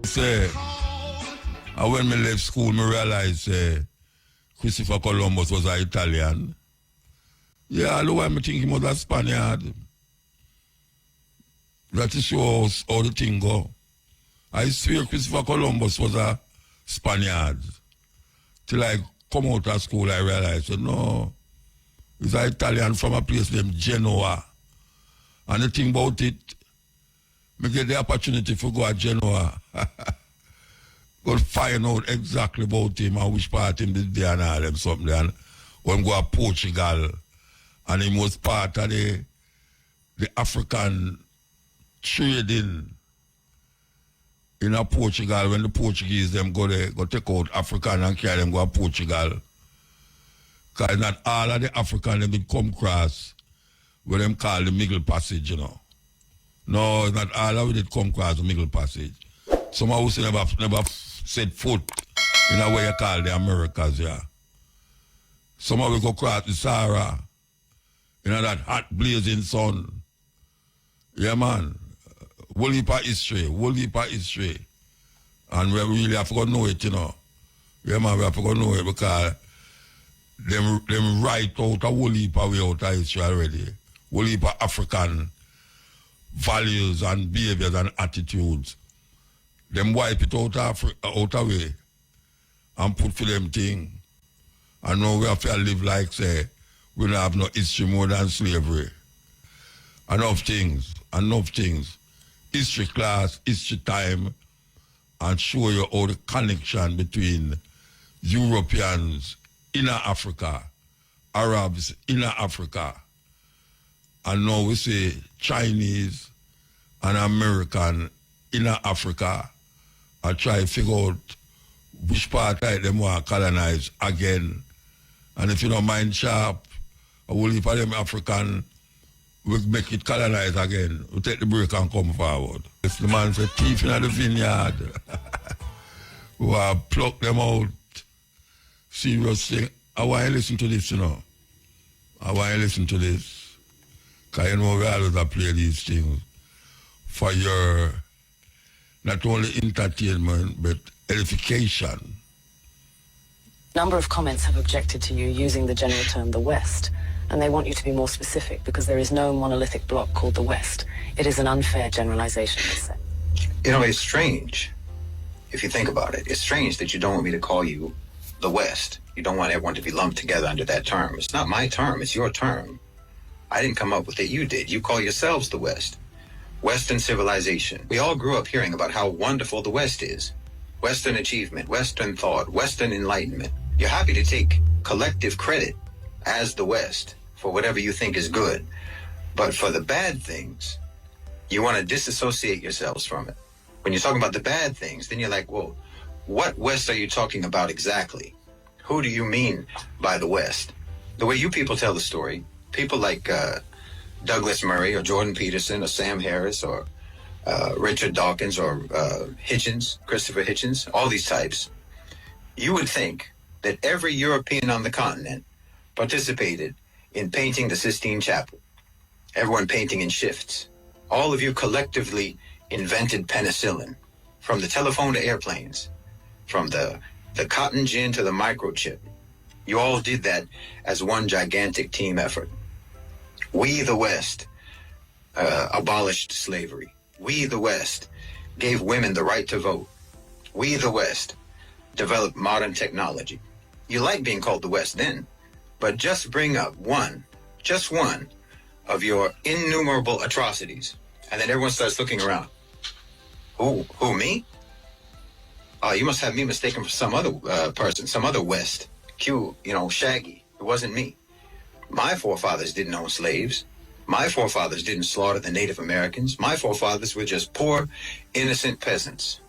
Say, when me left school, me realized Christopher Columbus was an Italian. Yeah, I know why me think he was a Spaniard. That is how the thing go. I swear Christopher Columbus was a Spaniard. Till I come out of school, I realized, no, he's an Italian from a place named Genoa. And the thing about it, me get the opportunity to go to Genoa. Go find out exactly about him and which part him did there and all them something. And when go to Portugal, and he was part of the African trading in Portugal when the Portuguese them go take out African and carry them go to Portugal. Because not all of the African them did come across what them call the Middle Passage, you know. No, not all of it come across the Middle Passage. Some of us never set foot in a way you call the Americas, yeah. Some of us go across the Sahara, you know, that hot blazing sun. Yeah, man. Whole heap of history. And we really have to know it, you know. Yeah, man, we have to know it because them write out a whole heap of way out of history already. Whole heap of African values and behaviors and attitudes. Them wipe it out of way and put for them thing. And now we have to live like, say, we don't have no history more than slavery. Enough things. History class, history time, and show you all the connection between Europeans, inner Africa, Arabs, inner Africa, and now we say Chinese and American, inner Africa, and try to figure out which part of them want to colonize again. And if you don't mind sharp, I will leave for them African, we make it colonize again. We take the break and come forward. If the man said thief in the vineyard, we will pluck them out. Serious thing. I want you to listen to this, you know. Because you know we always play these things for your not only entertainment but edification. A number of comments have objected to you using the general term the West. And they want you to be more specific because there is no monolithic bloc called the West. It is an unfair generalization, they say. You know, it's strange, if you think about it. It's strange that you don't want me to call you the West. You don't want everyone to be lumped together under that term. It's not my term, it's your term. I didn't come up with it, you did. You call yourselves the West. Western civilization. We all grew up hearing about how wonderful the West is. Western achievement, Western thought, Western enlightenment. You're happy to take collective credit as the West for whatever you think is good. But for the bad things, you want to disassociate yourselves from it. When you're talking about the bad things, then you're like, whoa, what West are you talking about exactly? Who do you mean by the West? The way you people tell the story, people like Douglas Murray or Jordan Peterson or Sam Harris or Richard Dawkins or Hitchens, Christopher Hitchens, all these types, you would think that every European on the continent participated in painting the Sistine Chapel. Everyone painting in shifts. All of you collectively invented penicillin, from the telephone to airplanes, from the cotton gin to the microchip. You all did that as one gigantic team effort. We, the West, abolished slavery. We, the West, gave women the right to vote. We, the West, developed modern technology. You like being called the West then, but just bring up just one of your innumerable atrocities, and then everyone starts looking around. Who, me? Oh, you must have me mistaken for some other person, some other West. Shaggy. It wasn't me. My forefathers didn't own slaves. My forefathers didn't slaughter the Native Americans. My forefathers were just poor, innocent peasants.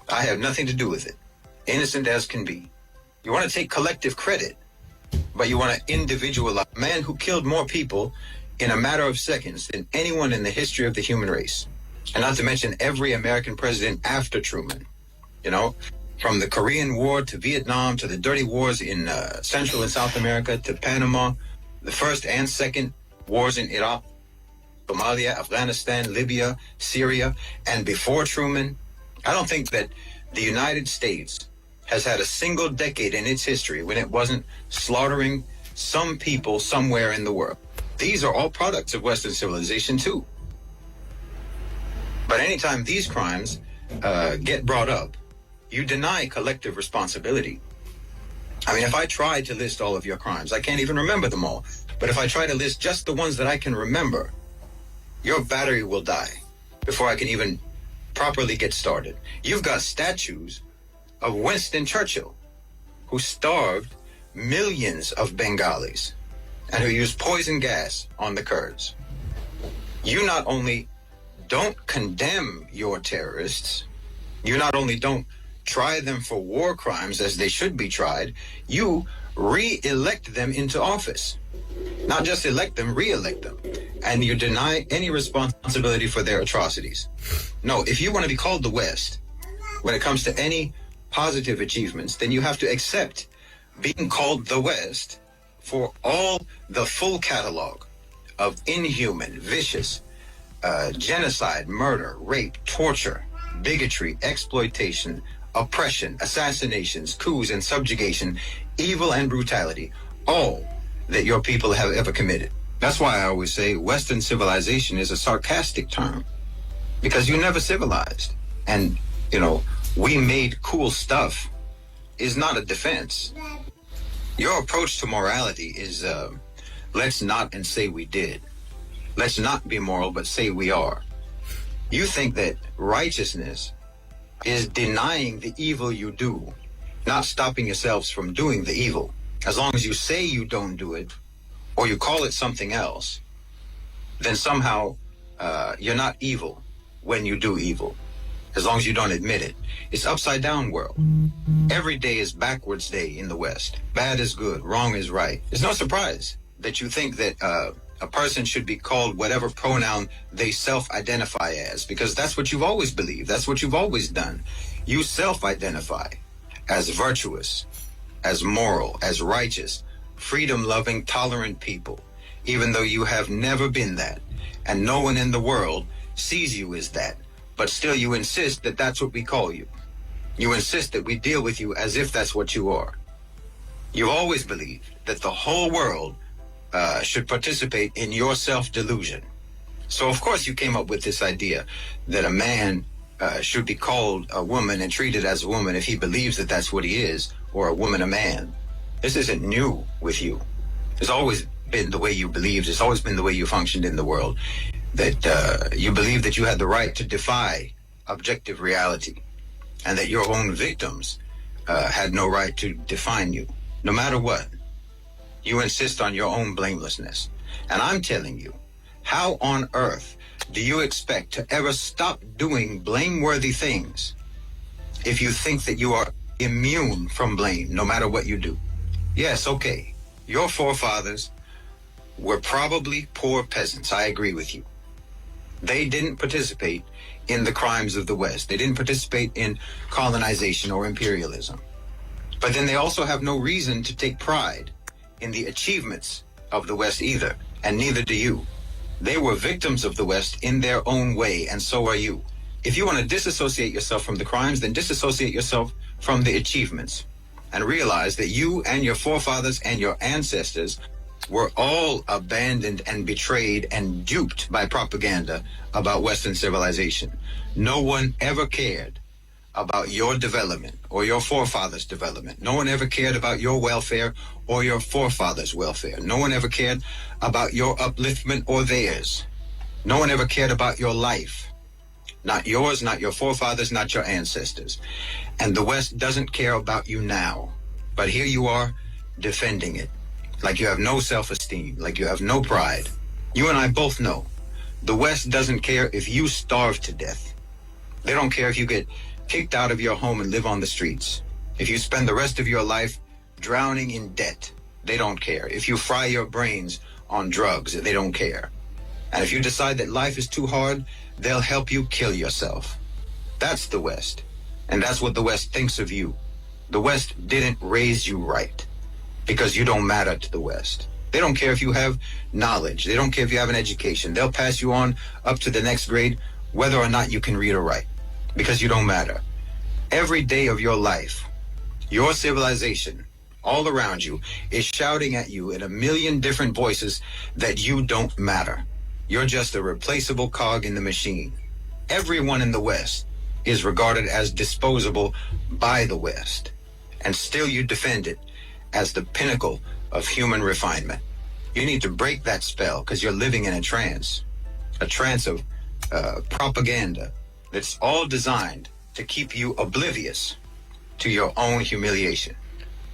I have nothing to do with it. Innocent as can be. You want to take collective credit, but you want to individualize a man who killed more people in a matter of seconds than anyone in the history of the human race. And not to mention every American president after Truman. From the Korean War to Vietnam to the dirty wars in Central and South America to Panama, the first and second wars in Iraq, Somalia, Afghanistan, Libya, Syria, and before Truman, I don't think that the United States has had a single decade in its history when it wasn't slaughtering some people somewhere in the world. These are all products of Western civilization too. But anytime these crimes get brought up, you deny collective responsibility. I mean, if I try to list all of your crimes, I can't even remember them all. But if I try to list just the ones that I can remember, your battery will die before I can even properly get started. You've got statues of Winston Churchill, who starved millions of Bengalis and who used poison gas on the Kurds. You not only don't condemn your terrorists, you not only don't try them for war crimes as they should be tried, you re-elect them into office. Not just elect them, re-elect them. And you deny any responsibility for their atrocities. No, if you want to be called the West, when it comes to any positive achievements, then you have to accept being called the West for all the full catalog of inhuman, vicious, genocide, murder, rape, torture, bigotry, exploitation, oppression, assassinations, coups and subjugation, evil and brutality, all that your people have ever committed. That's why I always say Western civilization is a sarcastic term, because you never civilized. And, you know, we made cool stuff is not a defense. Your approach to morality is let's not and say we did. Let's not be moral, but say we are. You think that righteousness is denying the evil you do, not stopping yourselves from doing the evil. As long as you say you don't do it, or you call it something else, then somehow you're not evil when you do evil, as long as you don't admit it. It's upside down world. Every day is backwards day in the West. Bad is good, wrong is right. It's no surprise that you think that a person should be called whatever pronoun they self-identify as, because that's what you've always believed. That's what you've always done. You self-identify as virtuous, as moral, as righteous, freedom-loving, tolerant people, even though you have never been that, and no one in the world sees you as that. But still you insist that that's what we call you. You insist that we deal with you as if that's what you are. You've always believed that the whole world should participate in your self-delusion. So of course you came up with this idea that a man should be called a woman and treated as a woman if he believes that that's what he is, or a woman a man. This isn't new with you. It's always been the way you believed. It's always been the way you functioned in the world. That you believed that you had the right to defy objective reality, and that your own victims had no right to define you, no matter what. You insist on your own blamelessness. And I'm telling you, how on earth do you expect to ever stop doing blameworthy things if you think that you are immune from blame, no matter what you do? Yes, okay, your forefathers were probably poor peasants. I agree with you. They didn't participate in the crimes of the West. They didn't participate in colonization or imperialism. But then they also have no reason to take pride in the achievements of the West either, and neither do you. They were victims of the West in their own way, and so are you. If you want to disassociate yourself from the crimes, then disassociate yourself from the achievements, and realize that you and your forefathers and your ancestors were all abandoned and betrayed and duped by propaganda about Western civilization. No one ever cared about your development or your forefathers' development. No one ever cared about your welfare or your forefathers' welfare. No one ever cared about your upliftment or theirs. No one ever cared about your life. Not yours, not your forefathers, not your ancestors. And the West doesn't care about you now. But here you are defending it. Like you have no self-esteem, like you have no pride. You and I both know the West doesn't care if you starve to death. They don't care if you get kicked out of your home and live on the streets. If you spend the rest of your life drowning in debt, they don't care. If you fry your brains on drugs, they don't care. And if you decide that life is too hard, they'll help you kill yourself. That's the West. And that's what the West thinks of you. The West didn't raise you right, because you don't matter to the West. They don't care if you have knowledge. They don't care if you have an education. They'll pass you on up to the next grade, whether or not you can read or write. because you don't matter. Every day of your life, your civilization, all around you, is shouting at you in a million different voices that you don't matter. You're just a replaceable cog in the machine. Everyone in the West is regarded as disposable by the West, and still you defend it as the pinnacle of human refinement. You need to break that spell because you're living in a trance of propaganda that's all designed to keep you oblivious to your own humiliation.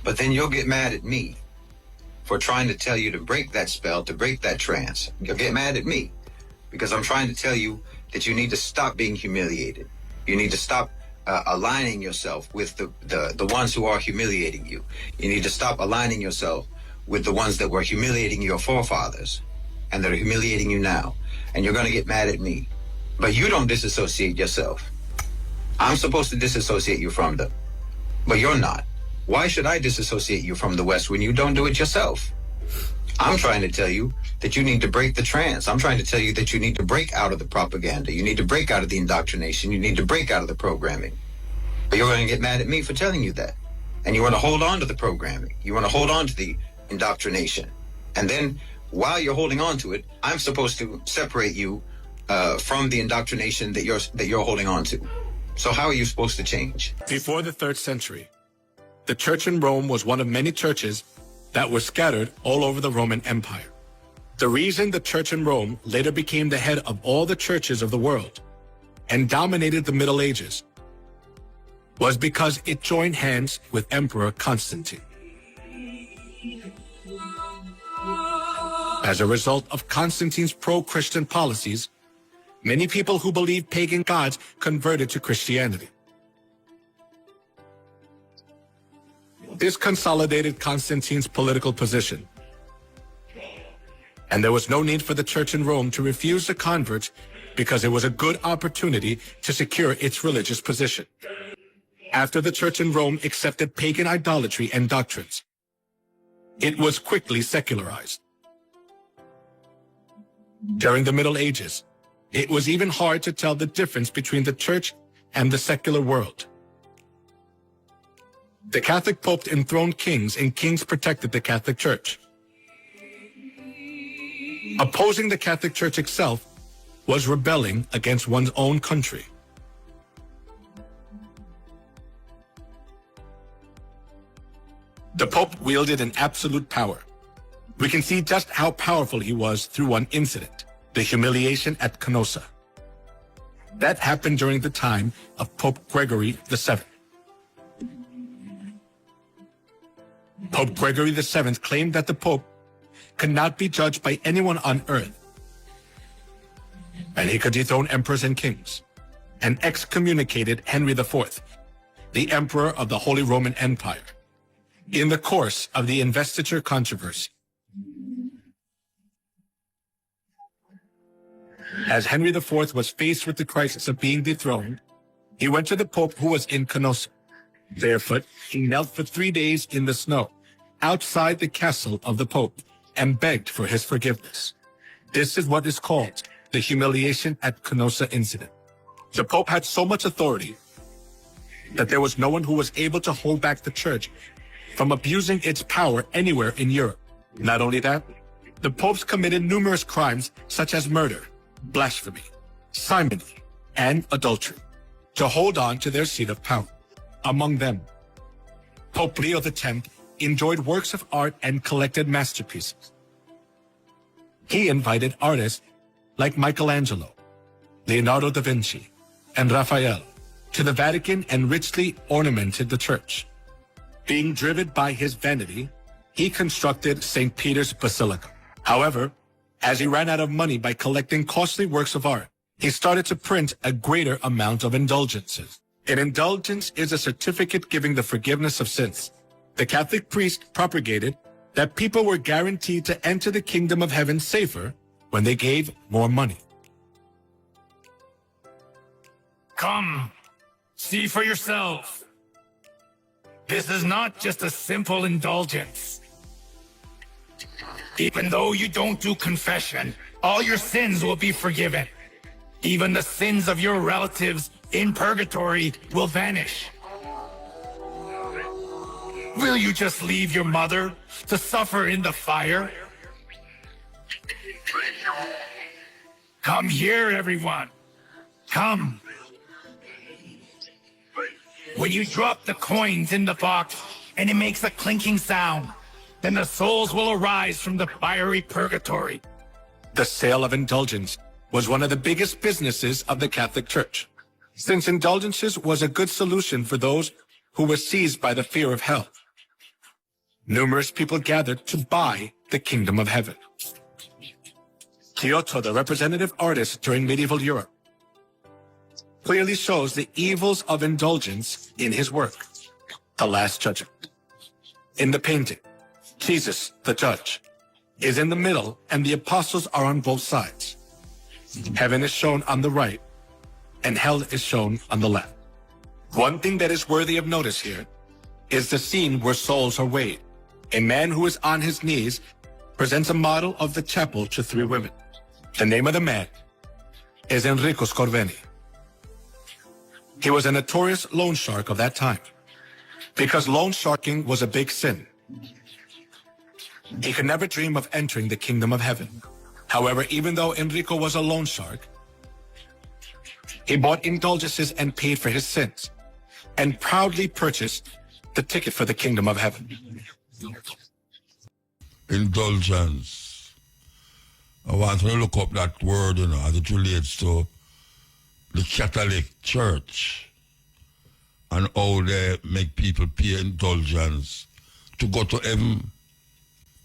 But then you'll get mad at me for trying to tell you to break that spell, to break that trance. You'll get mad at me because I'm trying to tell you that you need to stop being humiliated. You need to stop aligning yourself with the ones who are humiliating you. You need to stop aligning yourself with the ones that were humiliating your forefathers and that are humiliating you now. And you're going to get mad at me. But you don't disassociate yourself. I'm supposed to disassociate you from them, but you're not. Why should I disassociate you from the West when you don't do it yourself? I'm trying to tell you that you need to break the trance. I'm trying to tell you that you need to break out of the propaganda. You need to break out of the indoctrination. You need to break out of the programming. But you're going to get mad at me for telling you that. And you want to hold on to the programming. You want to hold on to the indoctrination. And then while you're holding on to it, I'm supposed to separate you from the indoctrination that you're holding on to. So how are you supposed to change? Before the 3rd century, the church in Rome was one of many churches that were scattered all over the Roman Empire. The reason the church in Rome later became the head of all the churches of the world and dominated the Middle Ages was because it joined hands with Emperor Constantine. As a result of Constantine's pro-Christian policies, many people who believed pagan gods converted to Christianity. This consolidated Constantine's political position, and there was no need for the church in Rome to refuse the converts because it was a good opportunity to secure its religious position. After the church in Rome accepted pagan idolatry and doctrines, it was quickly secularized. During the Middle Ages, it was even hard to tell the difference between the church and the secular world. The Catholic Pope enthroned kings, and kings protected the Catholic Church. Opposing the Catholic Church itself was rebelling against one's own country. The Pope wielded an absolute power. We can see just how powerful he was through one incident, the humiliation at Canossa. That happened during the time of Pope Gregory VII. Pope Gregory VII claimed that the Pope could not be judged by anyone on earth, and he could dethrone emperors and kings, and excommunicated Henry IV, the Emperor of the Holy Roman Empire, in the course of the investiture controversy. As Henry IV was faced with the crisis of being dethroned, he went to the Pope, who was in Canossa. Barefoot, he knelt for 3 days in the snow outside the castle of the Pope and begged for his forgiveness. This is what is called the humiliation at Canossa incident. The Pope had so much authority that there was no one who was able to hold back the church from abusing its power anywhere in Europe. Not only that, the popes committed numerous crimes such as murder, blasphemy, simony, and adultery to hold on to their seat of power. Among them, Pope Leo X enjoyed works of art and collected masterpieces. He invited artists like Michelangelo, Leonardo da Vinci, and Raphael to the Vatican and richly ornamented the church. Being driven by his vanity, he constructed St. Peter's Basilica. However, as he ran out of money by collecting costly works of art, he started to print a greater amount of indulgences. An indulgence is a certificate giving the forgiveness of sins. The Catholic priest propagated that people were guaranteed to enter the kingdom of heaven safer when they gave more money. Come, see for yourself. This is not just a simple indulgence. Even though you don't do confession, all your sins will be forgiven. Even the sins of your relatives in purgatory will vanish. Will you just leave your mother to suffer in the fire? Come here, everyone. Come. When you drop the coins in the box and it makes a clinking sound, then the souls will arise from the fiery purgatory. The sale of indulgence was one of the biggest businesses of the Catholic Church, since indulgences was a good solution for those who were seized by the fear of hell. Numerous people gathered to buy the kingdom of heaven. Giotto, the representative artist during medieval Europe, clearly shows the evils of indulgence in his work, The Last Judgment. In the painting, Jesus, the judge, is in the middle and the apostles are on both sides. Heaven is shown on the right and hell is shown on the left. One thing that is worthy of notice here is the scene where souls are weighed. A man who is on his knees presents a model of the chapel to three women. The name of the man is Enrico Scorveni. He was a notorious loan shark of that time, because loan sharking was a big sin. He could never dream of entering the kingdom of heaven. However, even though Enrico was a loan shark, he bought indulgences and paid for his sins, and proudly purchased the ticket for the kingdom of heaven. Indulgence. I want to look up that word, as it relates to the Catholic Church and how they make people pay indulgence to go to heaven.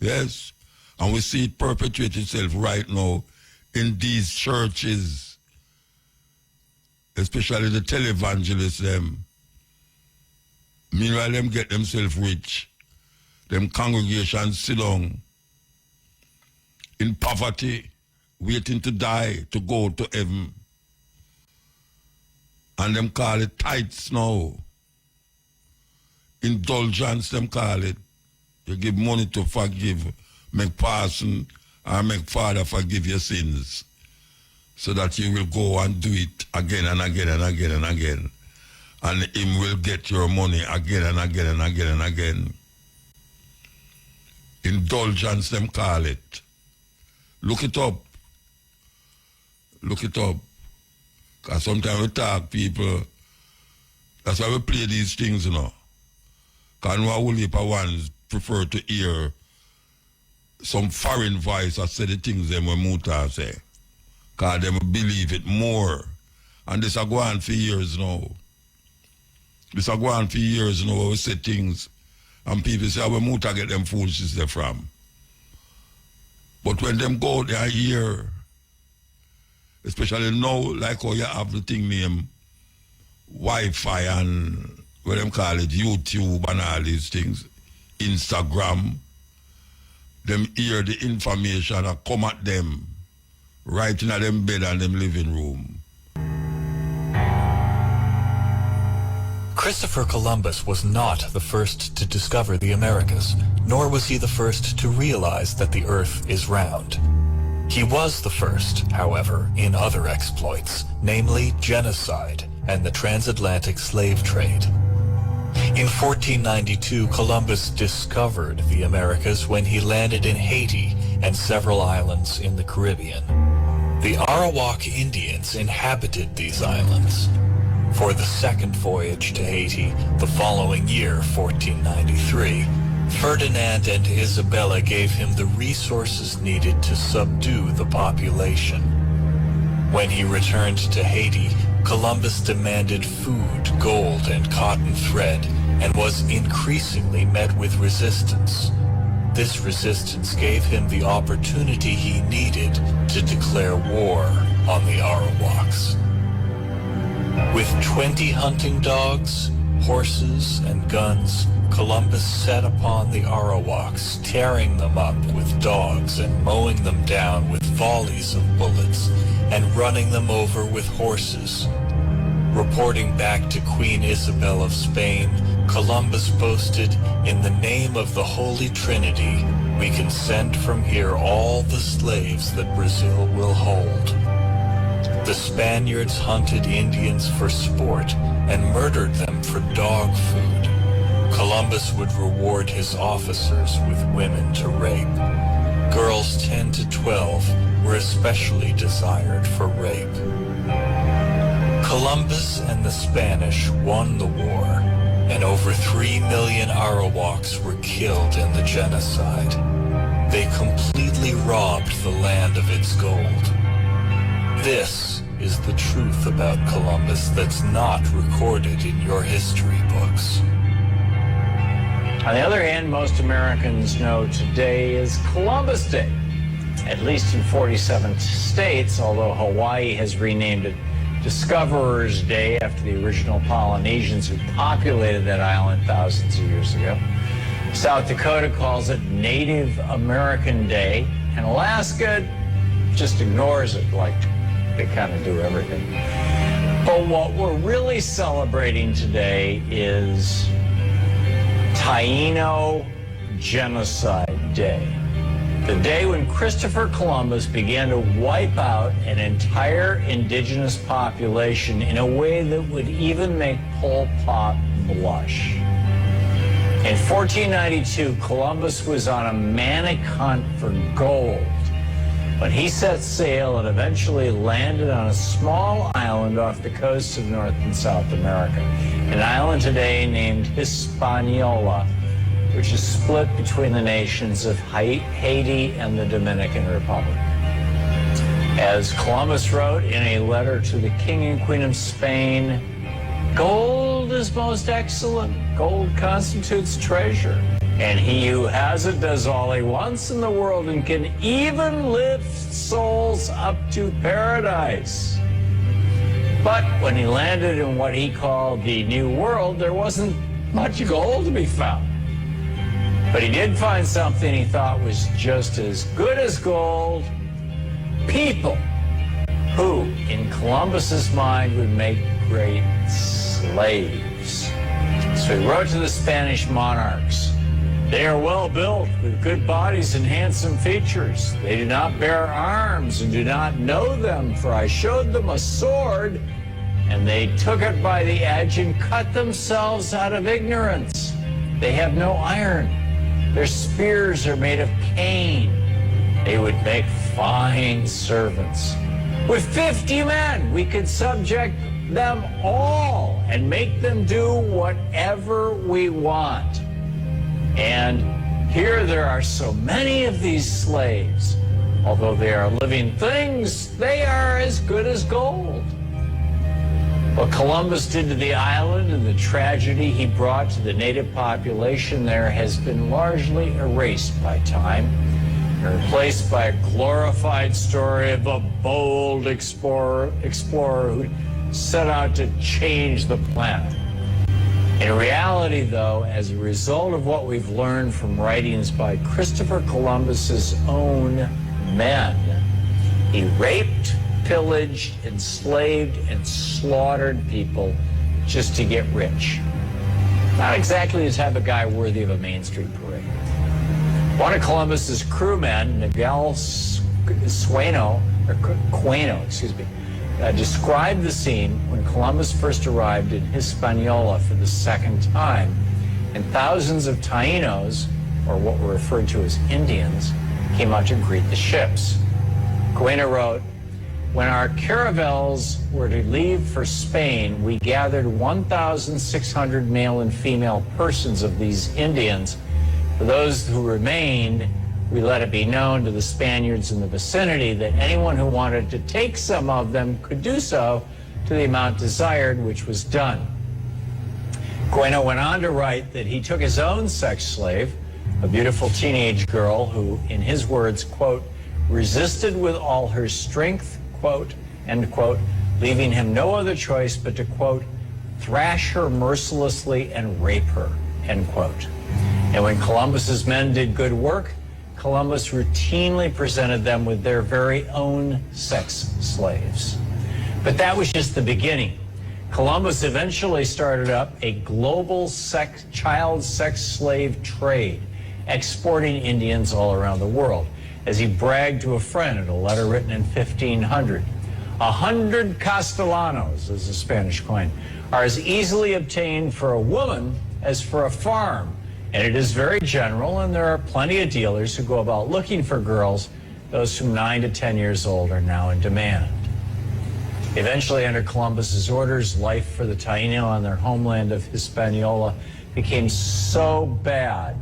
Yes. And we see it perpetuate itself right now in these churches, especially the televangelists, them. Meanwhile, them get themselves rich. Them congregations sit down in poverty, waiting to die to go to heaven. And them call it tithes now. Indulgence, them call it. You give money to forgive, make person or make father forgive your sins, so that you will go and do it again and again and again and again. And him will get your money again and again and again and again. Indulgence, them call it. Look it up. Look it up. Because sometimes we talk people, that's why we play these things, Because no whole heap of ones prefer to hear some foreign voice that say the things them when Muta say. Because them believe it more. And this are going on for years now. This are going on for years now where we say things and people say, where Muta get them foolishness there from. But when them go there here, especially now, like how you have the thing named Wi-Fi and what them call it, YouTube and all these things, Instagram, them hear the information and come at them right in them bed and them living room. Christopher Columbus was not the first to discover the Americas, nor was he the first to realize that the earth is round. He was the first, however, in other exploits, namely genocide and the transatlantic slave trade. In 1492, Columbus discovered the Americas when he landed in Haiti and several islands in the Caribbean. The Arawak Indians inhabited these islands. For the second voyage to Haiti, the following year, 1493, Ferdinand and Isabella gave him the resources needed to subdue the population. When he returned to Haiti, Columbus demanded food, gold, and cotton thread, and was increasingly met with resistance. This resistance gave him the opportunity he needed to declare war on the Arawaks. With 20 hunting dogs, horses, and guns, Columbus set upon the Arawaks, tearing them up with dogs and mowing them down with volleys of bullets and running them over with horses. Reporting back to Queen Isabel of Spain, Columbus boasted, "In the name of the Holy Trinity, we can send from here all the slaves that Brazil will hold." The Spaniards hunted Indians for sport and murdered them for dog food. Columbus would reward his officers with women to rape. Girls 10 to 12 were especially desired for rape. Columbus and the Spanish won the war, and over 3 million Arawaks were killed in the genocide. They completely robbed the land of its gold. This is the truth about Columbus that's not recorded in your history books. On the other hand, most Americans know today is Columbus Day, at least in 47 states, although Hawaii has renamed it Discoverers Day after the original Polynesians who populated that island thousands of years ago. South Dakota calls it Native American Day, and Alaska just ignores it like they kind of do everything. But what we're really celebrating today is Taino Genocide Day, the day when Christopher Columbus began to wipe out an entire indigenous population in a way that would even make Pol Pot blush. In 1492, Columbus was on a manic hunt for gold when he set sail and eventually landed on a small island off the coast of North and South America, an island today named Hispaniola, which is split between the nations of Haiti and the Dominican Republic. As Columbus wrote in a letter to the King and Queen of Spain, "Gold is most excellent. Gold constitutes treasure. And he who has it does all he wants in the world and can even lift souls up to paradise." But when he landed in what he called the New World, there wasn't much gold to be found. But he did find something he thought was just as good as gold: people, who, in Columbus's mind, would make great slaves. So he wrote to the Spanish monarchs, "They are well built, with good bodies and handsome features. They do not bear arms and do not know them, for I showed them a sword, and they took it by the edge and cut themselves out of ignorance. They have no iron. Their spears are made of cane. They would make fine servants. With 50 men, we could subject them all and make them do whatever we want. And here there are so many of these slaves. Although they are living things, they are as good as gold." What Columbus did to the island and the tragedy he brought to the native population there has been largely erased by time and replaced by a glorified story of a bold explorer who set out to change the planet. In reality, though, as a result of what we've learned from writings by Christopher Columbus's own men, he raped, pillaged, enslaved, and slaughtered people just to get rich. Not exactly the type of guy worthy of a Main Street parade. One of Columbus's crewmen, Miguel Queno, described the scene when Columbus first arrived in Hispaniola for the second time, and thousands of Tainos, or what were referred to as Indians, came out to greet the ships. Queno wrote, "When our caravels were to leave for Spain, we gathered 1,600 male and female persons of these Indians. For those who remained, we let it be known to the Spaniards in the vicinity that anyone who wanted to take some of them could do so to the amount desired, which was done." Queno went on to write that he took his own sex slave, a beautiful teenage girl who, in his words, quote, "resisted with all her strength," quote, end quote, leaving him no other choice but to, quote, "thrash her mercilessly and rape her," end quote. And when Columbus's men did good work, Columbus routinely presented them with their very own sex slaves. But that was just the beginning. Columbus eventually started up a global child sex slave trade, exporting Indians all around the world. As he bragged to a friend in a letter written in 1500, 100 castellanos, is a Spanish coin, are as easily obtained for a woman as for a farm. And it is very general, and there are plenty of dealers who go about looking for girls. Those from 9 to 10 years old are now in demand. Eventually, under Columbus's orders, life for the Taino on their homeland of Hispaniola became so bad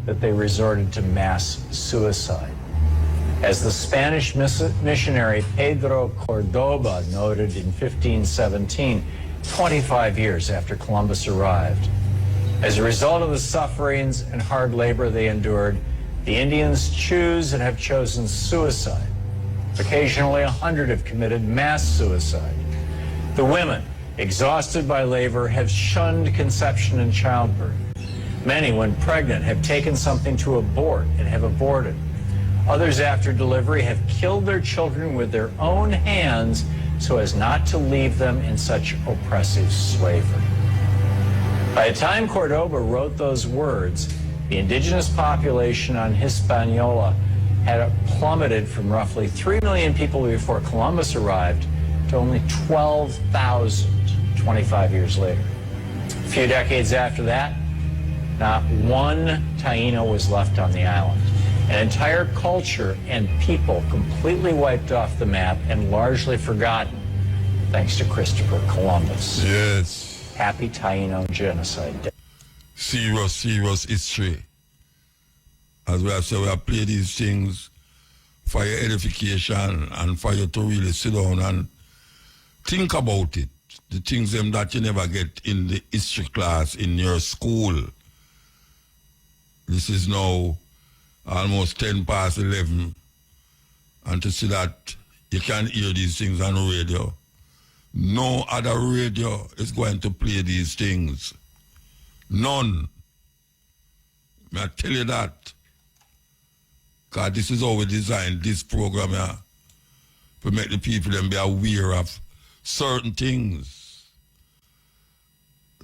that they resorted to mass suicide. As the Spanish missionary Pedro Cordoba noted in 1517, 25 years after Columbus arrived. As a result of the sufferings and hard labor they endured, the Indians choose and have chosen suicide. Occasionally, 100 have committed mass suicide. The women, exhausted by labor, have shunned conception and childbirth. Many, when pregnant, have taken something to abort and have aborted. Others, after delivery, have killed their children with their own hands so as not to leave them in such oppressive slavery. By the time Cordoba wrote those words, the indigenous population on Hispaniola had plummeted from roughly 3 million people before Columbus arrived to only 12,000 25 years later. A few decades after that, not one Taino was left on the island. An entire culture and people completely wiped off the map and largely forgotten, thanks to Christopher Columbus. Yes. Happy Taino Genocide Day. Serious history. As we have said, we have played these things for your edification and for you to really sit down and think about it. The things them that you never get in the history class in your school. This is now almost 10 past 11. And to see that you can hear these things on the radio. No other radio is going to play these things. None. May I tell you that? Because this is how we designed this program here. To make the people them be aware of certain things.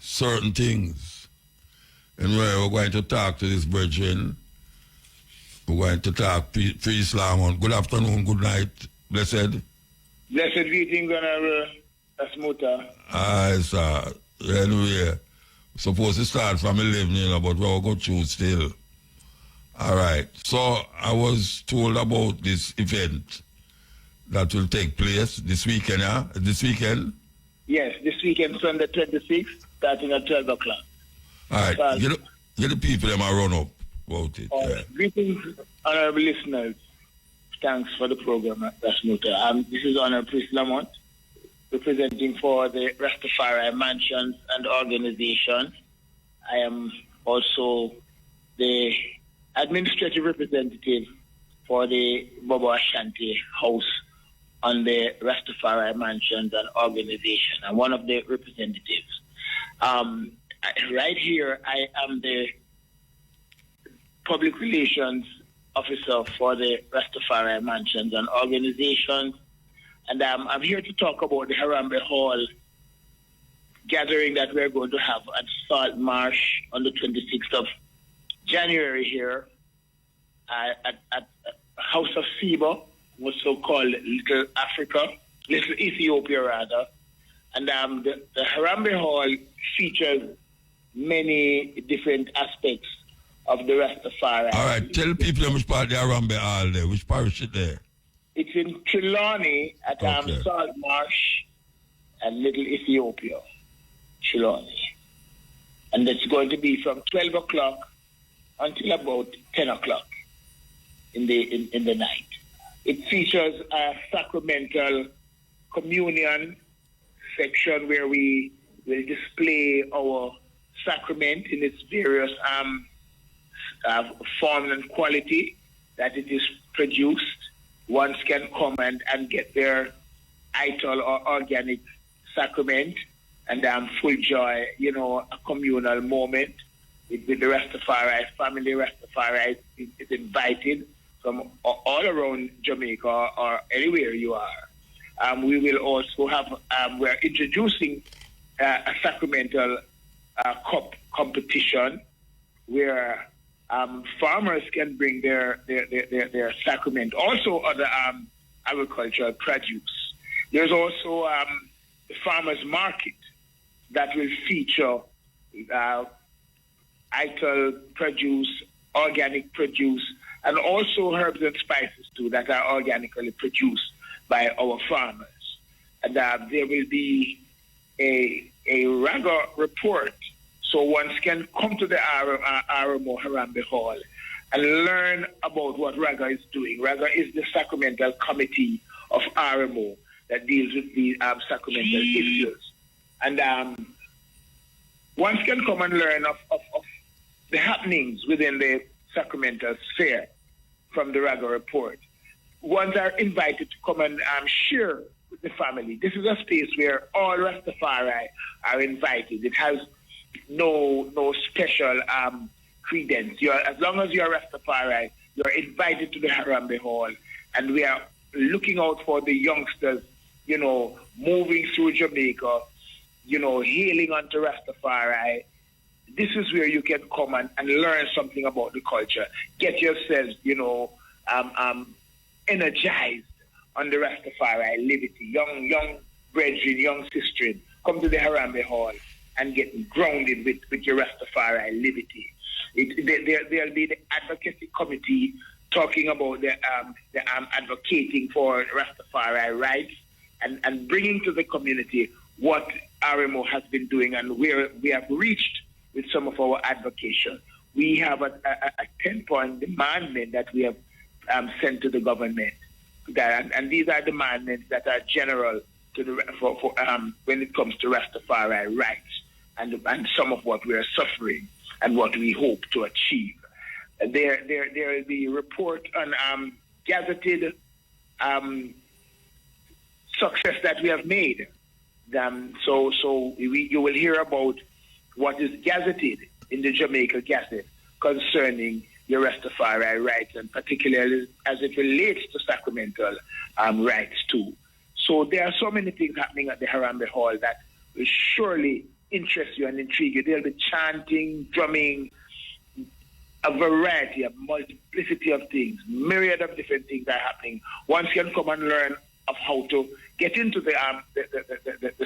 Certain things. And we're going to talk to this brethren. We're going to talk Priest Lamont. Good afternoon, good night. Blessed. Blessed greeting, Honorable Asmuta. Sir. Anyway, supposed to start from 11, you know, but we'll go through still. All right. So I was told about this event that will take place this weekend, huh? This weekend? Yes, this weekend, Sunday 26th, starting at 12 o'clock. All right. Get the people them a run up about it. Yeah. Greetings, honorable listeners. Thanks for the program, Rasmuta. This is Honorable Priest Lamont, representing for the Rastafari mansions and organizations. I am also the administrative representative for the Bobo Ashanti House on the Rastafari mansions and organization. I'm one of the representatives. Right here, I am the public relations officer for the Rastafari mansions and organizations. And I'm here to talk about the Harambe Hall gathering that we're going to have at Salt Marsh on the 26th of January here at House of Seba, what's so-called Little Africa, Little Ethiopia rather. And the Harambe Hall features many different aspects of the Rastafari. All right, tell people which part of the Harambe Hall there, which parish is there? It's in Trelawney at Salt Marsh and Little Ethiopia, Trelawney. And it's going to be from 12 o'clock until about 10 o'clock in the night. It features a sacramental communion section where we will display our sacrament in its various form and quality that it is produced. Ones can come and get their idol or organic sacrament and full joy, you know, a communal moment with the Rastafari family. Rastafari is invited from all around Jamaica or anywhere you are. We will also have, we're introducing a sacramental cup competition where farmers can bring their sacrament, also other agricultural produce. There's also the farmers market that will feature ITIL produce, organic produce, and also herbs and spices too that are organically produced by our farmers. And there will be a RAGA report, so one can come to the RMO Harambee Hall and learn about what RAGA is doing. RAGA is the sacramental committee of RMO that deals with the sacramental issues. And one can come and learn of the happenings within the sacramental sphere from the RAGA report. Ones are invited to come and share with the family. This is a space where all Rastafari are invited. It has no special credence. As long as you're Rastafari, you're invited to the Harambee Hall, and we are looking out for the youngsters, moving through Jamaica, hailing onto Rastafari. This is where you can come and learn something about the culture. Get yourselves, energized on the Rastafari liberty. Young brethren, young sisters, come to the Harambee Hall and get grounded with your Rastafari liberty. There'll be the advocacy committee talking about the advocating for Rastafari rights and bringing to the community what RMO has been doing and where we have reached with some of our advocation. We have a 10-point demandment that we have sent to the government, and these are demandments that are general to the when it comes to Rastafari rights and some of what we are suffering and what we hope to achieve. There will be a report on gazetted success that we have made. So you will hear about what is gazetted in the Jamaica Gazette concerning your Rastafari rights, and particularly as it relates to sacramental rights too. So there are so many things happening at the Harambee Hall that will surely interest you and intrigue you. There'll be chanting, drumming, a variety, a multiplicity of things, myriad of different things are happening. One can come and learn of how to get into the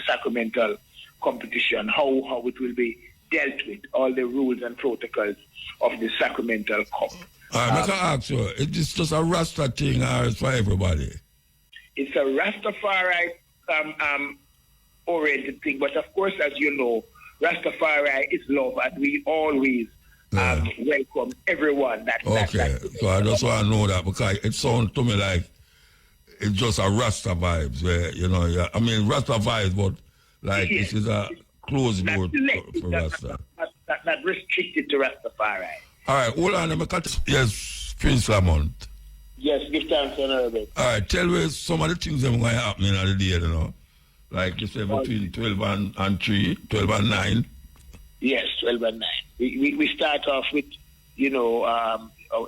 sacramental competition, how it will be dealt with, all the rules and protocols of the sacramental cup. I can ask you, is this just a Rasta thing or it's for everybody? It's a Rastafari oriented thing, but of course, as you know, Rastafari is love, and we always welcome everyone. Okay, so I just want to know that because it sounds to me like it's just a Rasta vibes where, I mean Rasta vibes, but like this is a closed door for Rasta. Not restricted to Rastafari. All right, hold on. Yes, Prince Lamont. Yes, give thanks, Honorable. All right, tell me some of the things that are going to happen in the day, Like you said, between 12 and 3, 12 and 9. Yes, 12 and 9. We start off with,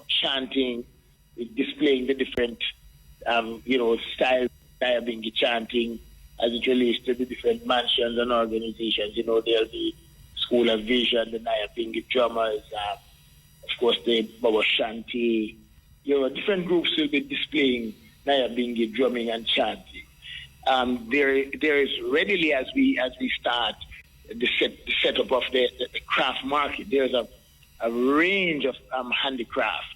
chanting, displaying the different, styles, Nyabingi chanting as it relates to the different mansions and organizations. There'll be School of Vision, the Nyabingi drummers, of course, the Baba Shanti. Different groups will be displaying Nyabingi drumming and chanting. There is readily as we start the setup of the craft market. There's a range of handicraft,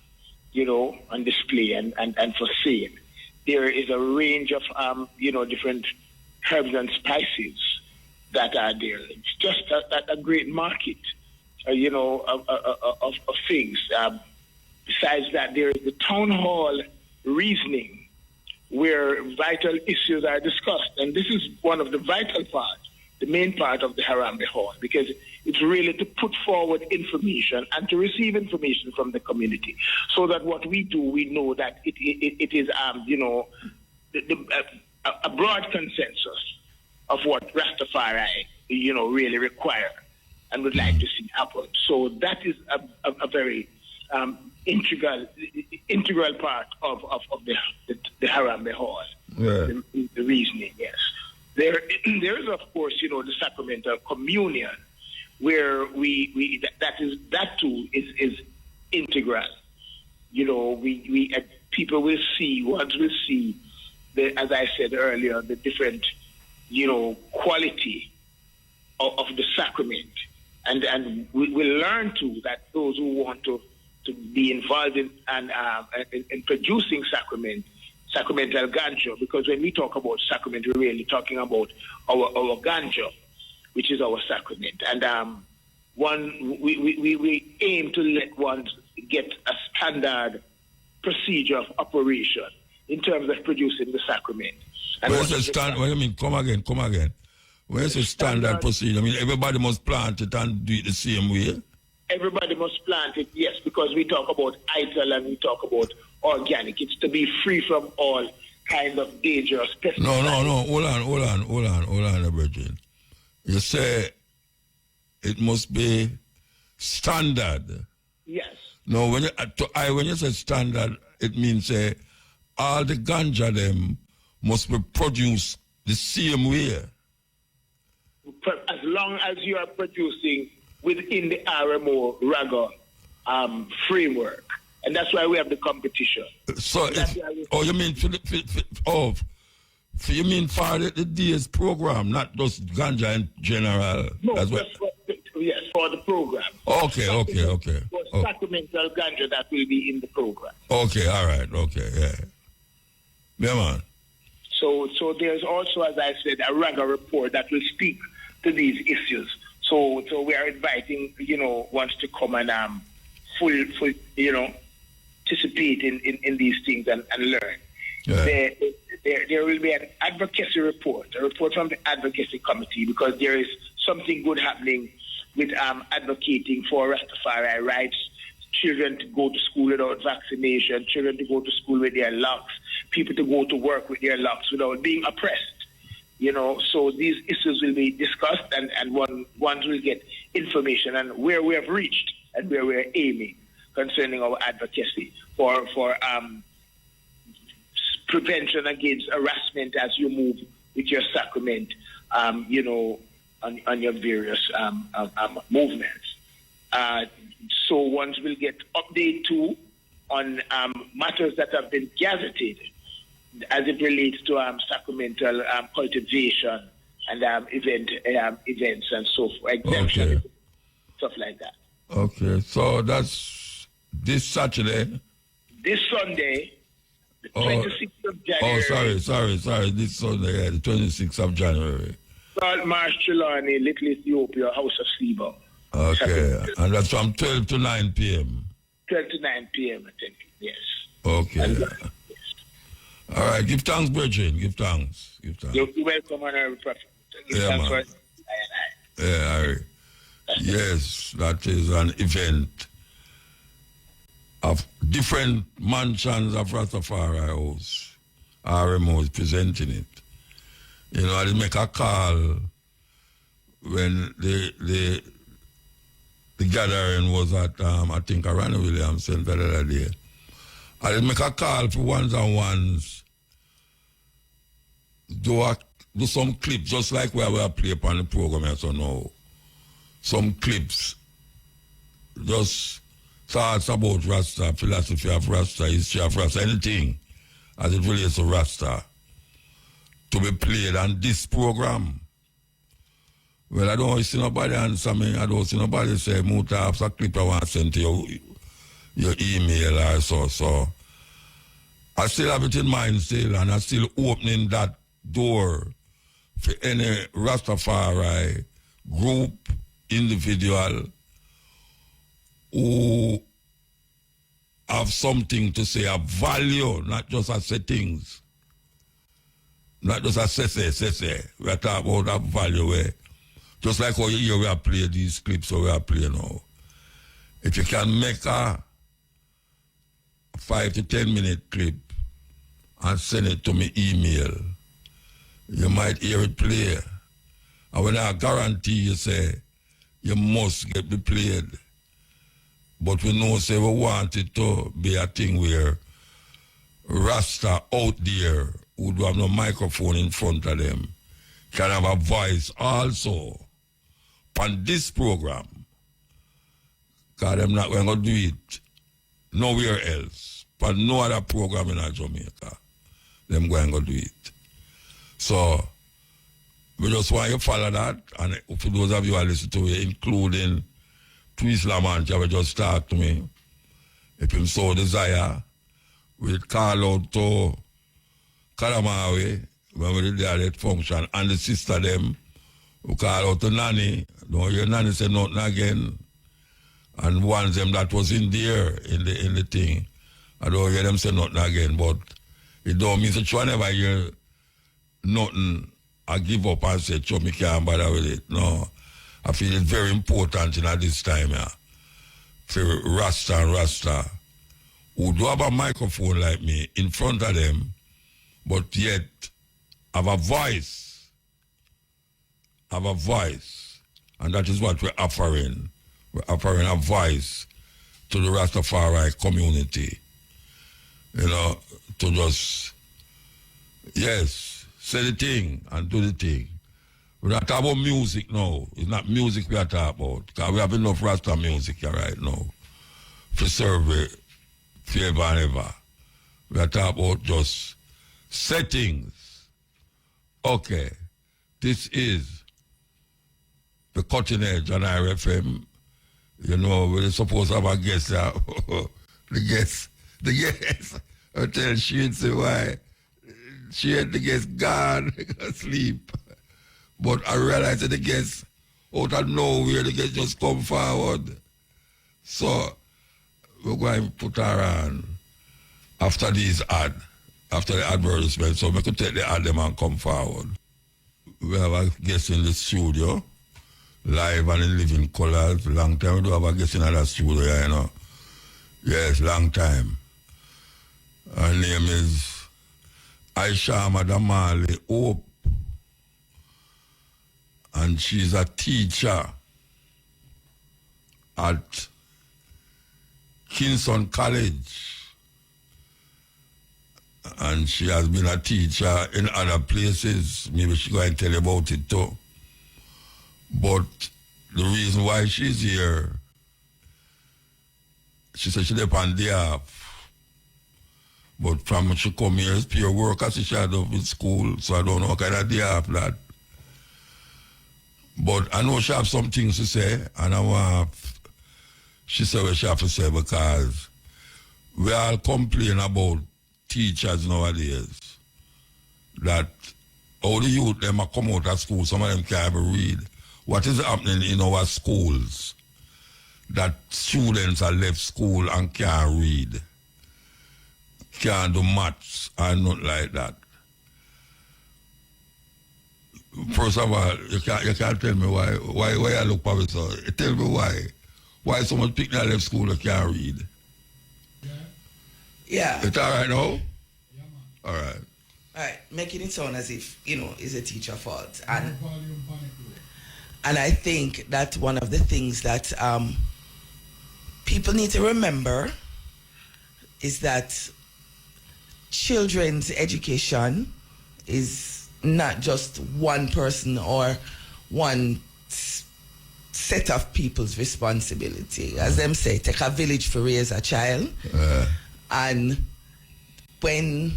on display and for sale. There is a range of different herbs and spices that are there. It's just a great market, of things. Besides that, there is the town hall reasoning, where vital issues are discussed. And this is one of the vital parts, the main part of the Harambee Hall, because it's really to put forward information and to receive information from the community, so that what we do, we know that it is, a broad consensus of what Rastafari, really require and would like to see happen. So that is a very integral part of the Harambee Hall. Yeah. The reasoning, yes. There is, of course, the sacramental communion, where that too is integral. People will see as I said earlier, the different, quality of the sacrament. And we learn too that those who want to be involved in producing sacramental ganja, because when we talk about sacrament, we're really talking about our ganja, which is our sacrament. And we aim to let one get a standard procedure of operation in terms of producing the sacrament. And what do you mean? Come again. Where's the standard procedure? I mean, everybody must plant it and do it the same way? Everybody must plant it, yes, because we talk about ITIL and we talk about organic. It's to be free from all kind of dangerous pesticides. No. Hold on, Virgin. You say it must be standard. Yes. No, when you say standard, it means all the ganja them must be produced the same way. As long as you are producing within the RMO RAGA framework. And that's why we have the competition. So, you mean for the DS program, not just ganja in general? No, for the program. Okay. For sacramental ganja that will be in the program. Okay, all right, okay, yeah. Yeah, man. So there's also, as I said, a RAGA report that will speak to these issues. So we are inviting, ones to come and participate in these things and learn. Yeah. There will be an advocacy report, a report from the advocacy committee, because there is something good happening with advocating for Rastafari rights, children to go to school without vaccination, children to go to school with their locks, people to go to work with their locks without being oppressed. So these issues will be discussed and ones will get information and where we have reached and where we're aiming concerning our advocacy for prevention against harassment as you move with your sacrament, on your various movements. So ones will get update too on matters that have been gazetted as it relates to sacramental cultivation and events and so forth, exemption, stuff like that. Okay, so that's this Saturday? This Sunday, the 26th of January. Oh, sorry, this Sunday, the 26th of January. Salt Marsh Trelawney, Little Ethiopia, House of Seba. Okay, and that's from 12 to 9 p.m. 12 to 9 p.m., I think, yes. Okay. All right, give thanks, Bridget. Give thanks. You're welcome, Honorable Prophet. Yeah, man. Yeah, yes, that is an event of different mansions of Rastafari House. RMO is presenting it. I did make a call when the gathering was at, I think, Ronnie Williamson the other day. I did make a call for ones-on-ones. Do some clips, just like where we play upon the program, so now. Some clips, just thoughts about Rasta, philosophy of Rasta, history of Rasta, anything as it relates to Rasta, to be played on this program. Well, I don't see nobody answer me. I don't see nobody say, Muta, I have a clip I want to send to your email or so. So I still have it in mind still, and I'm still opening that door for any Rastafari group, individual who have something to say, a value, not just a say things. Not just a say. We are talking about a value where, just like how you hear we are playing these clips, so we are playing now. If you can make a 5 to 10 minute clip and send it to me email, you might hear it play. And when I guarantee you say, you must get the played. But we know say we want it to be a thing where Rasta out there who do have no microphone in front of them can have a voice also on this program. Because they're not going to do it nowhere else. But no other program in Jamaica. them go and go do it. So, we just want you to follow that, and for those of you who listen to it, including Twist Lamancha, will just talk to me. If him so desire, we'll call out to Kalamawe, when we did that function, and the sister them, we call out to Nanny, don't hear Nanny say nothing again, and warn them that was in there, in the thing. I don't hear them say nothing again, but it don't mean that you never hear nothing. I give up and say, me can't bother with it. No. I feel it's very important at this time, yeah. For Rasta who do have a microphone like me in front of them, but yet have a voice. Have a voice. And that is what we're offering. We're offering a voice to the Rastafari community. You know, to just, yes, say the thing and do the thing. We're not talking about music now. It's not music we are talking about. Because we have enough Rasta music here right now to serve it forever and ever. We are talking about just settings. Okay, this is the Cutting Edge on IRFM. You know, we're supposed to have a guest there. the guest. I tell she say why. She had the guest gone, asleep. But I realized that the guest, out of nowhere, the guest just come forward. So, we're going to put her on after these after the advertisement. So, we could take the ad them and come forward. We have a guest in the studio, live and in living colors. Long time we do have a guest in the studio, you know. Yes, long time. Her name is Aisha Madamali Hope, and she's a teacher at Kingston College, and she has been a teacher in other places. Maybe she's going to tell you about it too. But the reason why she's here, she said she's on day off. But from when she come here, it's pure work as she had up in school, so I don't know what kind of day off that. But I know she have some things to say, and I want she said what she have to say, because we all complain about teachers nowadays, that all the youth, them are come out of school, some of them can't even read. What is happening in our schools that students are left school and can't read? Can't do maths and nothing like that. First of all, you can't tell me why I look for it. So tell me why. Why someone pick that left school and can't read? Yeah. It's all right now? Yeah, man. All right. All right. Making it sound as if, it's a teacher's fault. And I think that one of the things that people need to remember is that children's education is not just one person or one set of people's responsibility. As them say, take a village to raise a child. And when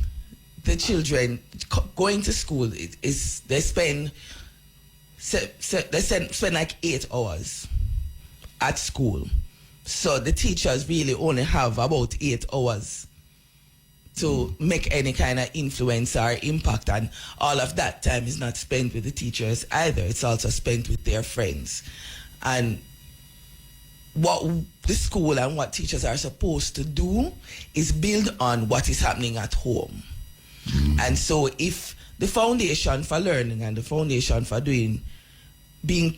the children going to school, they spend like 8 hours at school. So the teachers really only have about 8 hours to make any kind of influence or impact, and all of that time is not spent with the teachers either. It's also spent with their friends. And what the school and what teachers are supposed to do is build on what is happening at home. And so if the foundation for learning and the foundation for being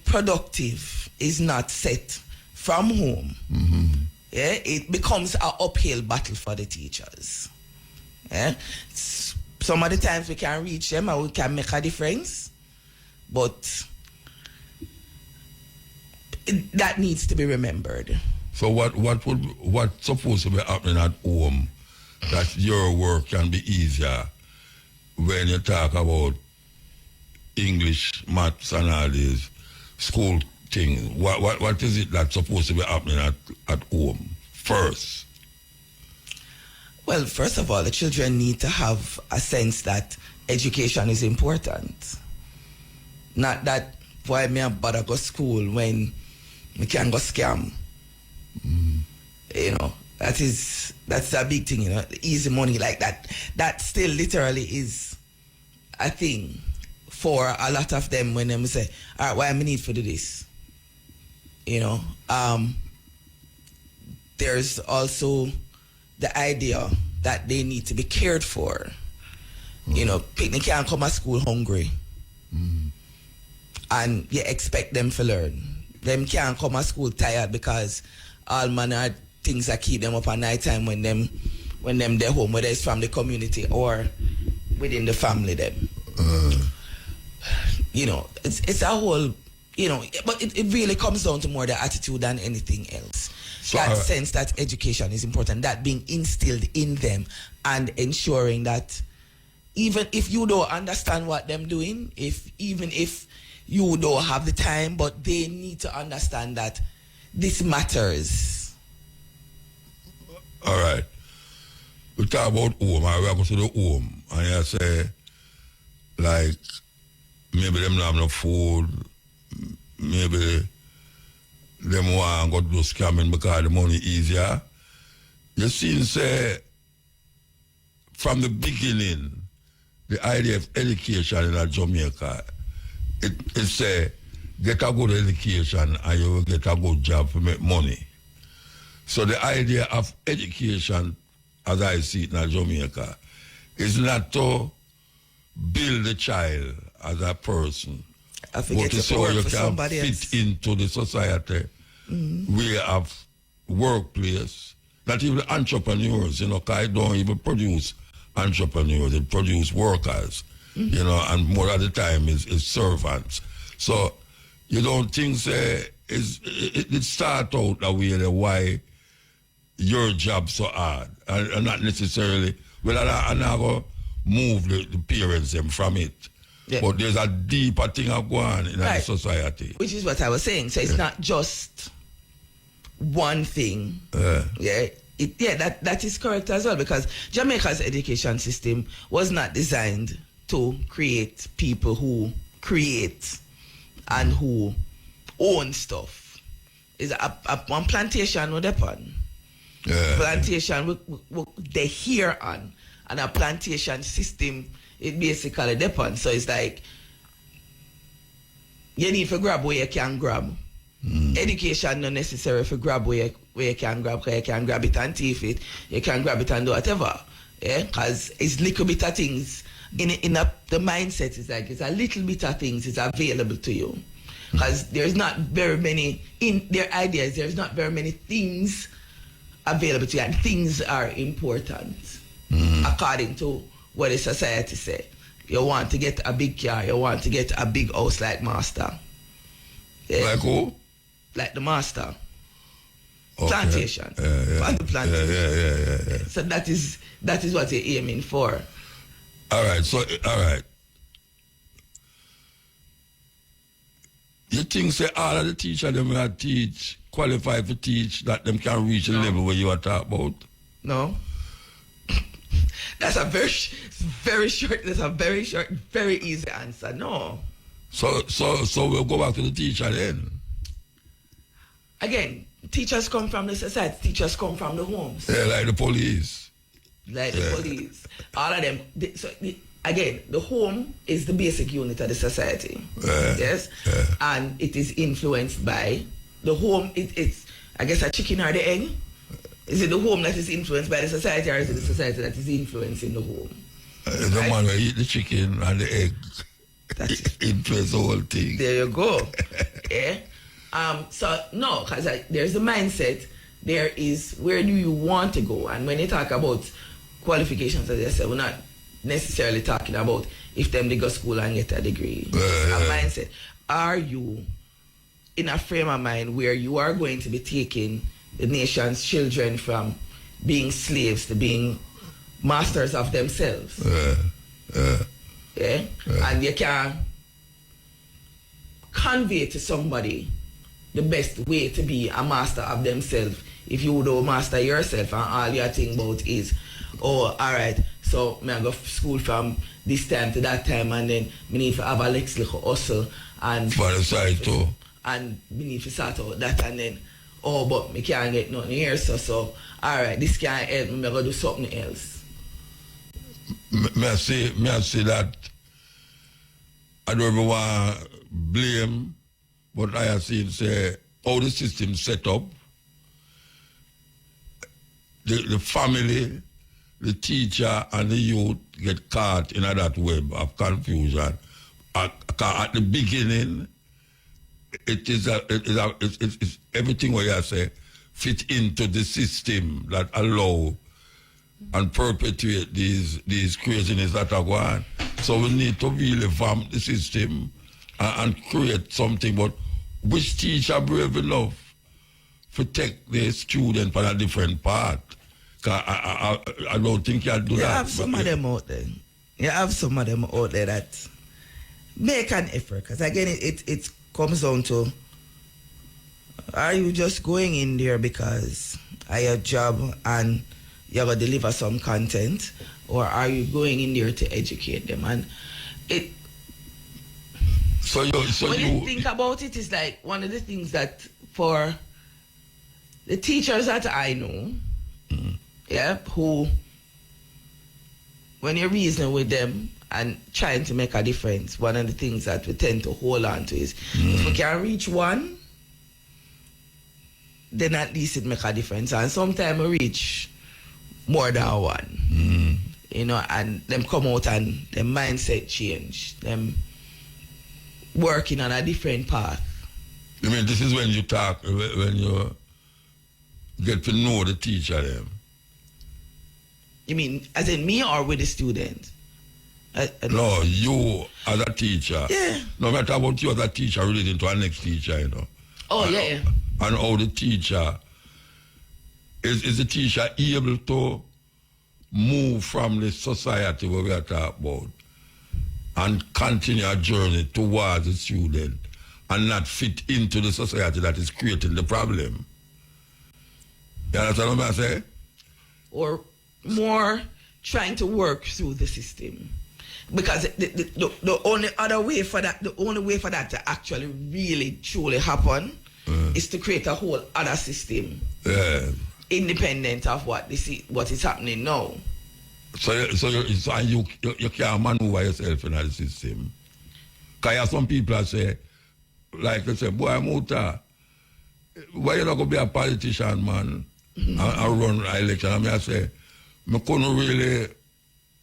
productive is not set from home, it becomes an uphill battle for the teachers. Some of the times we can reach them and we can make a difference, but that needs to be remembered. So what's supposed to be happening at home that your work can be easier when you talk about English, maths, and all these school things? What is it that's supposed to be happening at home first? Well, first of all, the children need to have a sense that education is important. Not that why me bother go school when me can go scam. You know, that's a big thing, you know, easy money like that. That still literally is a thing for a lot of them when them say, all right, why am I need to do this? You know, there's also the idea that they need to be cared for. You know, they can't come to school hungry. And you expect them to learn. Them can't come to school tired because all manner of things that keep them up at night time when them they're home, whether it's from the community or within the family them. You know, it's a whole, you know, but it really comes down to more the attitude than anything else. So, that sense that education is important, that being instilled in them and ensuring that even if you don't understand what them doing, even if you don't have the time, but they need to understand that this matters. All right. We talk about home, I go to the home, and you say, like, maybe them not have no food, maybe them want to go do scamming because the money easier. You see, say, from the beginning, the idea of education in Jamaica, it say, get a good education and you will get a good job to make money. So the idea of education, as I see it in Jamaica, is not to build the child as a person, I forget but to so you can fit else. into the society. We have workplace, not even entrepreneurs, you know, because I don't even produce entrepreneurs, it produce workers, you know, and more of the time is servants. So you don't think it start out that way why your job so hard and not necessarily, well, I'm not going to move the parents them from it. Yeah. But there's a deeper thing going on in the society. Which is what I was saying. So it's not just one thing. That is correct as well, because Jamaica's education system was not designed to create people who create and who own stuff. It's one plantation with depend. Plantation they here on, and a plantation system it basically depends. So it's like you need to grab where you can grab. Education not necessary for grab where you can grab, because you can grab it and thief it, you can grab it and do whatever. Yeah, because it's little bit of things the mindset is like it's a little bit of things is available to you. Because there's not very many in their ideas, there's not very many things available to you, and things are important according to what the society say. You want to get a big car, you want to get a big house like Master. Yeah. Like who? Like the Master. Okay. Plantation. The plantation. Yeah. So that is what you're aiming for. All right. You think say all of the teachers them will teach, qualified to teach, that them can reach the level where you are talking about? No. That's a very short, very easy answer. No. So we'll go back to the teacher then. Again, teachers come from the society, teachers come from the homes. Yeah, like the police. All of them. Again, the home is the basic unit of the society. Yes? And it is influenced by the home. It's, I guess, a chicken or the egg. Is it the home that is influenced by the society, or is it the society that is influencing the home? The man will eat the chicken and the egg. It influences the whole thing. There you go. Yeah. So, no, because there's the mindset. There is where do you want to go? And when you talk about qualifications, as I said, we're not necessarily talking about if them they go school and get a degree. A mindset. Are you in a frame of mind where you are going to be taking the nation's children from being slaves to being masters of themselves? And you can convey to somebody the best way to be a master of themselves if you don't master yourself, and all you're thinking about is oh, all right, so me I go to school from this time to that time, and then me need to have a little hustle and For the side too. and me need to sort out that, and then oh, but me can't get nothing here, so all right, this can't help me. I go do something else. Me I say that I don't ever want to blame, but I see say how the system set up, the family, the teacher and the youth get caught in that web of confusion. At the beginning, it's everything what you say fit into the system that allow and perpetuate these craziness that are going on. So we need to really vamp the system and create something. But which teacher brave enough to take the student on a different path? Cause I don't think you do that. You have some of them out there. You have some of them out there that make an effort. Because again, it comes down to, are you just going in there because I have a job and you're going to deliver some content, or are you going in there to educate them? And it. When you think about it, it's like one of the things that for the teachers that I know, yeah, who, when you're reasoning with them and trying to make a difference, one of the things that we tend to hold on to is if we can reach one, then at least it make a difference. And sometimes we reach more than one, you know, and them come out and them mindset change, them working on a different path. I mean, this is when you talk, when you get to know the teacher them. You mean as in me or with the student? No, you as a teacher. Yeah. No matter about you as a teacher relating to our next teacher, you know. Oh, yeah. And how the teacher, is the teacher able to move from the society where we are talking about and continue a journey towards the student and not fit into the society that is creating the problem? You understand what I'm saying? Or more trying to work through the system. Because the only other way for that, the only way for that to actually really truly happen is to create a whole other system. Yeah. Independent of what is happening now. So you can't maneuver yourself in the system. Because some people say, like they say, boy, Muta, why you not going to be a politician, man, and run an election? And I say, I couldn't really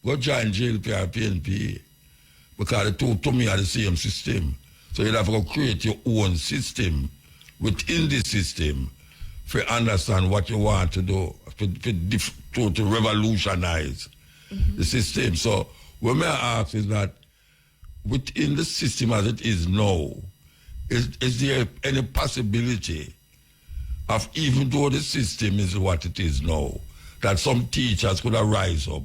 go join JLP or PNP because the two to me are the same system. So you have to create your own system within the system to understand what you want to do, to revolutionize the system. So what I ask is that within the system as it is now, is there any possibility of, even though the system is what it is now, that some teachers could rise up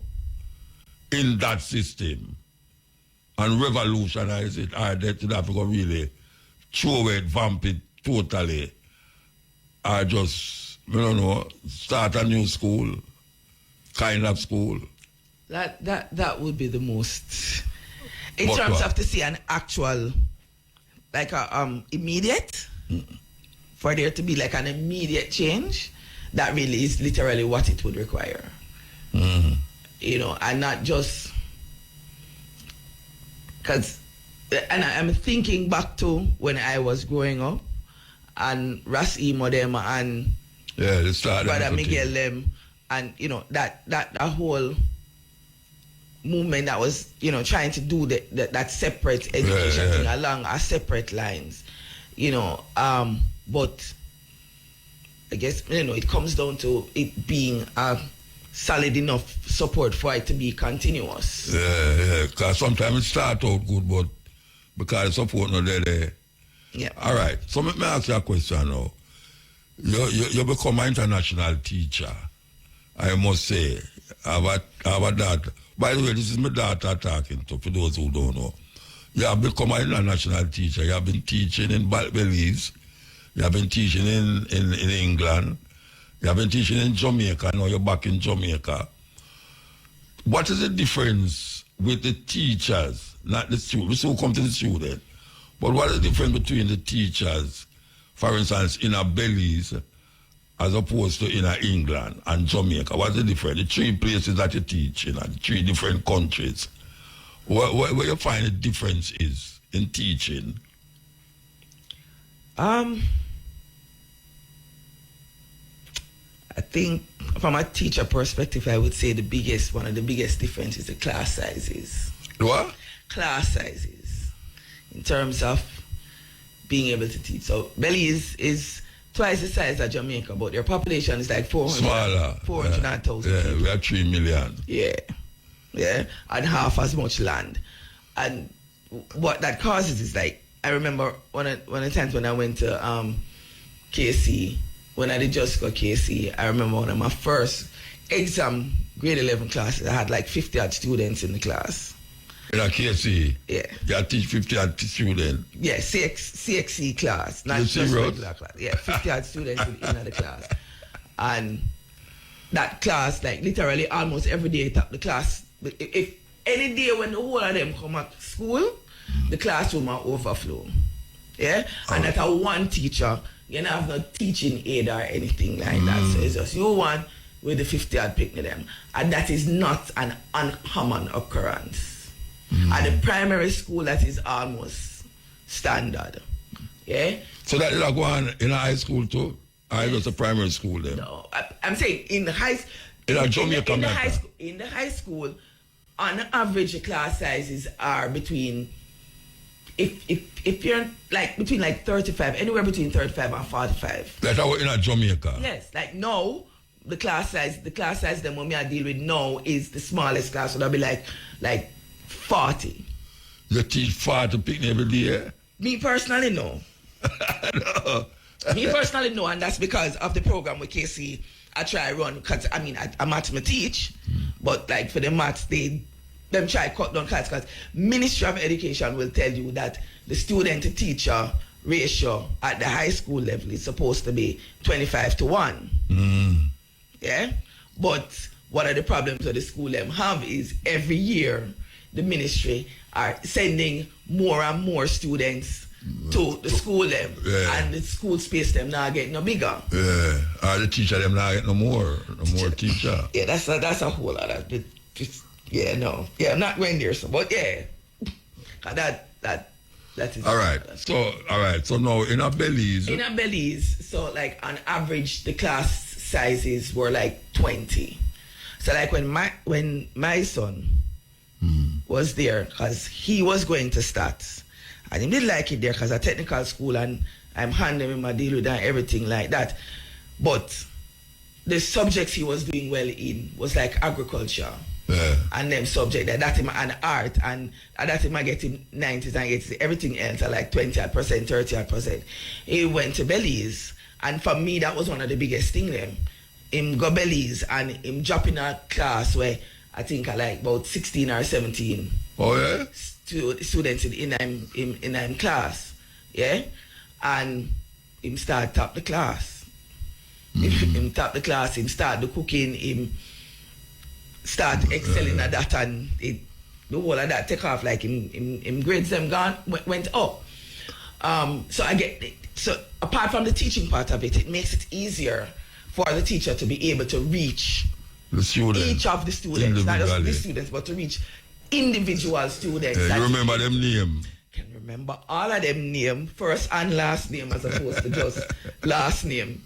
in that system and revolutionize it, or they should have to go really throw it, vamp it totally, or just, I don't know, start a new school, kind of school? That would be the most, in terms of to see an actual, like a immediate, for there to be like an immediate change, that really is literally what it would require. You know, and not just, because, and I'm thinking back to when I was growing up, and Ras Emo them and Brother Miguel them, and you know, that whole movement that was, you know, trying to do that separate education thing along our separate lines, you know, but I guess, you know, it comes down to it being a solid enough support for it to be continuous. Yeah, because sometimes it starts out good, but because the support not there. Yeah. All right, so let me ask you a question now. You become an international teacher, I must say. I have a daughter. By the way, this is my daughter talking to, for those who don't know. You have become an international teacher. You have been teaching in Belize. You have been teaching in England. You have been teaching in Jamaica. Now you're back in Jamaica. what is the difference with the teachers, not the students? We still come to the student, but what is the difference between the teachers, for instance, in a Belize, as opposed to in a England and Jamaica? What's the difference? The 3 places that you teach in, the 3 different countries. Where you find the difference is in teaching? I think from a teacher perspective, I would say one of the biggest differences is the class sizes. What? Class sizes. In terms of being able to teach. So Belize is twice the size of Jamaica, but their population is like 400,000 Yeah, people. we are 3 million. Yeah, and half as much land. And what that causes is like, I remember one of the times when I went to KC, when I did just go KC, I remember one of my first exam, grade 11 classes, I had like 50 odd students in the class. In a KC? Yeah. You teach 50 odd students? Yeah, CXC class, not just regular class. Yeah, 50 odd students in the class. And that class, like literally almost every day, the class, if any day when the whole of them come at school, the classroom are overflow. Yeah? And that's a one teacher, you don't have no teaching aid or anything like that. So it's just you one with the 50 odd picking them. And that is not an uncommon occurrence. At the primary school, that is almost standard. Yeah? So that is go on in a high school too? Or just a primary school then? No, I'm saying in the high in the high school, on average, the class sizes are between, if you're like between like 35, anywhere between 35 and 45. That's how in a Jamaica? Yes, like now, the class size that mommy I deal with now is the smallest class, so that'll be like 40. You teach 40 picnic every day? Me personally, no. No. Me personally, no, and that's because of the program with KC I try run, because I mean, I maths me teach, but like for the maths, them try cut down class, because Ministry of Education will tell you that the student to teacher ratio at the high school level is supposed to be 25-1. Yeah? But one of the problems that the school them have is every year the ministry are sending more and more students to the school them, and the school space them now getting no bigger. Yeah, the teacher them now get no more teacher. Yeah, that's a whole lot of it. Yeah, no, yeah, I'm not going there, so but yeah, that is all right. So now in a Belize, so like on average the class sizes were like 20. So like when my son was there, because he was going to start. And he didn't like it there because a technical school and I'm handling him, I deal with and everything like that. But the subjects he was doing well in was like agriculture. And them subject that him and art, and that him I get him 90s and 80s. Everything else are like 20%, 30%. He went to Belize, and for me that was one of the biggest things them. Him go Belize and him drop in a class where I think I like about 16 or 17. Oh yeah? Students in him class, yeah, and him start top the class. Him top the class, him start the cooking, him start excelling at that, and the whole of that take off, like him grades them went up. So apart from the teaching part of it, it makes it easier for the teacher to be able to reach each of the students, not just the students, but to reach individual students. You remember them name? Can remember all of them name, first and last name, as opposed to just last name.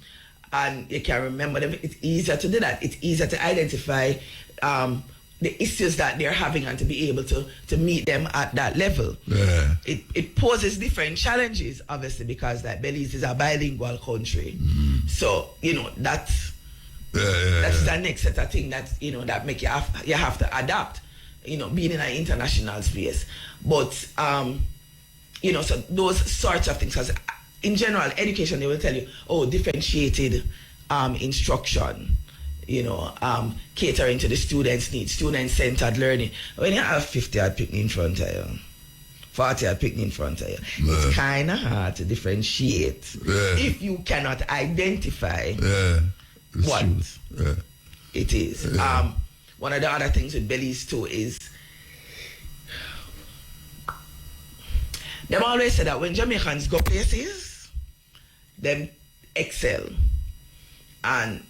And you can remember them. It's easier to do that. It's easier to identify the issues that they're having and to be able to meet them at that level. Yeah. It poses different challenges, obviously, because that Belize is a bilingual country. So, that's the next set of things that, that make you have to adapt. Being in an international space. But, so those sorts of things, because in general, education, they will tell you, differentiated instruction, catering to the students' needs, student-centered learning. When you have 50 odd picnic in front of you, 40 odd picnic in front of you, it's kind of hard to differentiate if you cannot identify what it is. one of the other things with Belize too is them always say that when Jamaicans go places, them excel. And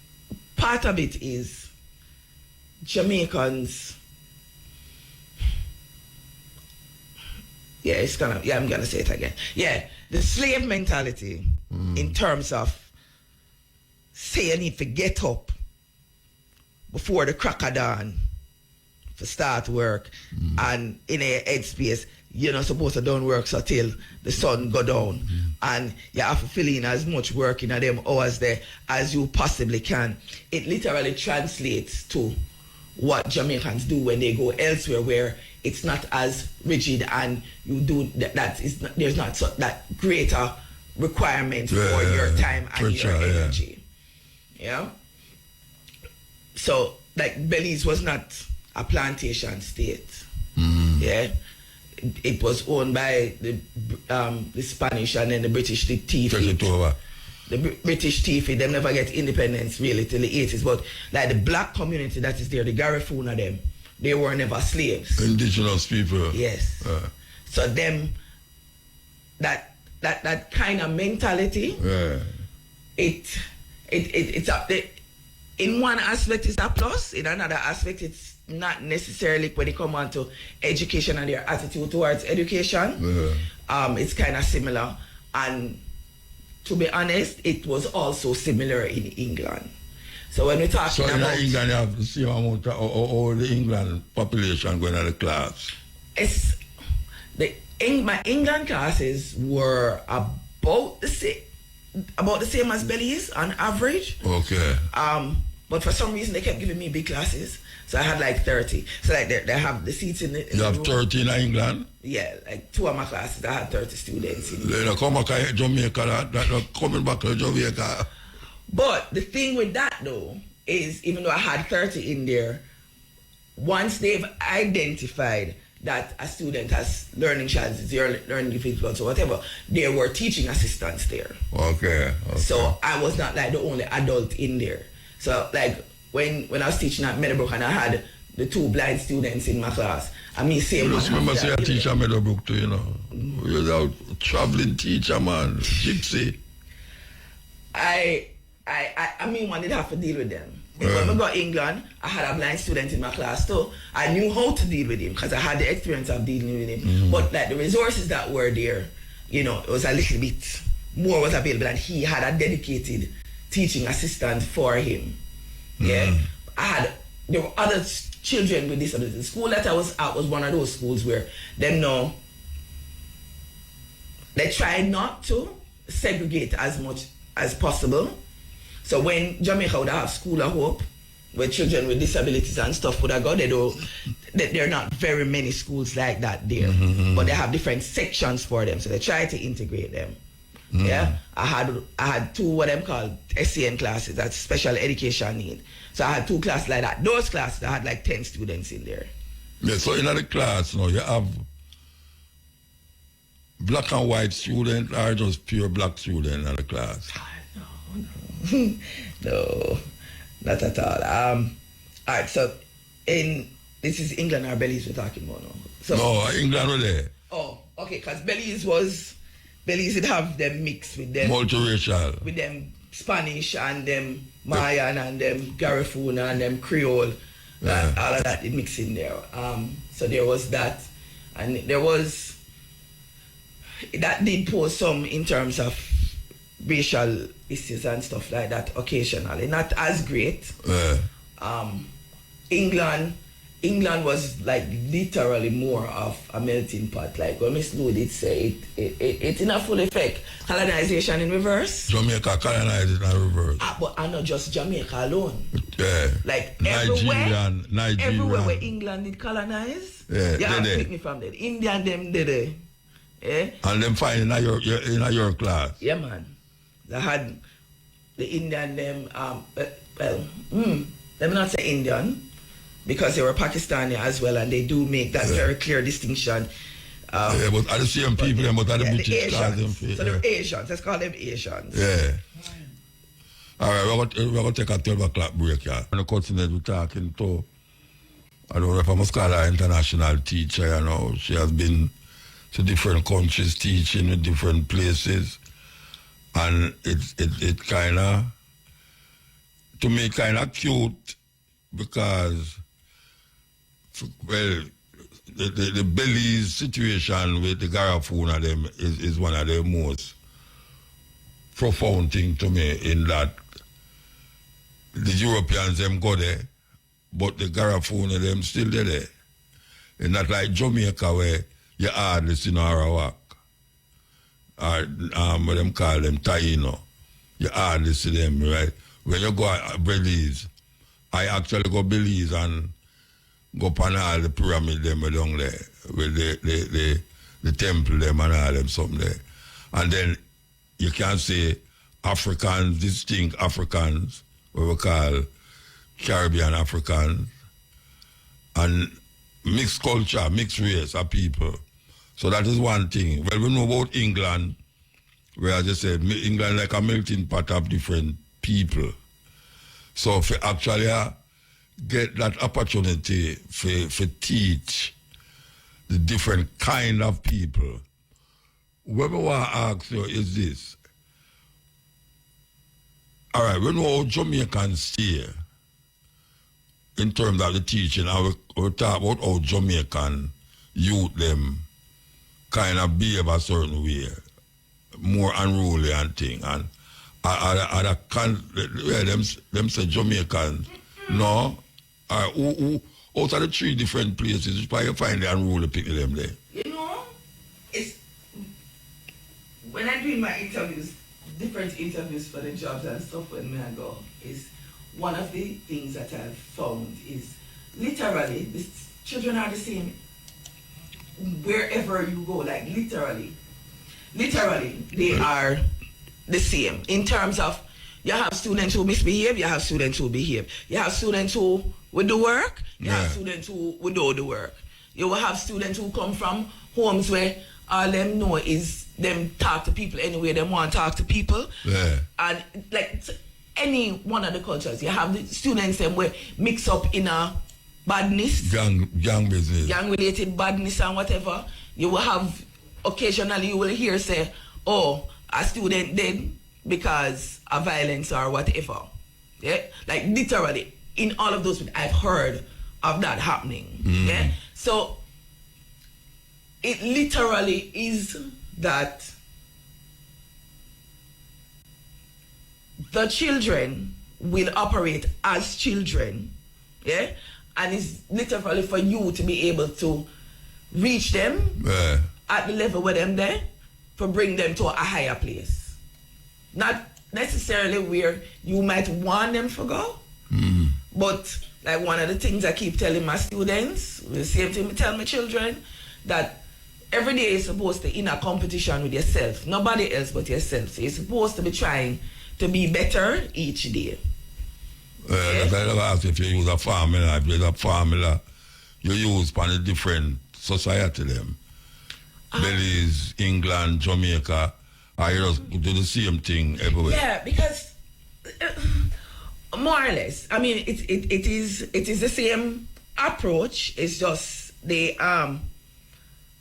part of it is Jamaicans, I'm gonna say it again. Yeah, the slave mentality in terms of say you need to get up before the crack of dawn to start work, and in a headspace you're not supposed to done work so till the sun go down, and you have to fill in as much work in them hours there as you possibly can. It literally translates to what Jamaicans do when they go elsewhere, where it's not as rigid and you do there's not that greater requirement for your time and your energy. Yeah. So like Belize was not a plantation state. Yeah. It was owned by the Spanish and then the British thief. The British thief, they never get independence really till the 80s. But like the black community that is there, the Garifuna them, they were never slaves. Indigenous people. Yes. So them, that kind of mentality, it's in one aspect it's a plus, in another aspect it's not necessarily when it comes on to education and their attitude towards education. It's kind of similar. And to be honest, it was also similar in England. So when we're talking about... So in England you have the same amount of all the England population going to the class? My England classes were about the same as Belize on average. Okay. But for some reason they kept giving me big classes. So I had like 30. So like they have the seats in the... You have 30 in England? Yeah, like 2 of my classes I had 30 students in. They don't come back to Jamaica, they're not coming back to Jamaica. But the thing with that though is, even though I had 30 in there, once they've identified that a student has learning challenges, learning difficulties or whatever, there were teaching assistants there. Okay. So I was not like the only adult in there. So like when I was teaching at Mutabaruka and I had the 2 blind students in my class, I mean same. You just remember say a teacher at Mutabaruka too, you know. You're a traveling teacher, man. Gypsy. I mean, one did have to deal with them. When I got to England, I had a blind student in my class too. I knew how to deal with him because I had the experience of dealing with him. But like the resources that were there, you know, it was a little bit more was available, and he had a dedicated teaching assistant for him. Yeah, there were other children with disabilities. The school that I was at was one of those schools where they tried not to segregate as much as possible. So when Jamaica would have School of Hope, where children with disabilities and stuff would have gone, there are not very many schools like that there. But they have different sections for them, so they try to integrate them. Yeah, I had 2 what them called SCN classes, that's special education need. So I had 2 classes like that. Those classes I had like 10 students in there. Yeah, so in the class now you have black and white student or just pure black student in the class? No, not at all. Alright, so this is England or Belize we're talking about now. So, no, England or there. Oh, okay, because Belize did have them mixed with them. Multiracial. With them Spanish and them Mayan and them Garifuna and them Creole. All of that, it mixed in there. So there was that. And that did pose some in terms of racial issues and stuff like that occasionally. Not as great. England was like literally more of a melting pot. Like when Miss Lou did say it's in a full effect. Colonization in reverse. Jamaica colonized in reverse. But not just Jamaica alone. Yeah. Like Nigeria. Everywhere where England did colonize. Yeah. You have to pick me from there. India and them did it. Yeah. And them find in your class. Yeah, man. They had the Indian them let me not say Indian, because they were Pakistani as well, and they do make that very clear distinction. Yeah, but are the same people, but are the British class them? So they're Asians. Let's call them Asians. Yeah. All right, we're going to take a 12 o'clock break, yeah. And the continent we're talking to I don't know if I must call her international teacher, you know. She has been to different countries teaching in different places. And it kind of, to me, kind of cute because, well, the Belize situation with the Garifuna them is one of the most profound thing to me, in that the Europeans them go there, but the Garifuna them still there. It's not like Jamaica where you hardly see no Arawak, or what them call them Taino. You hardly see them, right? When you go to Belize, I actually go Belize and go up on all the pyramid them down there, with the temple them and all them something there. And then you can say Africans, distinct Africans, what we call Caribbean Africans, and mixed culture, mixed race of people. So that is one thing. Well, we know about England, where I just said, England like a melting pot of different people. So for actually get that opportunity for teach the different kind of people, what I want to ask you is this. All right, we know how Jamaicans stay in terms of the teaching, and we talk about how Jamaican youth them kind of behave a certain way, more unruly and thing. And them say Jamaicans, no, who out of the 3 different places, which you find the unruly people them there? You know, it's when I do my interviews, different interviews for the jobs and stuff when I go, is one of the things that I've found is literally the children are the same wherever you go, like literally they are the same in terms of you have students who misbehave, you have students who behave, you have students who will do work, you have students who will do the work. You will have students who come from homes where all them know is them talk to people anyway they want to talk to people. Yeah. And like any one of the cultures, you have the students them where mix up in a badness, gang business, gang related badness and whatever. You will have occasionally you will hear say, oh, a student dead because of violence or whatever. Yeah, like literally in all of those I've heard of that happening. Yeah, so it literally is that the children will operate as children, yeah, and it's literally for you to be able to reach them at the level where them there, for bring them to a higher place. Not necessarily where you might want them to go, but like one of the things I keep telling my students, the same thing I tell my children, that every day you're supposed to in a competition with yourself, nobody else but yourself. So you're supposed to be trying to be better each day. That's why I ask if you use a formula. If there's a formula you use for the different society them. Belize, England, Jamaica, I just do the same thing everywhere. Yeah, because more or less, I mean, it is the same approach. It's just the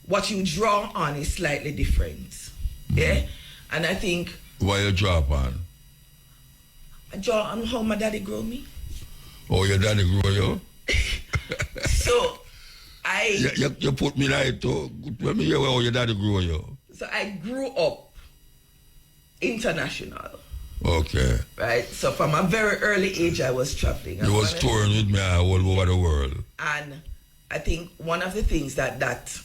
what you draw on is slightly different. Yeah, and I think. Why you draw upon? I draw on how my daddy grew me. Oh, your daddy grew you? So You put me right too. Let me hear how your daddy grew you. So I grew up international. Okay. Right? So from a very early age I was traveling. You was touring with me all over the world. And I think one of the things that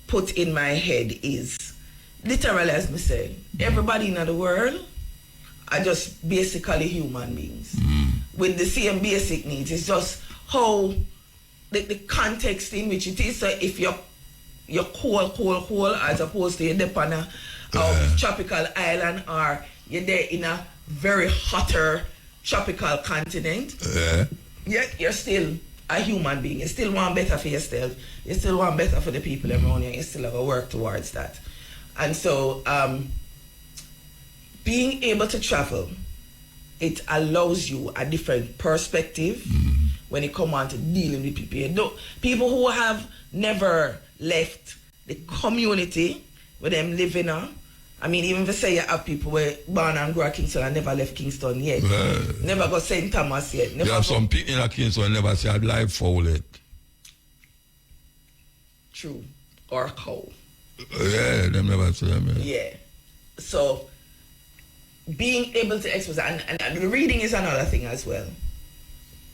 put in my head is, literally as me say, everybody in the world are just basically human beings with the same basic needs. It's just how the context in which it is. So if you're cold as opposed to you're there on a tropical island, or you're there in a very hotter tropical continent, yet you're still a human being. You still want better for yourself. You still want better for the people around you. You still have to work towards that. And so being able to travel, it allows you a different perspective when it come on to dealing with people. You know, people who have never left the community where them living on. I mean, even if you say you have people where born and grew at Kingston and never left Kingston yet. Never got St. Thomas yet. Never you have some people in Kingston never see a live fowl yet. True. Or cow. Yeah, them never see them. Yeah. So, being able to expose, and the reading is another thing as well.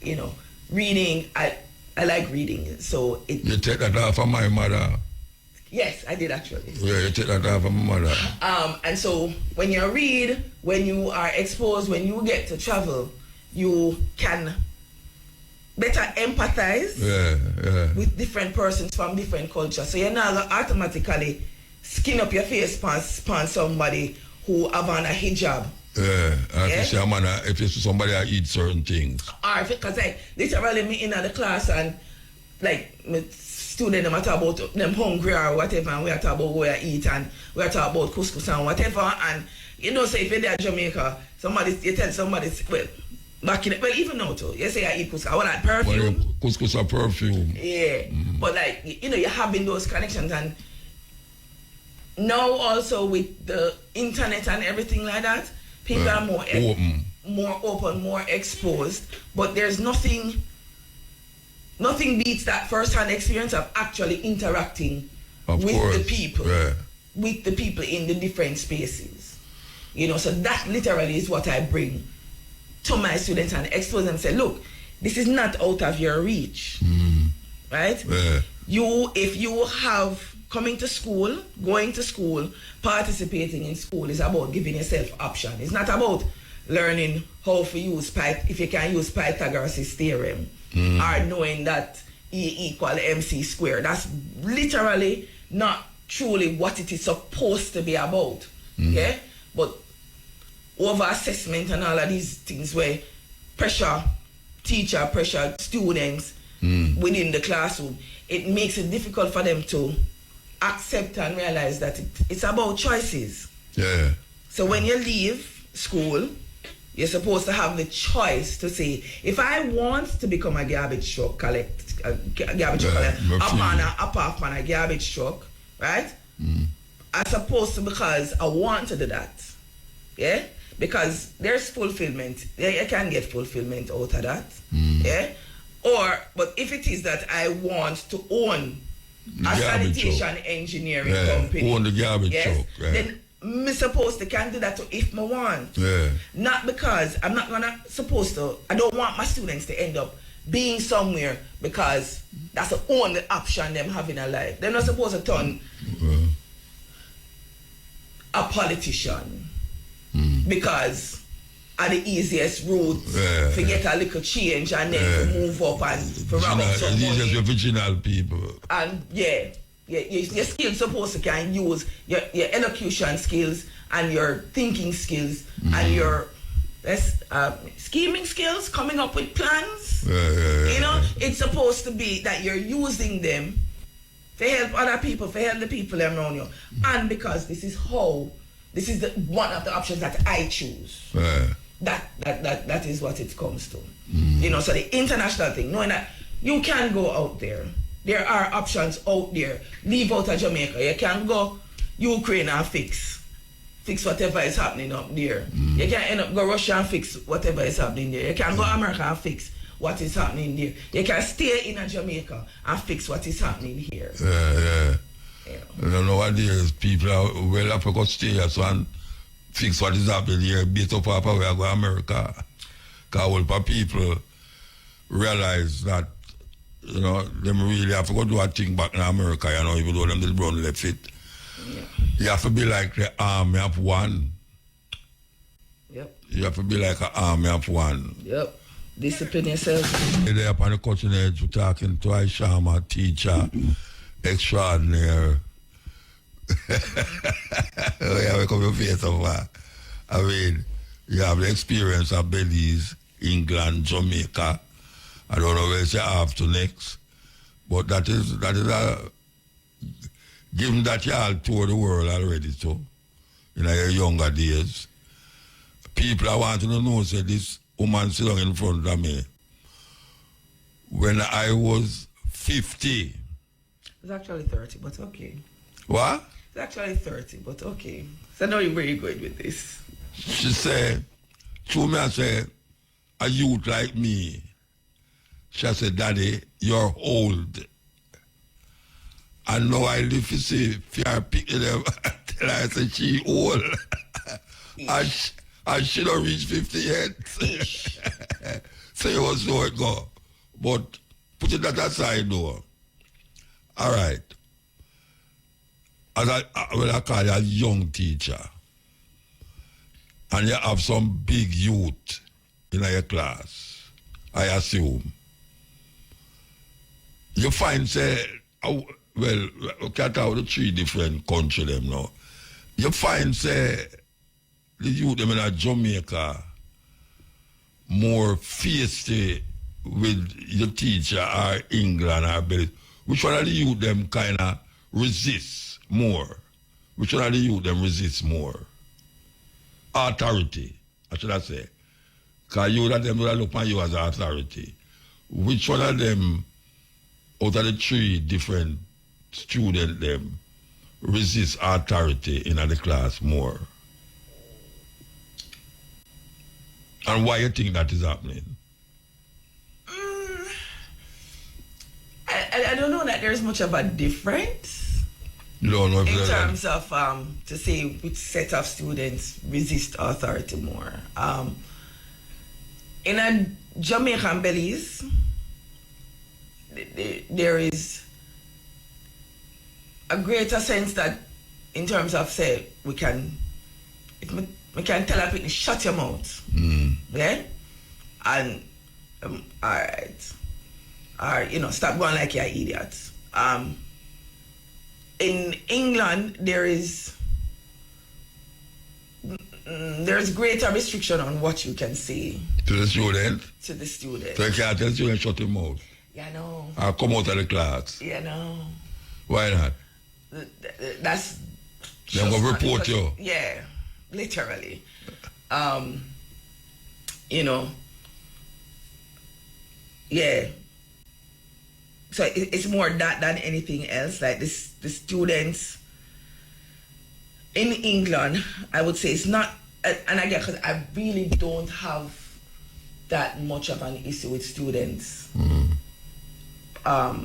You know, reading, I like reading. So, you take that off of my mother. Yes, I did actually. Yeah, you take that off of my mother. And so when you read, when you are exposed, when you get to travel, you can better empathize with different persons from different cultures. So you're not gonna automatically skin up your face upon somebody who have on a hijab. Yeah, if you see somebody that eat certain things. Or because like literally me in the class and like student them talk about them hungry or whatever, and we are talking about what you eat and we are talking about couscous and whatever, and you know, say if you're there in Jamaica, you tell somebody, well, back in it, well, even now too, you say I eat couscous, I want that perfume. Well, couscous or perfume. Yeah, but like, you know, you're having those connections, and now also with the internet and everything like that, people are more open, more exposed, but there's nothing beats that first-hand experience of actually interacting with the people, with the people in the different spaces. You know, so that literally is what I bring to my students and expose them. Say, look, this is not out of your reach, right? If you have coming to school, going to school, participating in school is about giving yourself option. It's not about learning how to use if you can use Pythagoras' theorem. Or knowing that E equal MC squared. That's literally not truly what it is supposed to be about. Yeah? But over assessment and all of these things where pressure teacher, pressure students within the classroom, it makes it difficult for them to accept and realize that it's about choices. Yeah. So when you leave school, you're supposed to have the choice to say, if I want to become a garbage truck collector, up off on a garbage truck, right? I'm supposed to, because I want to do that. Yeah? Because there's fulfillment. Yeah, you can get fulfillment out of that. Yeah? But if it is that I want to own a sanitation engineering company, own the garbage truck, then I'm supposed to can do that if I want. Not because I don't want my students to end up being somewhere because that's the only option them have in their life. They're not supposed to turn a politician because are the easiest route to get a little change and then to move up and to rob up some money. Original people. And your skills supposed to can use your elocution skills and your thinking skills and your scheming skills, coming up with plans. You know, it's supposed to be that you're using them to help other people, to help the people around you. And because this is one of the options that I choose. That is what it comes to. You know, so the international thing, knowing that you can go out there. There are options out there. Leave out of Jamaica. You can go Ukraine and fix whatever is happening up there. You can end up go Russia and fix whatever is happening there. You can go America and fix what is happening there. You can stay in Jamaica and fix what is happening here. You know, nowadays people are have to go stay here and fix what is happening here, based up where I go to America. Because all the people realize that, you know, them really have to go do a thing back in America, you know, even though them did run left it. You have to be like the army of one. You have to be like an army of one. Discipline yourself. They're up on the cutting edge, we're talking to a Shama teacher, extraordinary. Yeah, we come your face over. I mean, you have the experience of Belize, England, Jamaica. I don't know where you have to next, but that is a, given that you all tour the world already, so in your younger days, people are wanting to know, say, this woman sitting in front of me, when I was 50. It's actually 30, but okay. What? It's actually 30, but okay. So now you're very good with this. She said, to me, I said, a youth like me. She said, Daddy, you're old. And now I live to see if you're picking them until I said she old. and she don't reach 50 yet. So it was so it go. But putting that aside though. All right. As I call you a young teacher, and you have some big youth in your class, I assume. You find, say, well, we can't have the 3 different countries them now. You find, say, the youth them in Jamaica more feisty with your teacher or England or Belize. Which one of the youth them kind of resist more? Which one of the youth them resist more? Authority, what should I say? Because you of them will look on you as an authority. Which one of them, out of the 3 different students, them resist authority in the class more? And why you think that is happening? I don't know that there's much of a difference. You don't know if in terms of to say which set of students resist authority more. In a Jamaican Belize, there is a greater sense that in terms of say we can tell a people shut your mouth. Yeah? And all right. Or stop going like you're idiots. In England, there's greater restriction on what you can say to the student. To the student. So you can't tell the student shut your mouth. Yeah, no. Or come out of the class. Yeah, no. Why not? That's. They're gonna report you. Yeah, literally. Yeah. So it's more that than anything else. Like the students in England, I would say it's not, and again, because I really don't have that much of an issue with students. What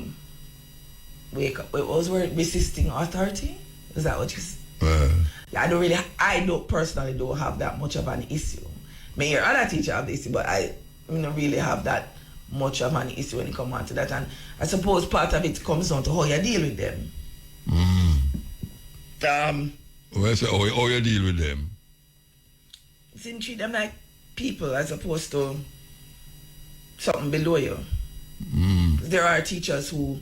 was word? Resisting authority? Is that what you said? Yeah, I don't personally don't have that much of an issue. May your other teacher have the issue, but I don't really have that much of an issue when it comes on to that. And I suppose part of it comes down to how you deal with them. Well, so how you deal with them? You treat them like people as opposed to something below you. There are teachers who,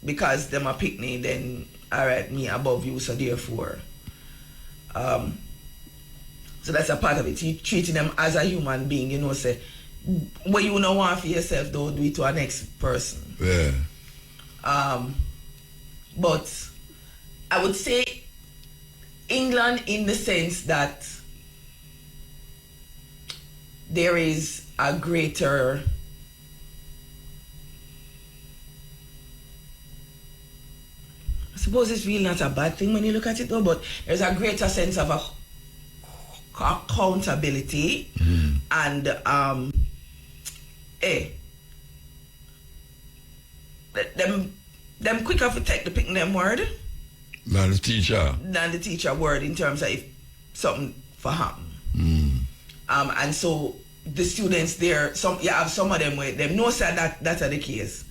because them a picnic, then all right, me above you, so therefore. So that's a part of it. You treating them as a human being, say, what you don't want for yourself, don't do it to our next person. Yeah. But I would say England in the sense that there is a greater I suppose it's really not a bad thing when you look at it though, but there's a greater sense of accountability and them quicker to take the picking them word than the teacher word in terms of if something for happen. And so the students there, you have some of them where they know that that's the case.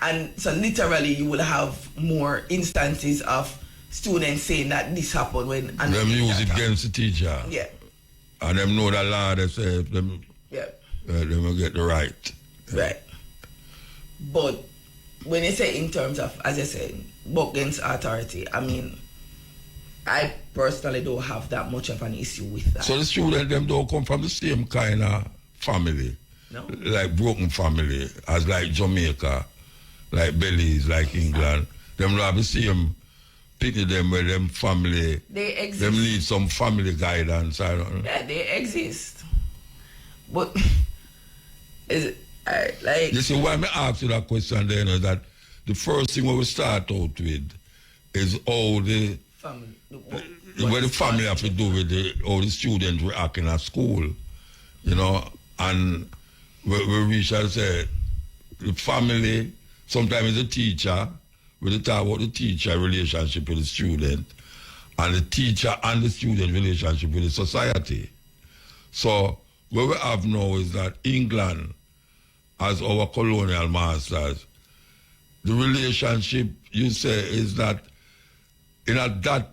And so literally you will have more instances of students saying that this happened when and them use it against the teacher. Yeah. And them know the law they say them them will get the right. Right. But when you say in terms of, as I said, against authority, I mean, I personally don't have that much of an issue with that. So the students them don't come from the same kind of family. No. Like broken family, as like Jamaica, like Belize, like England. Them don't have the same pity them where them family. They exist. Them need some family guidance. I don't know. Yeah, they exist. But You see, why I ask you that question then is that the first thing we start out with is how the family. What the family have to do with how the students react in a school, you know, and we shall say the family, sometimes the teacher, we talk about the teacher relationship with the student, and the teacher and the student relationship with the society. So what we have now is that England, as our colonial masters, the relationship, you say, is that in that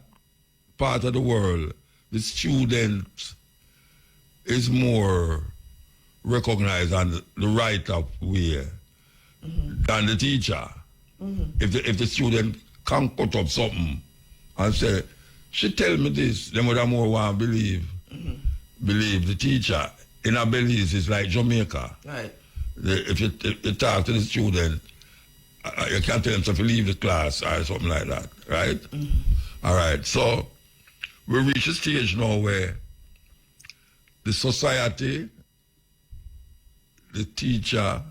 part of the world, the student is more recognized on the right of way than the teacher. If the student can cut up something and say, she tell me this, then would have more want to believe the teacher. In a Belize, it's like Jamaica. Right. If you talk to the student, you can't tell them to leave the class or something like that, right? All right, so we reach a stage now where the society, the teacher,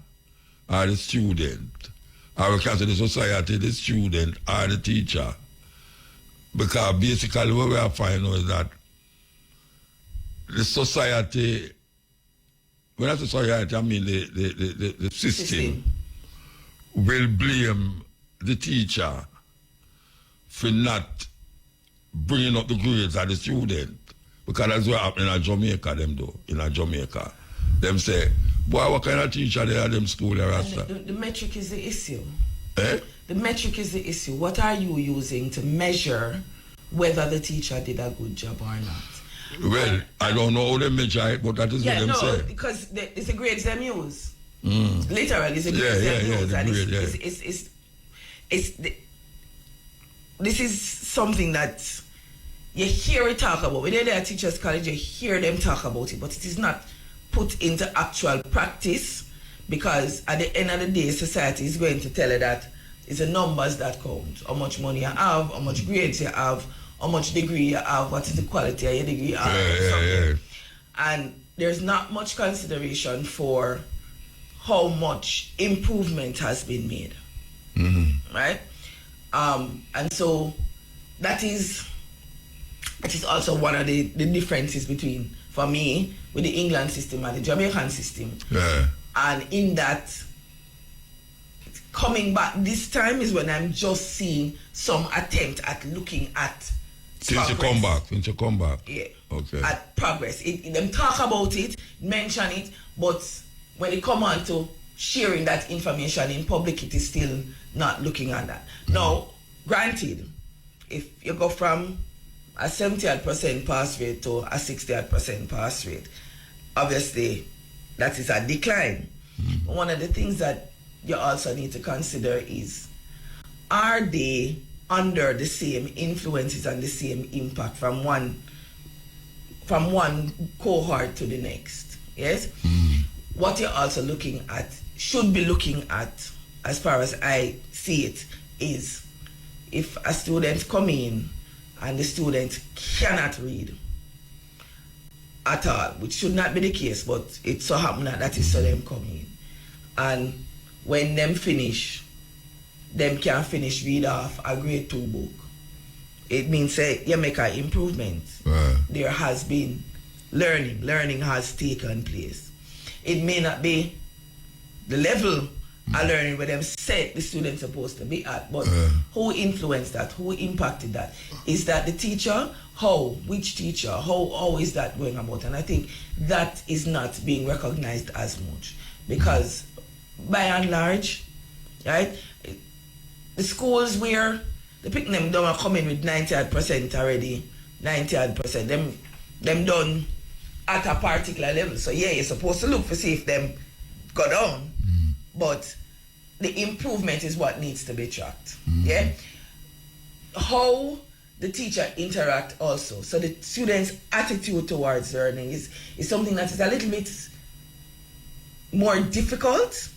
or the student, or we can say the society, the student, or the teacher. Because basically what we are finding is that the society, when I say society, I mean the system will blame the teacher for not bringing up the grades of the student. Because that's what happened in Jamaica, them do. In Jamaica. Them say, boy, what kind of teacher they are them school there, Rasta? The metric is the issue. Eh? The metric is the issue. What are you using to measure whether the teacher did a good job or not? Well, I don't know how they measure it, but that is what them say. Because it's the grades them use. Literally, it's the grades them use. This is something that you hear it talk about. When they're at teachers' college, you hear them talk about it, but it is not put into actual practice, because at the end of the day, society is going to tell you that it's the numbers that count. How much money you have, how much grades you have, how much degree you have, what is the quality of your degree. And there's not much consideration for how much improvement has been made. Right? And so that is also one of the differences between, for me, with the England system and the Jamaican system. And in that, coming back this time is when I'm just seeing some attempt at looking at Since you come back. Yeah. Okay. At progress. Them talk about it, mention it, but when it come on to sharing that information in public, it is still not looking at that. Now, granted, if you go from a 70% pass rate to a 60% pass rate, obviously that is a decline. One of the things that you also need to consider is, are they under the same influences and the same impact from one cohort to the next? Yes? What you're also looking at, should be looking at, as far as I see it, is if a student come in and the student cannot read at all, which should not be the case, but it so happen that is so them come in. And when them finish, them can finish read off a grade 2 book. It means you make an improvement. There has been learning has taken place. It may not be the level of learning where them said the student's supposed to be at, but who influenced that? Who impacted that? Is that the teacher? How? Which teacher? How is that going about? And I think that is not being recognized as much, because by and large, right, the schools where the pick them don't come in with 90% already, 90%, them done at a particular level. So yeah, you're supposed to look to see if them go down, but the improvement is what needs to be tracked. Yeah, how the teacher interact also. So the students' attitude towards learning is something that is a little bit more difficult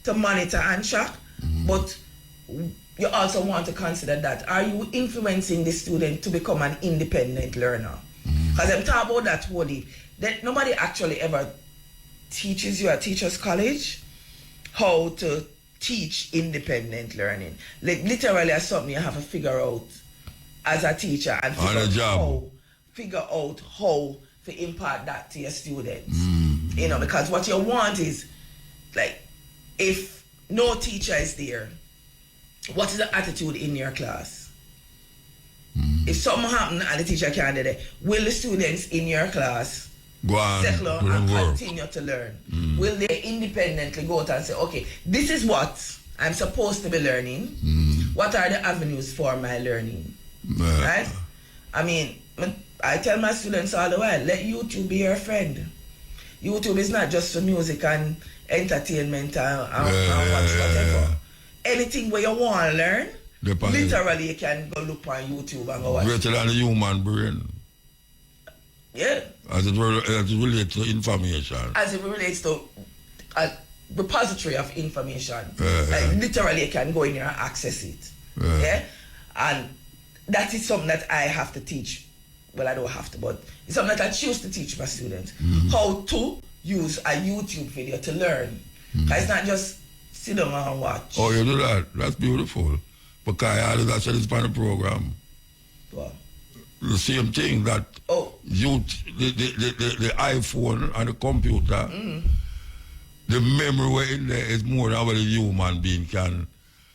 to monitor and track, but you also want to consider that, are you influencing the student to become an independent learner? Because I'm talking about that wholly, that nobody actually ever teaches you at teacher's college how to teach independent learning. Like literally as something you have to figure out as a teacher and figure out how to impart that to your students. You know, because what you want is, like, if no teacher is there, what is the attitude in your class? If something happens and the teacher can't do that, will the students in your class go on, settle and continue to learn? Will they independently go out and say, okay, this is what I'm supposed to be learning? What are the avenues for my learning? Right? I mean, I tell my students all the while, let YouTube be your friend. YouTube is not just for music and entertainment and whatever. Anything where you want to learn, literally you can go look on YouTube and go watch. Greater than the human brain. Yeah. As it relates to information. As it relates to a repository of information. Like literally you can go in there and access it. Yeah. And that is something that I have to teach. Well, I don't have to, but it's something that I choose to teach my students. How to use a YouTube video to learn. It's not just sit down and watch. Oh, you do that? That's beautiful. Because I always said it's part of the program. What? The same thing that the iPhone and the computer, the memory in there is more than what a human being can.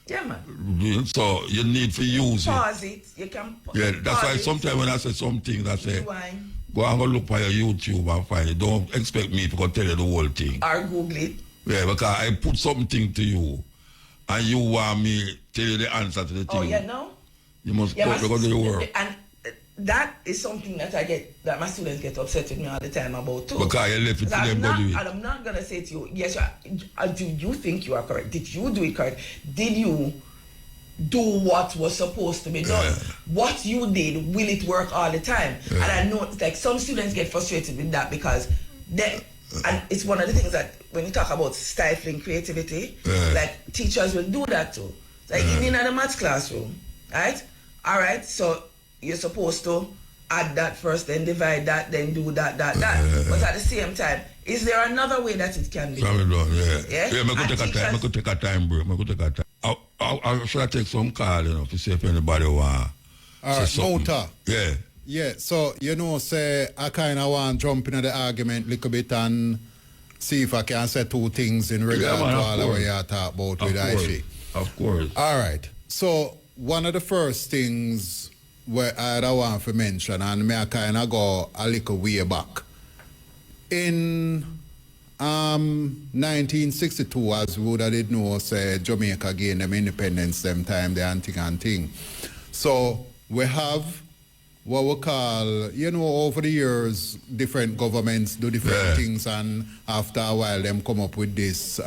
Yeah, man. So you need to use it. Pause it. You can yeah, that's why sometimes when I say something, I say, go and go look on your YouTube and find it. Don't expect me to go tell you the whole thing. Or Google it. Yeah, because I put something to you, and you want me tell you the answer to the thing. Oh, yeah, no? You must go to your work. And that is something that that my students get upset with me all the time about too. Because you left it to them to do it. And I'm not going to say to you, yes, do you think you are correct? Did you do it correct? Did you do what was supposed to be done? What you did, will it work all the time? And I know like some students get frustrated with that because and it's one of the things that when you talk about stifling creativity, like teachers will do that too. Like even in the maths classroom, right? All right, so you're supposed to add that first, then divide that, then do that. But at the same time, is there another way that it can be? Yeah, I could take a time break. I should I take some call, to see if anybody want to say something. Mota. Yeah. Yeah, so, say, I kind of want to jump into the argument a little bit and see if I can say two things in regard to all of what you talk about with Aishi. Of course. All right. So, one of the first things where I want to mention, and may I kind of go a little way back. In 1962, as we would have know, say, Jamaica gained them independence them time, the thing. So, we have what we call, over the years, different governments do different things, and after a while, them come up with this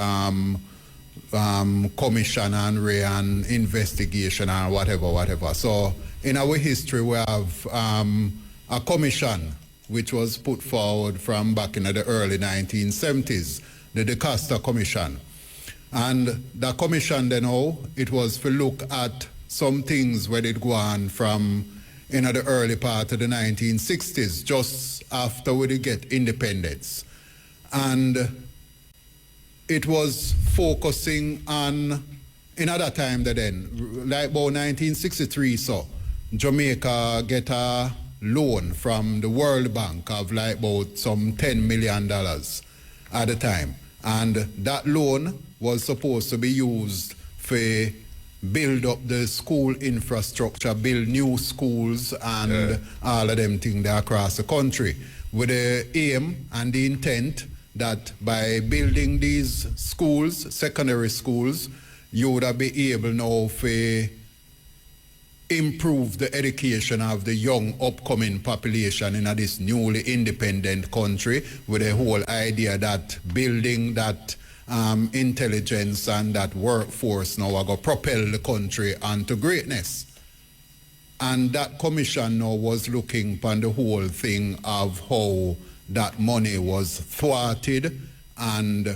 commission and investigation and whatever. So, in our history, we have a commission which was put forward from back in the early 1970s, the De Costa Commission. And the commission, it was to look at some things where it go on from the early part of the 1960s, just after we get independence. And it was focusing on, in other time then, like about 1963, so Jamaica get a loan from the World Bank of like about some $10 million at the time. And that loan was supposed to be used for build up the school infrastructure, build new schools and all of them things there across the country, with the aim and the intent that by building these schools, secondary schools, you would be able now to improve the education of the young upcoming population in this newly independent country, with the whole idea that building that intelligence and that workforce now are going to propel the country onto greatness. And that commission now was looking upon the whole thing of how that money was thwarted, and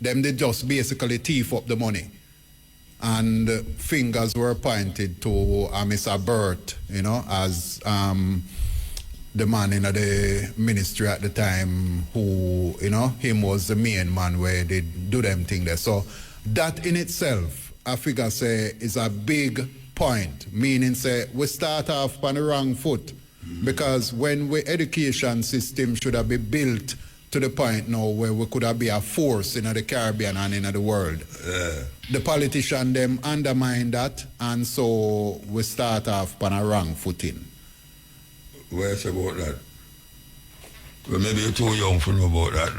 them they just basically thief up the money. And fingers were pointed to Mr. Burt, as the man in the ministry at the time who, him was the main man where they do them thing there. So that in itself, I figure say, is a big point, meaning say we start off on the wrong foot because when we education system should have been built to the point now where we could have be a force in the Caribbean and in the world. The politician them undermine that, and so we start off on a wrong footing. Where's about that? Well, maybe you're too young to know about that.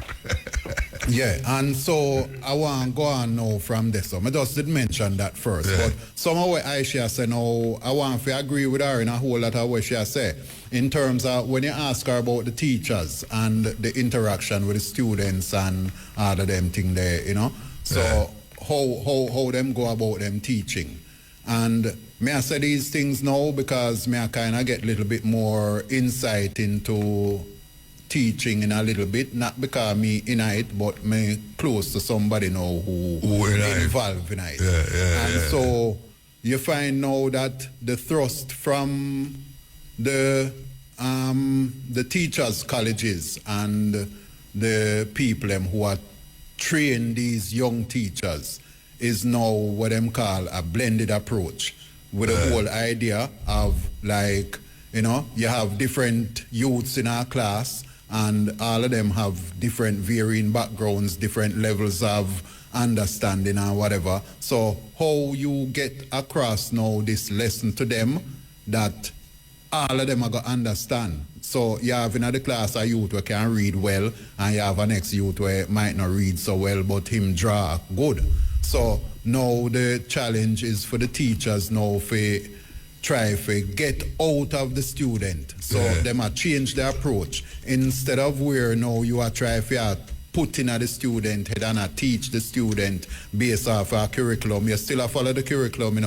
Yeah, and so I want to go on now from this. So I just did mention that first. Yeah. But some of what Aisha said now, I want to agree with her in a whole lot of what she said. In terms of when you ask her about the teachers and the interaction with the students and all of them thing there, So how them go about them teaching. And may I say these things now because may I kind of get a little bit more insight into teaching in a little bit, not because me in it, but me close to somebody now who involved in it. And so you find now that the thrust from the teachers' colleges and the people who are train these young teachers is now what them call a blended approach with the whole idea of like, you have different youths in our class and all of them have different varying backgrounds, different levels of understanding and whatever. So how you get across now this lesson to them that all of them are going to understand. So you have in the class a youth who can read well and you have a next youth who might not read so well but him draw good. So now the challenge is for the teachers now for try to get out of the student. So them are change their approach. Instead of where now you are trying to put in at the student head and teach the student based off our curriculum. You still follow the curriculum,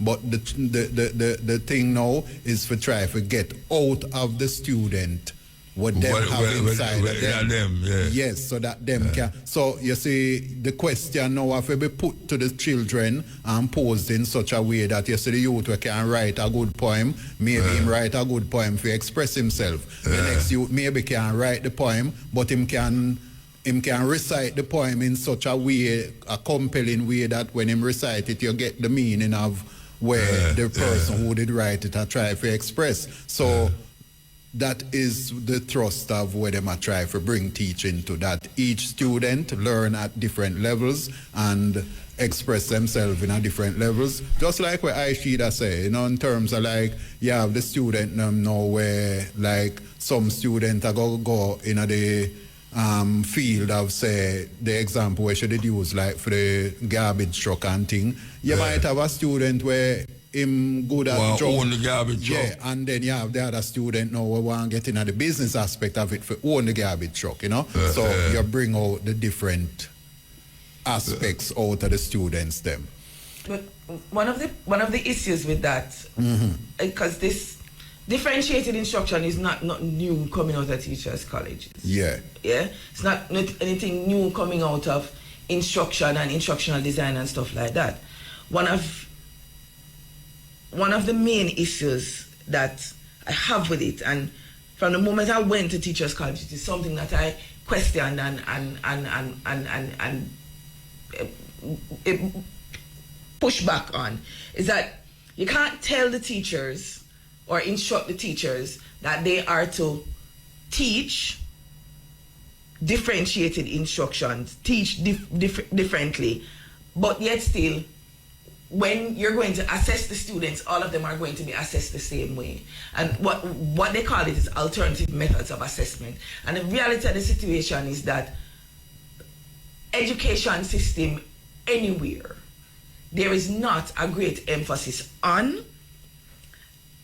But the thing now is for try to get out of the student what them have inside of them. Yes, so that them can. So you see, the question now have to be put to the children and posed in such a way that you see the youth can write a good poem, maybe him write a good poem to express himself. The next youth maybe can write the poem, but him can recite the poem in such a way, a compelling way that when him recite it, you get the meaning of where the person who did write it try to express. So that is the thrust of where they might try to bring teaching to, that each student learn at different levels and express themselves in a different levels. Just like what Aishida say, in terms of like, you have the student now where like some student are go in the field of, say, the example where should it use like for the garbage truck and thing. You might have a student where him good at own the garbage truck. Yeah, and then you have the other student now who want to get into the business aspect of it for own the garbage truck, So you bring out the different aspects out of the students them. But one of the issues with that, because this differentiated instruction is not new coming out of teachers' colleges. Yeah. Yeah? It's not anything new coming out of instruction and instructional design and stuff like that. One of the main issues that I have with it, and from the moment I went to teachers' college, it is something that I questioned and push back on, is that you can't tell the teachers or instruct the teachers that they are to teach differentiated instructions, teach differently, but yet still, when you're going to assess the students, all of them are going to be assessed the same way. And what they call it is alternative methods of assessment. And the reality of the situation is that education system anywhere, there is not a great emphasis on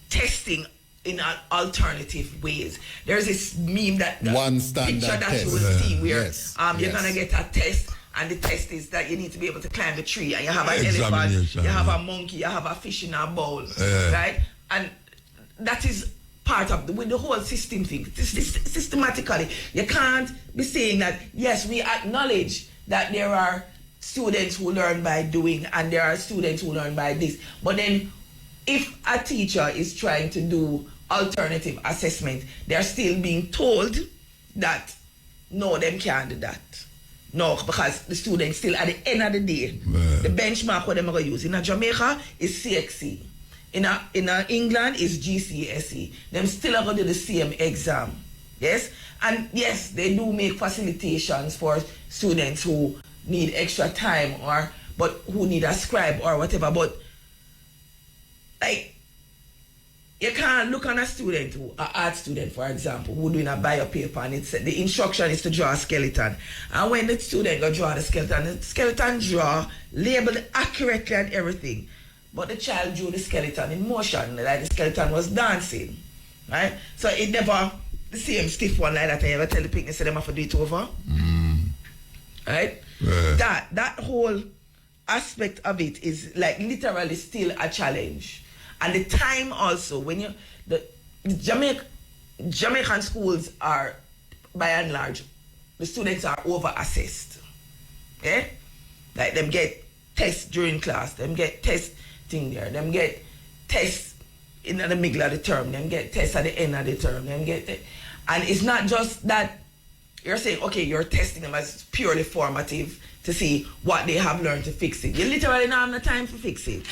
testing in alternative ways. There's this meme that one standard picture that test. You will see where you're yes. gonna get a test, and the test is that you need to be able to climb the tree, and you have an elephant, you have a monkey, you have a fish in a bowl, right? And that is part of with the whole system thing. Systematically, you can't be saying that yes, we acknowledge that there are students who learn by doing and there are students who learn by this, but then if a teacher is trying to do alternative assessment, they're still being told that no, them can't do that. No, because the students still at the end of the day, the benchmark what they're going to use. In Jamaica is CXC. In England is GCSE. Them still are going to do the same exam. Yes? And yes, they do make facilitations for students who need extra time but who need a scribe or whatever. But like, you can't look on a student, an art student, for example, who doing a bio paper, and the instruction is to draw a skeleton. And when the student go draw the skeleton draw, labeled accurately and everything. But the child drew the skeleton in motion, like the skeleton was dancing. Right? So it never the same stiff one like that. I ever tell the picnic, say them have to do it over. Right? That whole aspect of it is like literally still a challenge. And the time also, when the Jamaican schools are, by and large, the students are over-assessed. Yeah? Like them get tests during class, them get tests thing there, them get tests in the middle of the term, them get tests at the end of the term, and it's not just that you're saying, okay, you're testing them as purely formative to see what they have learned to fix it. You literally don't have no time to fix it.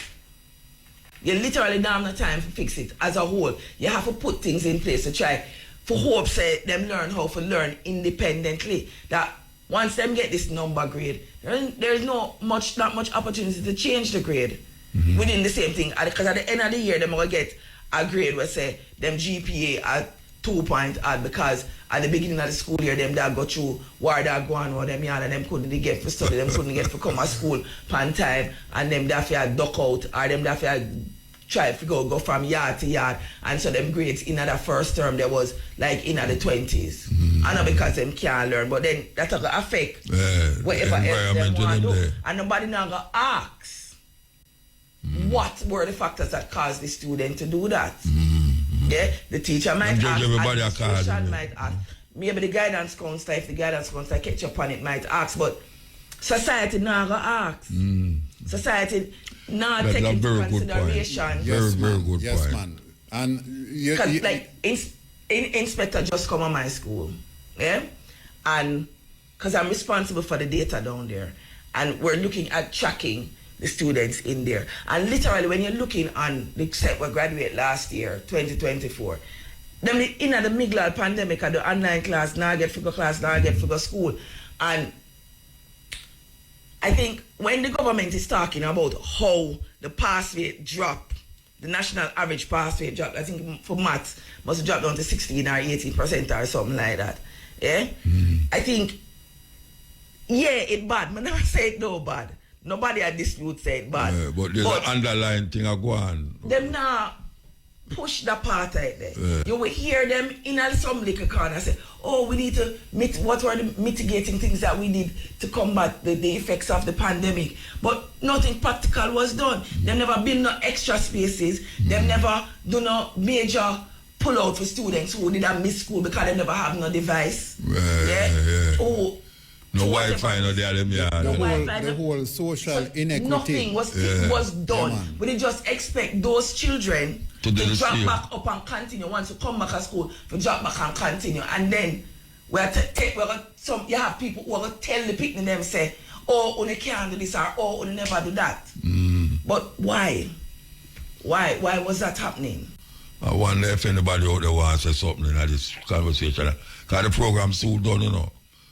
You literally don't have no time to fix it as a whole. You have to put things in place to try for hope say them learn how to learn independently. That once them get this number grade, there's not much opportunity to change the grade within the same thing. Because at the end of the year, them will get a grade where say them GPA at 2 point odd, because at the beginning of the school year, them that go through war that go on, or them yard and them couldn't get for study, them couldn't get for come to school pan time, and them that fear duck out, or them that fear try to go from yard to yard, and so them grades in the first term there was like in the 20s. I know because them can't learn, but then that's going to affect whatever else them want to do. And nobody now going to ask what were the factors that caused the student to do that. Yeah, the teacher might ask, and the institution might ask. Maybe the guidance counselor, if the guidance counselor catch up on it, might ask, but society not gonna ask. Society not take into consideration. Very good point. Yes, man. And like inspector just come on my school, yeah, and because I'm responsible for the data down there, and we're looking at tracking the students in there. And literally, when you're looking on the set we graduate last year, 2024, them in the middle of the pandemic, the online class, now get figure class, now get figure school. And I think when the government is talking about how the pass rate drop, the national average pass rate drop, I think for maths must drop down to 16 or 18% or something like that. Yeah? I think, yeah, it's bad. But never say it no bad. Nobody at dispute said bad. But there's an underlying thing I go on. Them now push the part out there. You will hear them in some little corner say, oh, we need to what were the mitigating things that we did to combat the effects of the pandemic. But nothing practical was done. Them never build no extra spaces. Them never do no major pull out for students who didn't miss school because they never have no device. Oh, no Wi-Fi, no there, them yard. The whole social inequity. Nothing was done. But they just expect those children to drop back up and continue. Once you come back to school, to drop back and continue. And then you have people who are going to tell the people them say, oh, you can't do this, or oh, you never do that. But why? Why was that happening? I wonder if anybody out there wants to say something in this conversation. Because the program's so done, you know.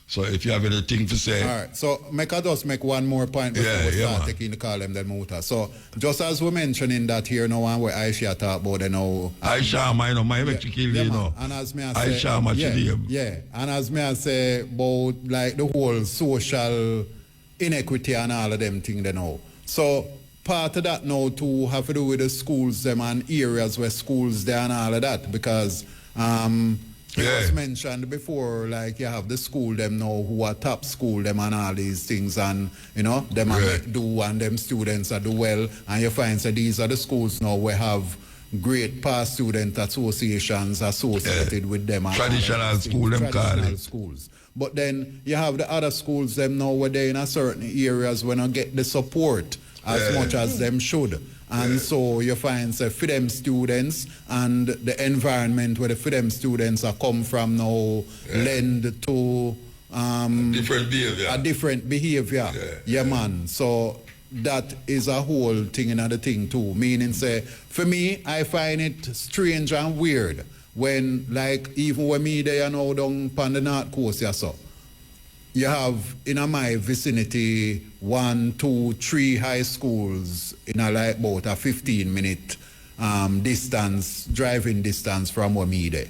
So if you have anything to say. All right. So I just make one more point before we start taking the call them then Muta. So just as we're mentioning that here now and where Aisha talk about Aisha, my and as me I say, and as me I say about like the whole social inequity and all of them things they know. So part of that now too have to do with the schools them and areas where schools there and all of that, because it was mentioned before, like you have the school them now who are top school them and all these things, and you know them are make do and them students are do well, and you find that these are the schools now we have great past student associations associated with them. Traditional school them call schools. But then you have the other schools them now where they in a certain areas when not get the support as much as them should. And so you find, say, for them students and the environment where the for them students are come from now lend to different behavior. A different behavior. Yeah, man. So that is a whole thing in the thing too. Meaning, say, for me, I find it strange and weird when, like, even when me there now down on the North Coast, yeah, so you have in my vicinity 1, 2, 3 high schools in a like about a 15-minute distance, driving distance from where me there.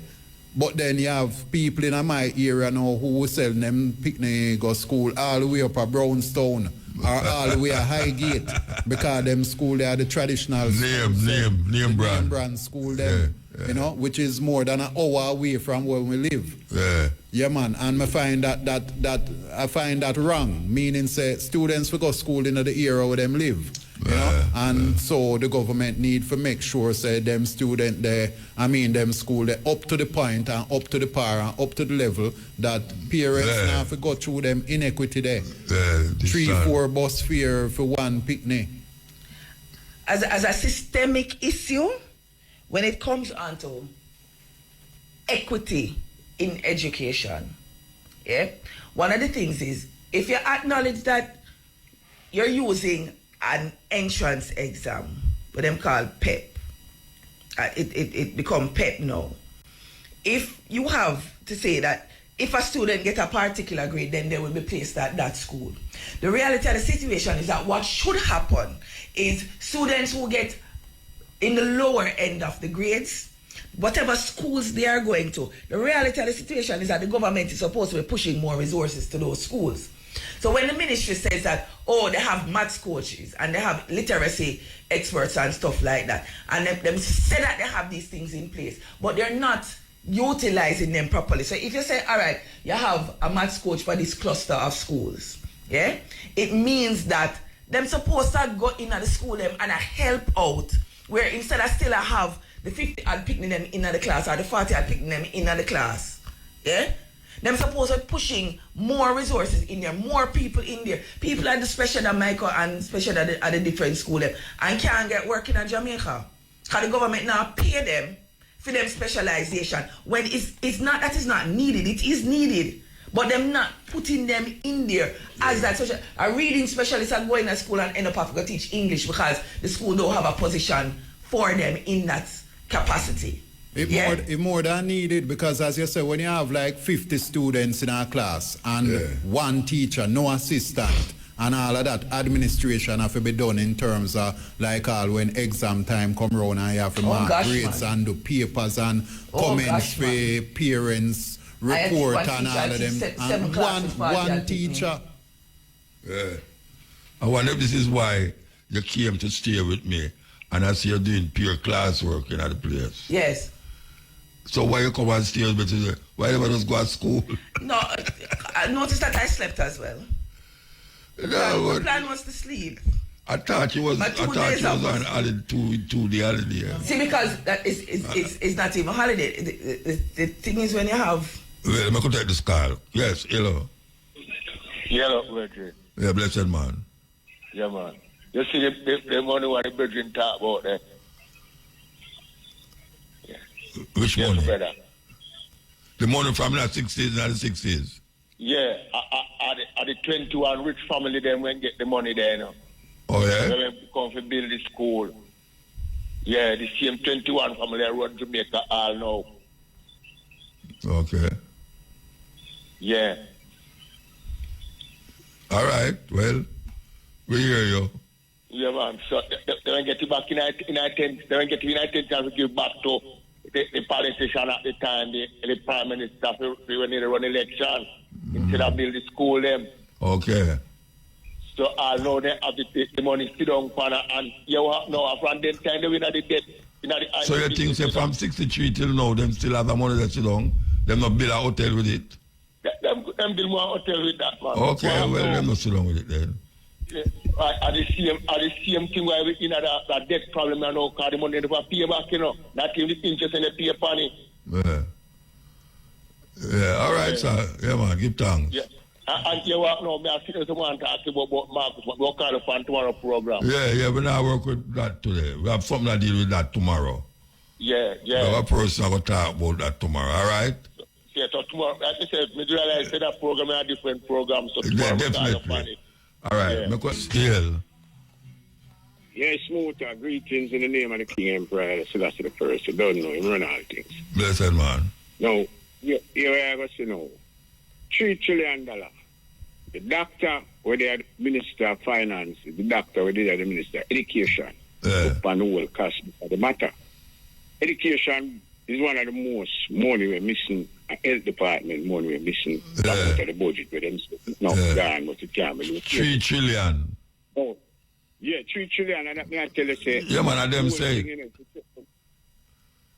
But then you have people in my area now who sell them picnic go school all the way up at Brownstown or all the way at Highgate because them school they are the traditional name brand school them. You know, which is more than an hour away from where we live. Yeah, man. And I find I find that wrong. Meaning, say, students will go to school in the area where them live. You know? And so the government need to make sure, say, them student there, them school there, up to the point and up to the par and up to the level that parents now have to go through them inequity there. 3-4 bus fare for one picnic. As a systemic issue, when it comes onto equity in education, one of the things is if you acknowledge that you're using an entrance exam, what them call PEP, it become PEP now. If you have to say that if a student get a particular grade, then they will be placed at that school. The reality of the situation is that what should happen is students who get in the lower end of the grades, whatever schools they are going to, the reality of the situation is that the government is supposed to be pushing more resources to those schools. So when the ministry says that, oh, they have maths coaches and they have literacy experts and stuff like that, and them say that they have these things in place, but they're not utilizing them properly. So if you say, all right, you have a maths coach for this cluster of schools, it means that them supposed to go in at the school them and help out, where instead of still I have the 50 odd picking them in the class or the 40 odd picking them in the class. Them supposed to be pushing more resources in there, more people in there. People at the special at Michael and special at the different school them and can't get working in Jamaica. Because the government now pay them for them specialization. When it's not that is not needed, it is needed. But them not putting them in there as that social. A reading specialist are going to school and end up having to teach English because the school don't have a position for them in that capacity. It more than needed because, as you say, when you have like 50 students in our class and one teacher, no assistant, and all of that administration have to be done in terms of like all when exam time come around and you have to mark grades and do papers and comments for parents. Report and all of them, and one teacher. I wonder if this is why you came to stay with me, and I see you're doing pure classwork in the place. Yes. So why you come and stay with me? Why never just go to school? No, I noticed that I slept as well. No, the plan was to sleep. I thought you was on holiday 2 day holiday. See, because that is not even holiday. The thing is when you have. Well, I could take this call. Yes, hello. Hello, Bridget. Yeah, blessed man. Yeah, man. You see the money what the Bridget talk about there? Yeah. Which money? Brother. The money from the 60s and the 60s? Yeah, at the 21 rich family then when get the money there now. Oh, yeah? They come to build the school. Yeah, the same 21 family run Jamaica all now. Okay. Yeah. All right. Well, we hear you. Yeah, man. So they will get you back in I think they will get you in I think to give back to the politician at the time, the prime minister when they run election instead of build the school them. Okay. So I know they have the money sit down and you have no from that time they win at the debt. So you think say from 63 till now them still have the money that sit down? Them not build a hotel with it? Them build more hotel with that, man. Okay, well, them not sit down with it then. Yeah. At the same thing where we in that debt problem and all because the money never pay back, you know. Not even the interest and the pay money. Yeah. Yeah, all right, sir. Yeah, man, give thanks. Yeah. And you walk now, I think someone talk about Marcus, but we'll call it for tomorrow program. Yeah, we now work with that today. We have something to deal with that tomorrow. Yeah. We have a person going to talk about that tomorrow, all right? Yeah, so tomorrow, like I said, we realize that program is a different program, so tomorrow we'll call upon it. All right, make us still. Yeah, Smooth. Greetings in the name of the King Emperor, Selassie the First. You don't know him, run all things. Blessed man. Now, here I go to know. $3 trillion. The doctor, where they are the Minister of Finance, the doctor, where they are the Minister of Education, upon the whole cost of the matter. Education is one of the most money we're missing. Health department money we're missing. That's out of the budget with them. No, gone, but it can't be. 3 trillion. Oh, yeah, 3 trillion. And that me I tell you, say. Yeah, man, and them say.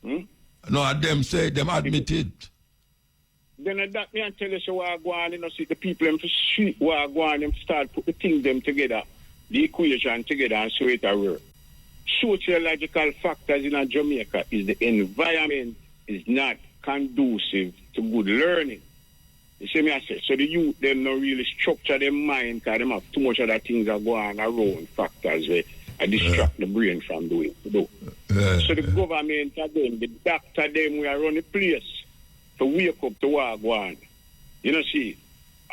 No, and them say, them admit it. Then that me and tell you, so I go on, you know, see the people them to street, where I go on, them start put the things them together, the equation together, and so it work. Sociological factors in Jamaica is the environment is not conducive to good learning. You see me I say, so the youth them not really structure their mind because them have too much other things that go on around factors where I distract the brain from doing to do. So the government again, the doctor them we are run the place to wake up to what go on. You know see,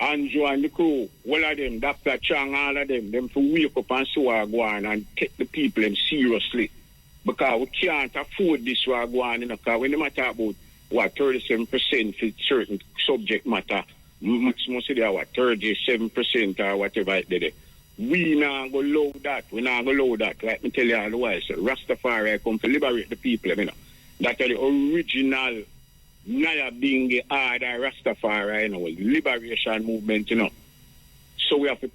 Andrew and the crew, all of them, Dr. Chang, all of them to wake up and see what go on and take the people them seriously. Because we can't afford this what go on, you know, because when they matter about what 37% for certain subject matter, maximum say they are what 37% or whatever it did. We not go low that. We not go low that. Like me tell you all the while, so Rastafari come to liberate the people, you know. That are the original Naya being the other Rastafari, you know, liberation movement, you know. So we have to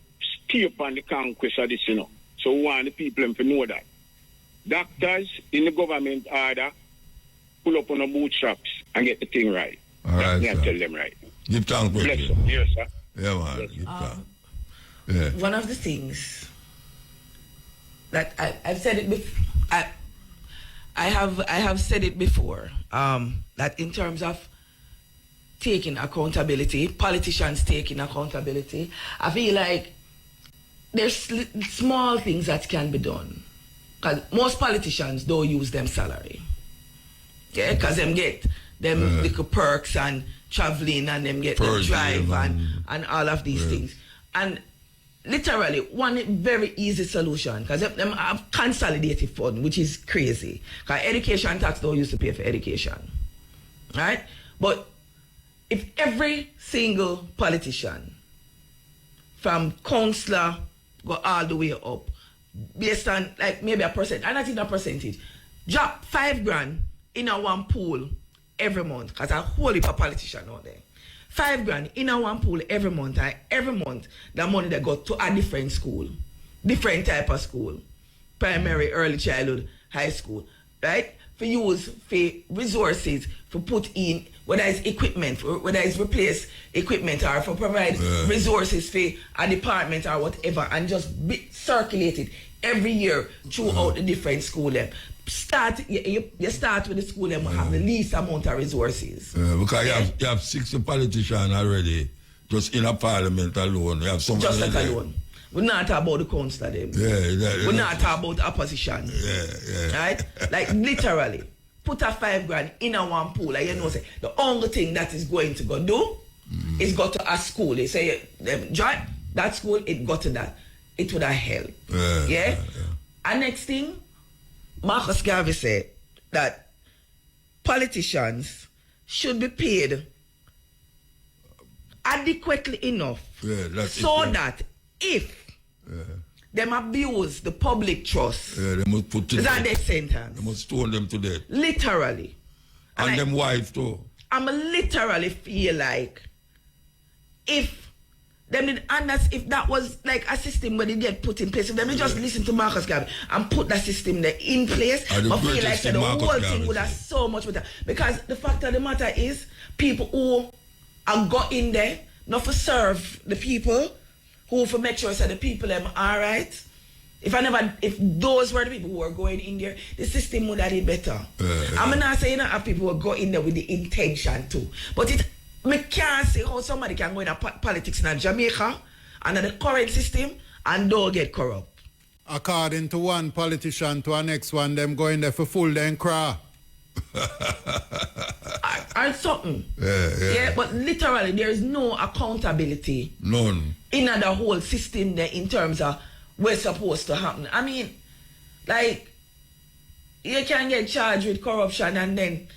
stay upon the conquest of this, you know. So we want the people to know that. Doctors in the government order pull up on the bootstraps and get the thing right. All right, sir. Tell them right. Give thanks, bless them. Yes, sir. Yeah, man. Yes. Give thanks. Yeah. One of the things that I've said it before, I have said it before, that in terms of taking accountability, politicians taking accountability, I feel like there's small things that can be done. Because most politicians don't use them salary. Yeah, because them get them little perks and traveling and them get them drive and all of these things. And literally, one very easy solution, because them have consolidated fund, which is crazy. Because education tax don't used to pay for education. Right? But if every single politician, from councillor, go all the way up, based on like maybe a percent, and not even a percentage, drop $5,000 in a one pool every month, because a whole heap of politicians out there. $5,000 in a one pool every month, and every month the money that go to a different school, different type of school, primary, early childhood, high school, right? For use for resources, for put in, whether it's equipment, whether it's replace equipment, or for provide resources for a department or whatever, and just be circulated every year throughout the different school them. You start with the school them have the least amount of resources. Because you have 60 politicians already, just in a parliament alone. You have so just that alone. We're not talking about the council them. We're not talking about opposition. Right? Like literally, put a $5,000 in a one pool. Like, you know, say the only thing that is going to go do is go to a school. They say, join that school, it got to that. It would have helped. And next thing, Marcus Garvey said that politicians should be paid adequately enough so that if them abuse the public trust, they must put to that death sentence. They must stone them to death. Literally. And them wife too. I'm literally feel like if them did, and that's if that was like a system where they get put in place, if them just listen to Marcus Garvey and put that system there in place, I feel like the whole thing would have so much better. Because the fact of the matter is, people who are got in there, not for serve the people, who for make sure that the people them all right. If those were the people who were going in there, the system would have did better. I'm not saying that people will go in there with the intention to, but it Me can't see how somebody can go in politics in Jamaica under the current system and don't get corrupt. According to one politician to our next one, them going there for full then cry. Or something. Yeah. But literally there is no accountability. None. In the whole system there in terms of what's supposed to happen. I mean, like, you can get charged with corruption and then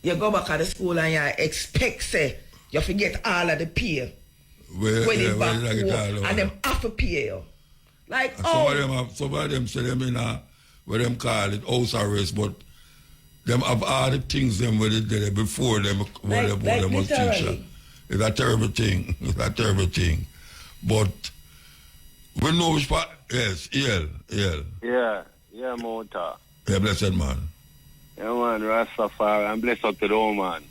you go back to the school and you expect, say, you forget all of the pay. And them have to pay you. Like, some of them say them in what them call it house arrest, but them have all the things them where they did before them was teacher. It's a terrible thing. It's a terrible thing. But we know which part. Yes, EL. Yeah, Mota. Yeah, blessed man. Yeah, man, Rastafari, and bless up to the old man.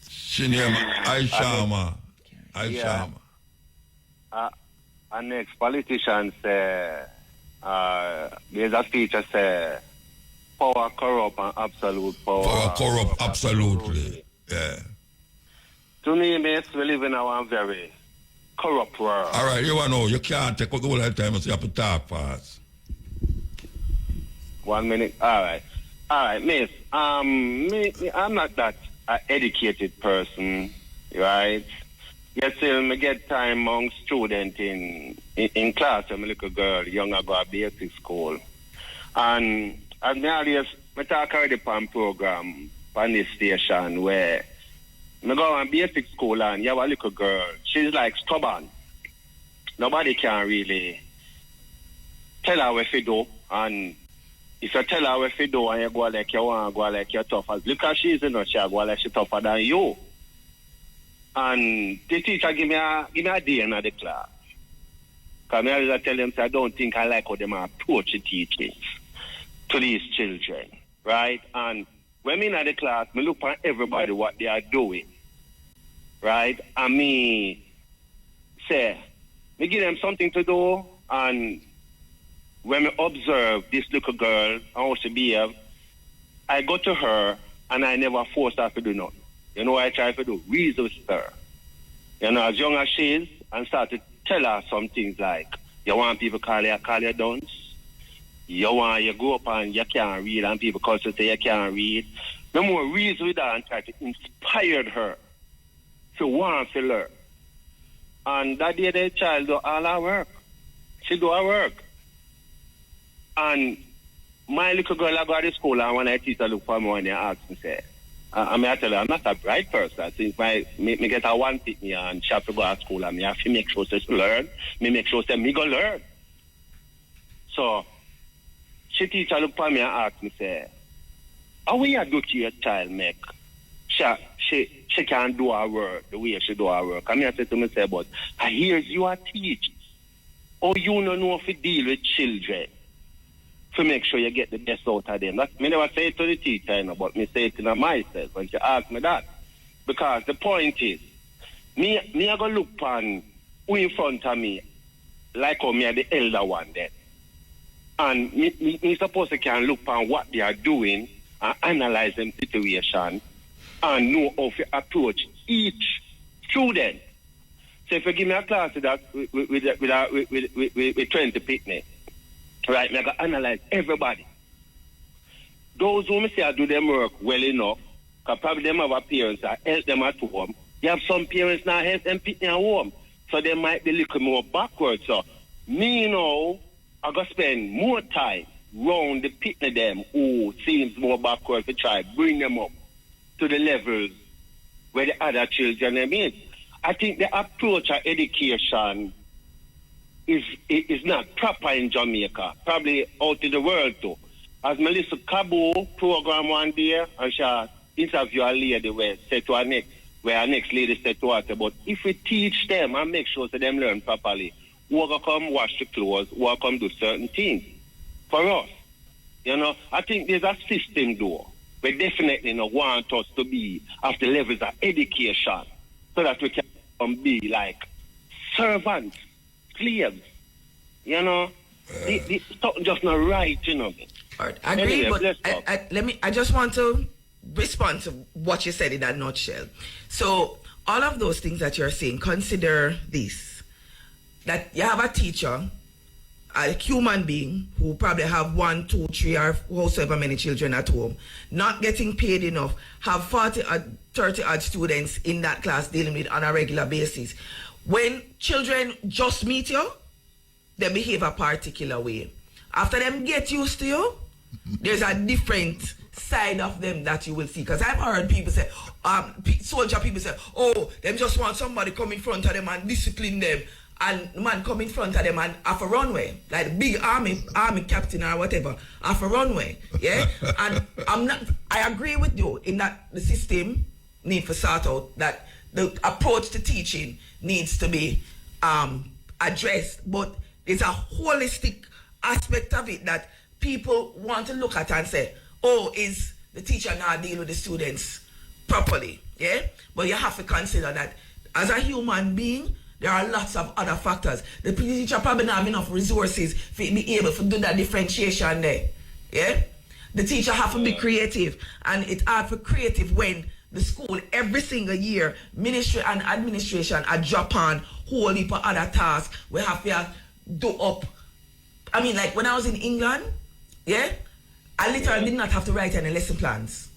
She name Aishama. Aishama. Our next politician say, there's a speech that say, power corrupt and absolute power. Power corrupt, absolutely. Yeah. To me, mates, we live in a very corrupt world. All right, you want to know, you can't take up the whole time, so you have to talk fast. 1 minute. All right, mates. I'm not that educated person, right? Yes, I get time among students in class. I'm a little girl, young, I go to basic school. And as me always, I talk already on program on this station where I go on basic school and you have a little girl. She's like stubborn. Nobody can really tell her what to do. And if you tell her what to do and you go like you want to go like you're tough, look at she's in she go like she's tougher than you. And the teacher give me a day in the class. Because I always tell them, I don't think I like how they approach the teachings to these children, right? And when I'm in the class, I look at everybody what they are doing, right? And me say, I give them something to do, and when I observe this little girl, how she behave, I go to her, and I never force her to do nothing. You know what I try to do? Reason with her. You know, as young as she is, and start to tell her some things like, you want people call you dunce? You go up and you can't read, and people call you say you can't read. No more reason with her and try to inspire her to want to learn. And that day the child do all her work. She do her work. And my little girl, I go to school, and when I teach her look for me, and they ask me, say, I tell her, I'm not a bright person. Since me get a one pick me and she have to go to school and me have to make sure she learn. Me make sure she me go learn. So, she teacher look for me and ask me, say, how will you do to your child make? She can't do her work the way she do her work. And I say to myself, but I hear you are teaching. Oh, you don't know if you deal with children. To make sure you get the best out of them. That's me never say it to the teacher, you know, but me say it to myself when she ask me that. Because the point is, me I go look on who in front of me, like how me are the elder one then. And me supposed to can look on what they are doing and analyze them situation and know how to approach each student. So if you give me a class with 20 picnic, right, I can analyze everybody. Those who say I do them work well enough, because probably them have a parents that help them at home. You have some parents now help them pick their home. So they might be a little more backwards. So me, you know, I got to spend more time round the picnic them who seems more backwards to try bring them up to the levels where the other children are in. I think the approach of education is not proper in Jamaica, probably out in the world too. As Melissa Cabo program one day, and she interview a lady where our next lady said to her, but if we teach them and make sure that them learn properly, who will come wash the clothes, who will come do certain things for us. You know, I think there's a system though. We definitely don't want us to be at the levels of education so that we can be like servants. Slaves, you know, something just not right, you know. All right, I agree, anyway, but I just want to respond to what you said in a nutshell. So all of those things that you're saying, consider this, that you have a teacher, a human being who probably have 1, 2, 3 or however many children at home, not getting paid enough, have 40 or 30 odd students in that class dealing with on a regular basis. When children just meet you, they behave a particular way. After them get used to you, there's a different side of them that you will see. Because I've heard people say, soldier people say, oh, them just want somebody come in front of them and discipline them. And man come in front of them and off a runway, like the big army captain or whatever, off a runway, yeah? And I agree with you in that the system need to sort out, that the approach to teaching needs to be addressed, but there's a holistic aspect of it that people want to look at and say, oh, is the teacher not dealing with the students properly, yeah? But you have to consider that as a human being, there are lots of other factors. The teacher probably not have enough resources to be able to do that differentiation there. Yeah? The teacher have to be creative. And it's hard for creative when the school every single year, ministry and administration are drop on whole heap of other tasks. We have to do up. I mean, like when I was in England, yeah, I literally did not have to write any lesson plans,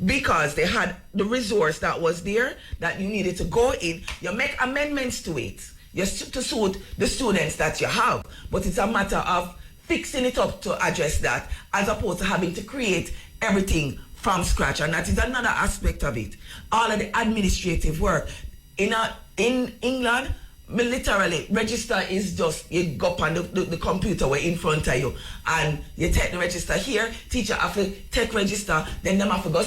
because they had the resource that was there that you needed to go in. You make amendments to it to suit the students that you have. But it's a matter of fixing it up to address that, as opposed to having to create everything from scratch. And that is another aspect of it. All of the administrative work. In England, literally, register is just, you go up on the computer way in front of you and you take the register here, teacher have to take register, then them have to go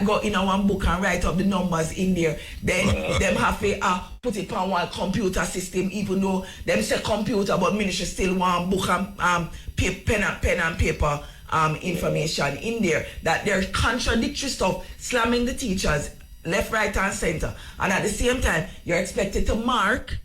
go in a one book and write up the numbers in there. Then them have to put it on one computer system, even though them say computer, but ministry still want book and pen and paper information in there. That there's contradictory stuff slamming the teachers left, right, and center. And at the same time, you're expected to mark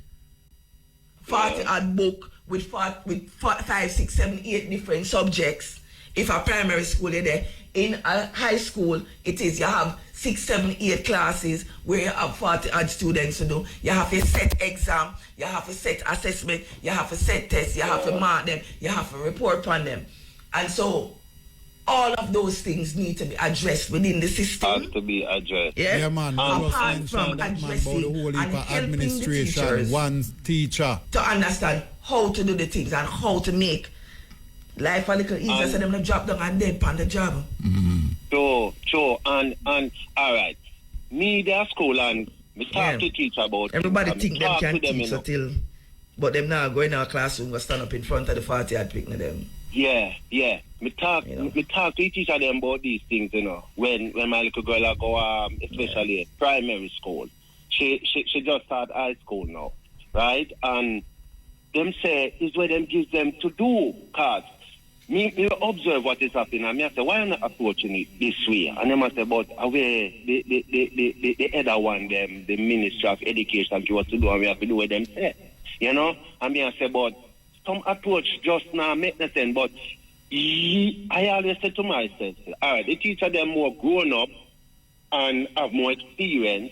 40 odd book with 5, 6, 7, 8 different subjects. If a primary school is there, in a high school, it is you have 6, 7, 8 classes where you have 40 odd students to do. You have to set exam, you have to set assessment, you have to set tests, you have to mark them, you have to report on them. And so all of those things need to be addressed within the system. Has to be addressed. Yeah, man. Apart from addressing and helping the teachers, one teacher, to understand how to do the things and how to make life a little easier, so them to drop down and dead on the job. Sure. And all right. Me there school and me talk to teacher about everybody it, think them can teach until, but them now go in our classroom and stand up in front of the 40 and picking them. Yeah. Me talk to teacher them about these things, you know. When my little girl go especially primary school. She just started high school now, right? And them say is what them gives them to do, cause me observe what is happening and me say, why am I not approaching it this way? And them say, but away the other one, them, the Ministry of Education give us to do, and we have to do what them say. You know? And me say, but some approach just now make no sense, but I always say to myself, all right, the teacher them more grown up and have more experience,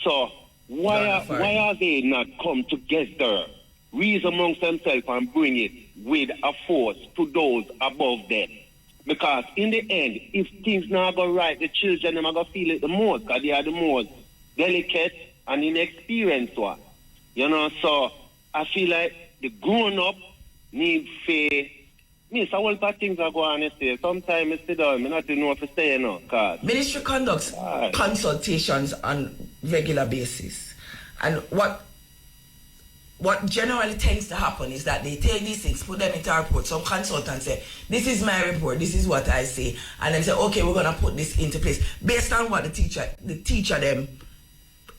so why are they not come together, reason amongst themselves and bring it with a force to those above them? Because in the end, if things not go right, the children are going to feel it the most, because they are the most delicate and inexperienced one. You know, so I feel like the grown-up need faith. Me, so all bad things are going on still. Sometimes I sit down, I not know if to stay, you know, cause Ministry conducts consultations on regular basis. And what generally tends to happen is that they take these things, put them into a report. Some consultants say, this is my report, this is what I say. And then say, okay, we're going to put this into place. Based on what the teacher them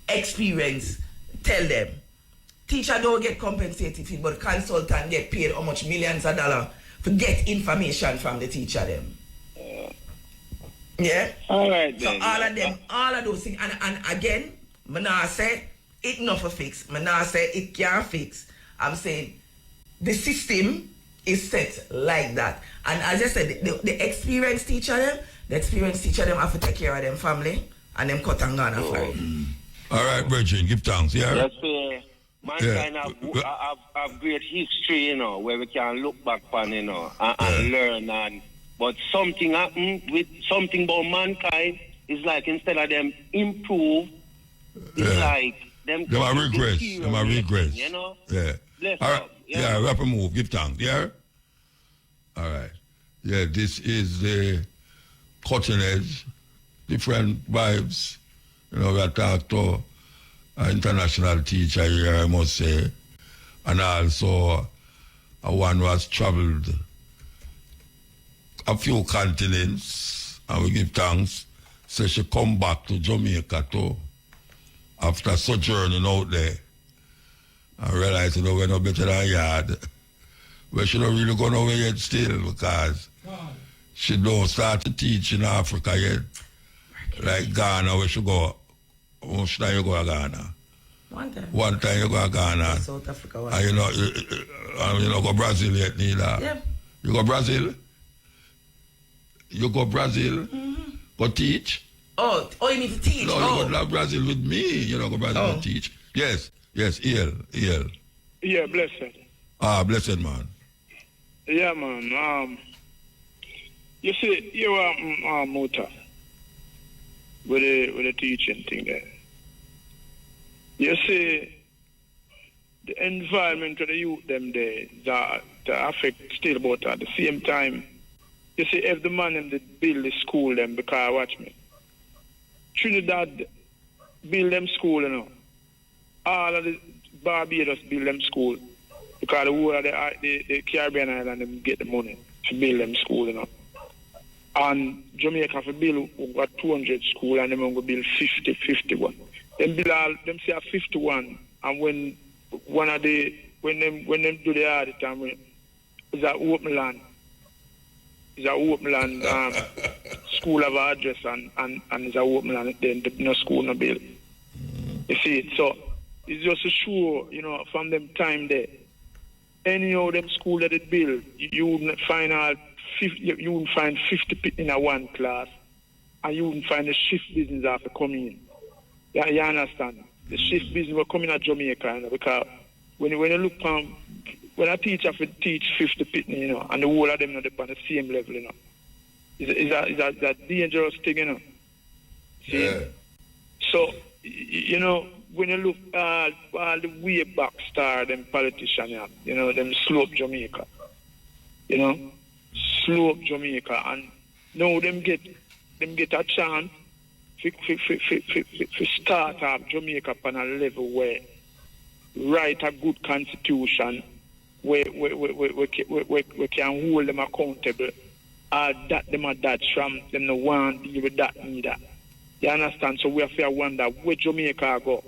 experience, tell them. Teacher don't get compensated, but consultant get paid how much millions of dollars to get information from the teacher them. Yeah? All right. So all of those things. And again, I'm not say it not for fix. I'm not say it can't fix. I'm saying the system is set like that. And as I said, the experienced teacher them The experienced teacher, them have to take care of them family and them cut and gone for it. All right, Bridget, give thanks, yeah? Yes, sir. Mankind have great history, you know, where we can look back on, you know, and learn. But something happened with something about mankind is like instead of them improve, it's like them are regress. Them are regress. You know? Yeah. All right. Yeah, wrap and move. Give thanks, yeah? All right. Yeah, this is the cutting edge, different vibes. You know, we talk to an international teacher here, I must say, and also one who has traveled a few continents, and we give thanks. So she come back to Jamaica too, after sojourning out there, and realize, you know, we're no better than yard. We should not really go nowhere yet still, because she don't start to teach in Africa yet. Like Ghana, where she go. Which time you go to Ghana? One time you go to Ghana. South Africa. And you know go Brazil yet neither. Yeah. You go Brazil? You go Brazil? Go teach? Oh, you need to teach? No, you go to Brazil with me. You know go Brazil to teach. Yes, EL. Yeah, blessed. Blessed man. Yeah, man. You see, you are Muta with the teaching thing there. You see, the environment of the youth them there that affect still, but at the same time, you see, if the man them they build the school them, because watch me, Trinidad build them school, you know. All of the Barbados build them school, because the whole of the Caribbean island them get the money to build them school, you know. And Jamaica for build over 200 school, and them going to build 51. Them build all, them say 51, and when one of the when them do the audit time, it's a open land. It's a open land school of address and it's a open land. Then no school no build. You see it, so it's just a show, you know, from them time there. Any of them school that it build, you wouldn't find 50 people in a one class, and you wouldn't find the shift business after coming in. Yeah, you understand? The shift business will come in at Jamaica, you know, because when you look when a teacher teach 50 people, you know, and the whole of them not on the same level, you know, is a dangerous thing, you know. See? Yeah. So, you know, when you look all the way back star, them politicians, you know, them slope Jamaica, you know, slope Jamaica, and now them get a chance to start up Jamaica on a level where write a good constitution where we can hold them accountable, that them are that from them no want deal with that neither. You understand? So we have to wonder where Jamaica go.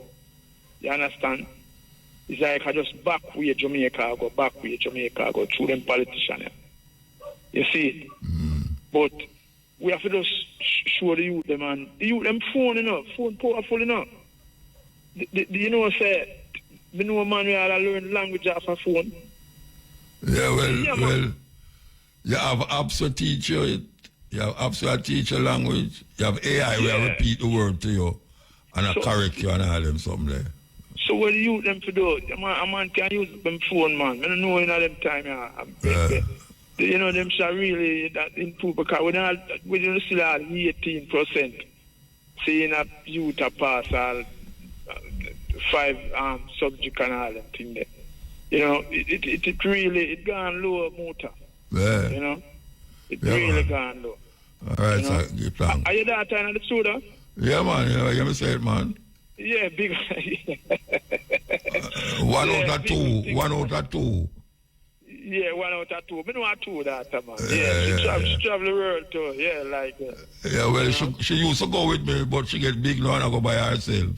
You understand? It's like I just back where Jamaica go through them politicians. You see? But we have to just show the youth them, and the youth them phone enough, phone powerful enough. You know say we know man we all learn language off a phone. Yeah, well, you have apps to teach you it. You have apps to teach you language. You have AI where repeat the word to you and I correct you and all them something there. So what do you them to do? A man can use them phone, man. I don't know in them time, you know, them shall really that improve, because we don't still have 18% saying a youth a pass all 5 subject and all them thing there. You know, it really gone low motor. Yeah. You know? It really gone low. All right, you know? So keep on. Are you that time of the soda? Yeah, man, you know, you ever say it, man. Yeah, big. One out of two. Yeah, 1 out of 2. I know 2 that time, man. She travel the world too. Yeah, like yeah, well, she used to go with me, but she get big now and I go by herself.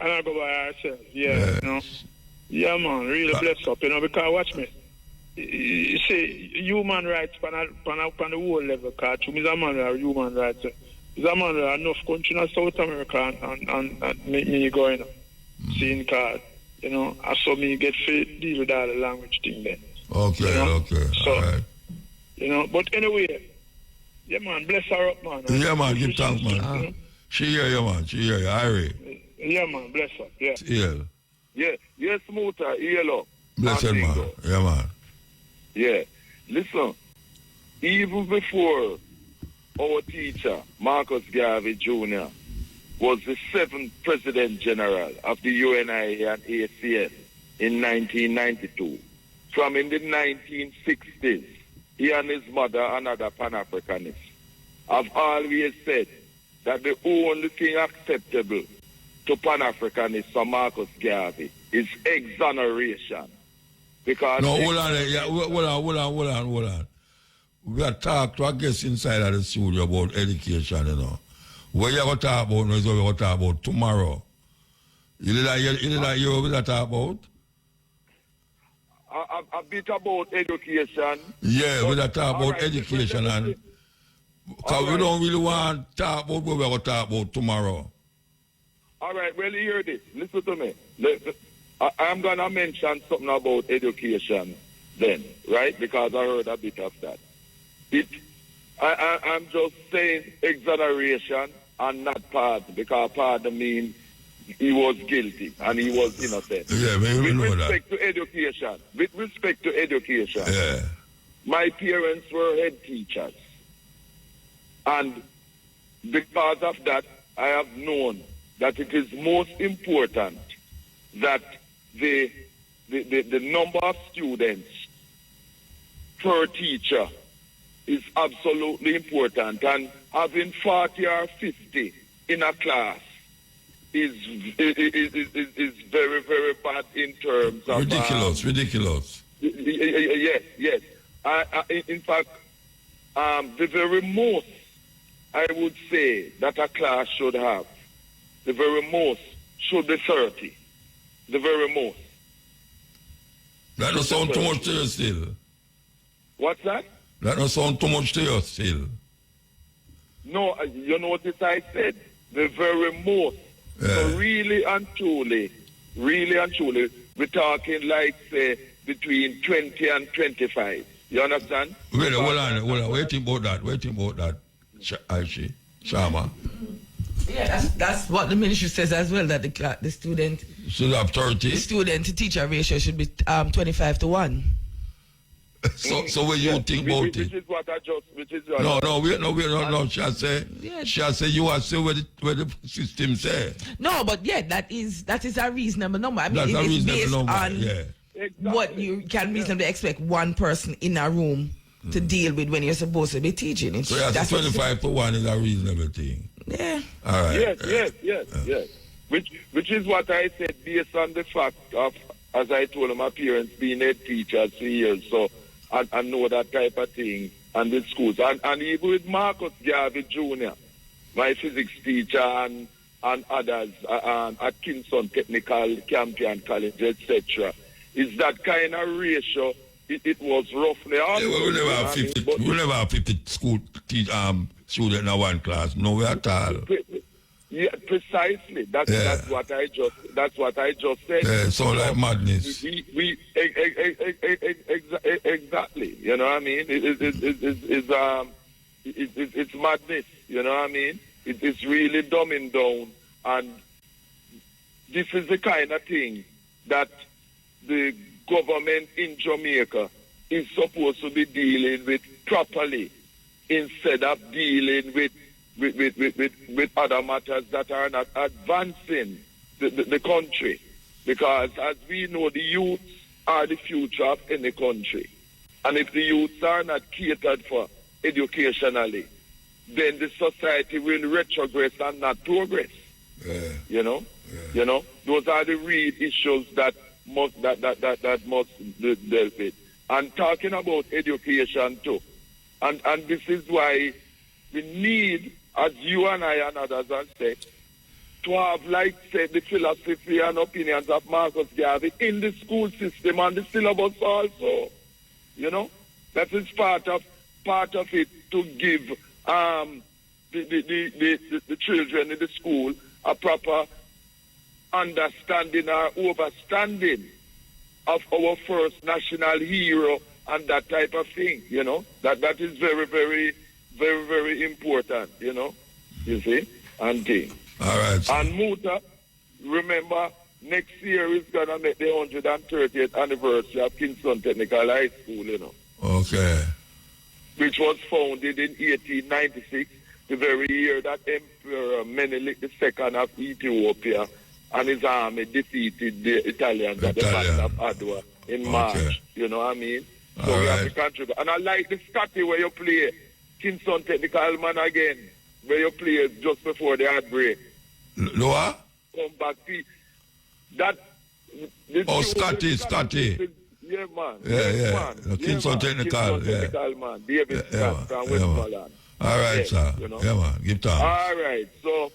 And I go by herself, yeah. You know? Yeah, man, really bless up, you know, because watch me. You see, human rights on the whole level, because to me, it's a man with human rights. It's a man with enough country in South America and me going, seeing card, you know, I saw me get fit, deal with all the language thing there. Okay, you know? okay. So, all right. you know, but anyway, Yeah, man. Bless her up, man. Yeah, man. Give thanks, man. She hear you, man. She hear you. Irie. Yeah, man. Bless her. Yeah. Yeah. Yeah. Yes, Muta. Hello. Blessed, man. Yeah, man. Yeah. Listen. Even before our teacher, Marcus Garvey Jr., was the 7th President General of the UNI and ACN in 1992. From in the 1960s, he and his mother, another Pan-Africanist, have always said that the only thing acceptable to Pan-Africanists for Marcus Garvey is exoneration. Because no, hold on. We got to talk to our guests inside of the studio about education, you know. What you going to talk about now is what we're going to talk about tomorrow. You did that hear what we're talk about? A bit about education. Yeah, we're going to talk about education. And because we don't really want to talk about what we're going to talk about tomorrow. All right, well, hear this. Listen to me. I'm going to mention something about education then, right? Because I heard a bit of that. I'm just saying exoneration and not pardon, because pardon means he was guilty and he was innocent. Yeah, we know that. With respect to education, yeah. My parents were head teachers. And because of that, I have known that it is most important that the number of students per teacher is absolutely important, and having 40 or 50 in a class is very, very bad in terms of ridiculous. Yes. In fact, the very most I would say that a class should have, the very most should be 30. The very most. That don't sound too much to you still. What's that? That don't sound too much to you still. No, you notice I said the very most. Yeah. So really and truly, we're talking like, say, between 20 and 25. You understand? Wait, hold on. Waiting about that. Shama. Yeah, that's what the ministry says as well, that the student should have 30. The student to teacher ratio should be 25-1. So when you think about it, which is what I just. No. She say you are still where the system say. No, but yeah, that is a reasonable number. I mean, that's a reasonable based number. On Exactly. what you can reasonably expect one person in a room to deal with when you're supposed to be teaching. So that's 25-1 is a reasonable thing. Yeah. All right. Yes. Which is what I said based on the fact of, as I told my parents being head teachers for years, so I know that type of thing and the schools. And even with Marcus Garvey Jr., my physics teacher and others at Kingston Technical, Campion College, etc., is that kind of ratio. It was roughly. We never have 50 school students in one class. No, at all. Yeah, precisely. That's what I just said. Yeah, so like madness. We exactly. You know what I mean? It's madness. You know what I mean? It's really dumbing down, and this is the kind of thing that the government in Jamaica is supposed to be dealing with properly, instead of dealing with other matters that are not advancing the country. Because as we know, the youths are the future of any country. And if the youths are not catered for educationally, then the society will retrogress and not progress. Yeah. You know? Those are the real issues that must be dealt with. And talking about education too. And this is why we need, as you and I and others have said, to have, like, say, the philosophy and opinions of Marcus Garvey in the school system and the syllabus also. You know? That is part of it, to give the children in the school a proper understanding or overstanding of our first national hero and that type of thing, you know. That is very, very very, very important, you know, you see, and thing. All right. Sir. And Muta, remember, next year is going to make the 130th anniversary of Kingston Technical High School, you know. Okay. Which was founded in 1896, the very year that Emperor Menelik II of Ethiopia and his army defeated the Italians at the Battle of Adwa in March. You know what I mean? So we have to contribute. And I like the Scotty where you play Kingston Technical Man again, where you play just before the heartbreak. Loa? Come back. See, that... Scotty. Yeah, man. Yeah. Man. Kingston Technical. Technical man. David Scott from Westmoreland. All right, sir. You know? Yeah, man. Give time. All right. So,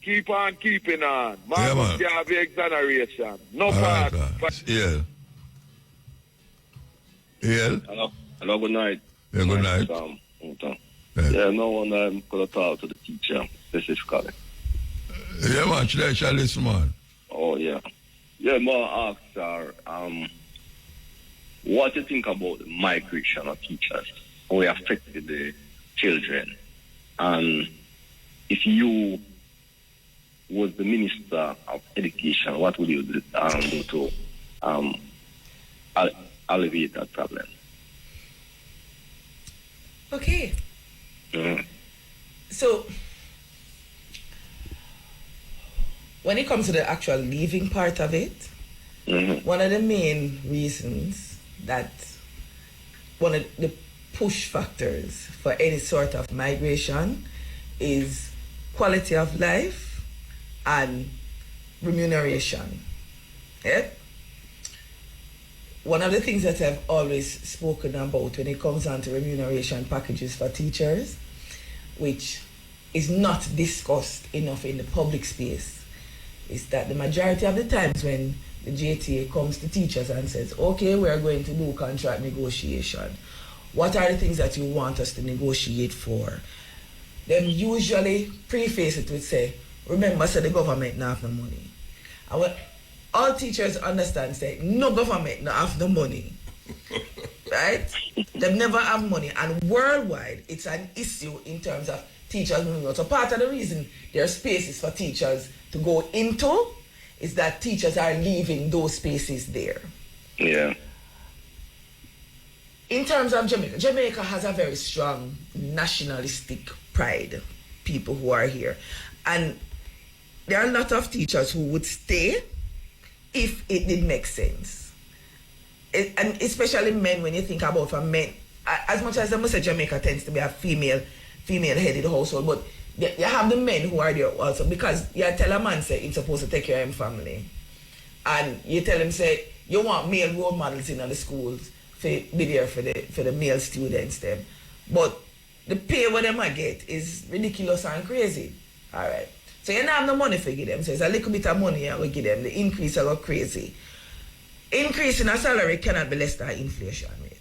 keep on keeping on. Man, must have the exoneration. No part. Yeah. Yeah. Hello, good night. Yeah, good night. No one could have talked to the teacher specifically. Yeah, man. Shall listen, man. Oh, yeah. Yeah, more ask her, what do you think about the migration of teachers? How it affected the children? And if you was the Minister of Education, what would you do to alleviate that problem? Okay. So, when it comes to the actual leaving part of it, one of the main reasons that one of the push factors for any sort of migration is quality of life and remuneration. Yeah? One of the things that I've always spoken about when it comes down to remuneration packages for teachers, which is not discussed enough in the public space, is that the majority of the times when the JTA comes to teachers and says, okay, we're going to do contract negotiation, what are the things that you want us to negotiate for? Them usually preface it with say, remember, say the government not have no money. And when all teachers understand, say, no government not have no money. Right? They never have money. And worldwide, it's an issue in terms of teachers moving out. So part of the reason there are spaces for teachers to go into is that teachers are leaving those spaces there. Yeah. In terms of Jamaica, Jamaica has a very strong nationalistic pride, people who are here. And there are a lot of teachers who would stay if it did make sense. And especially men, when you think about for men, as much as I must say Jamaica tends to be a female-headed household, but you have the men who are there also, because you tell a man, say, he's supposed to take care of his family. And you tell him, say, you want male role models in the schools to be there for the male students them. But the pay what them I get is ridiculous and crazy. All right. So you don't have no money for give them. So it's a little bit of money I will give them. The increase are crazy. Increase in a salary cannot be less than inflation rate.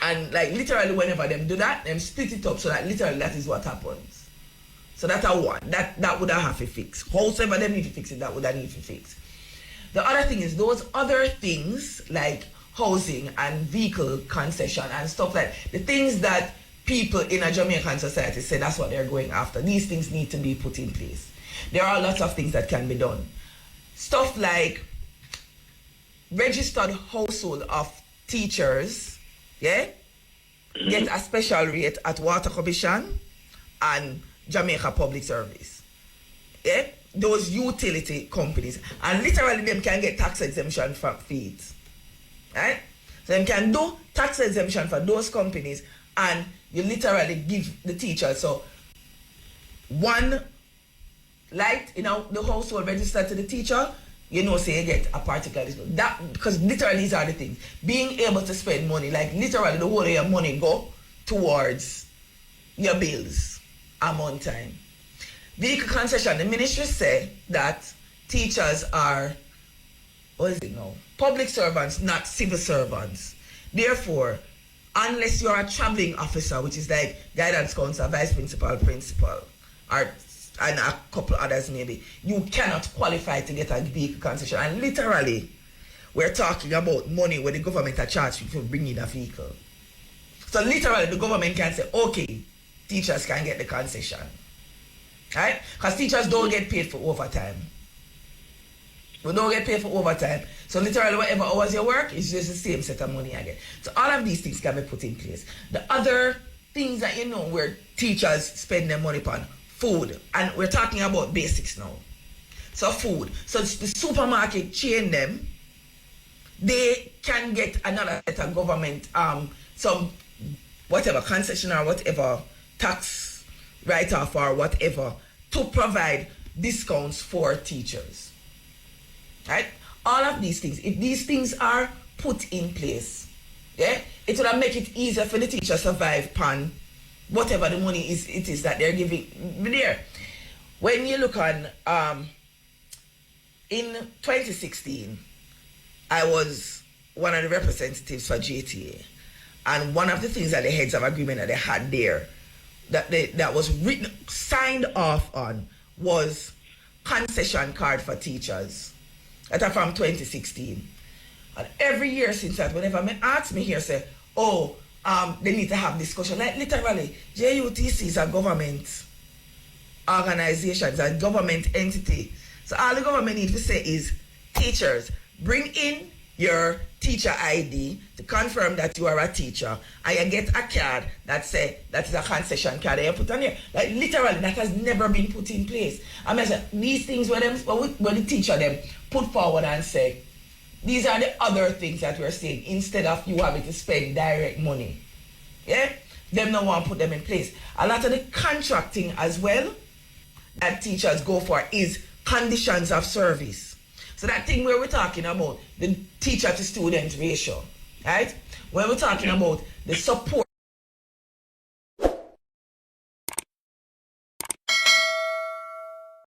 And like literally whenever them do that, them split it up so that literally that is what happens. So that's a one. That would have to fix. However them need to fix it, that would have need to fix. The other thing is those other things like housing and vehicle concession and stuff like the things that people in a Jamaican society say that's what they're going after. These things need to be put in place. There are lots of things that can be done. Stuff like registered household of teachers, yeah, get a special rate at Water Commission and Jamaica Public Service. Yeah, those utility companies. And literally them can get tax exemption for fees. Right? So them can do tax exemption for those companies and you literally give the teacher so one light in the household registered to the teacher, you know, say you get a particular that because literally these are the things. Being able to spend money, like literally the whole of your money go towards your bills among time. Vehicle concession, the ministry say that teachers are, what is it now? Public servants, not civil servants. Therefore, unless you're a traveling officer, which is like guidance counselor, vice principal, principal, or and a couple others maybe, you cannot qualify to get a vehicle concession. And literally, we're talking about money where the government are charged for bringing a vehicle. So literally the government can say, okay, teachers can get the concession. Right? Because teachers don't get paid for overtime. We don't get paid for overtime. So literally whatever hours you work, it's just the same set of money again. So all of these things can be put in place. The other things that you know where teachers spend their money on, food. And we're talking about basics now. So food. So the supermarket chain them, they can get another set of government, some whatever concession or whatever tax write-off or whatever to provide discounts for teachers. Right? All of these things, if these things are put in place, yeah, it will make it easier for the teacher to survive upon whatever the money it is that they're giving there. When you look on, in 2016, I was one of the representatives for JTA, and one of the things that the heads of agreement that they had there, that was written, signed off on, was concession card for teachers. That's from 2016. And every year since that, whenever they ask me here, say, oh, they need to have discussion. Like literally, JUTC is a government organization, it's a government entity. So all the government needs to say is, teachers, bring in your teacher ID to confirm that you are a teacher, and you get a card that say that is a concession card that you put on here. Like literally, that has never been put in place. I mean, these things where the teacher them put forward and say, these are the other things that we're saying, instead of you having to spend direct money. Yeah? Them no want to put them in place. A lot of the contracting as well that teachers go for is conditions of service. So that thing where we're talking about the teacher to student ratio, right? When we're talking about the support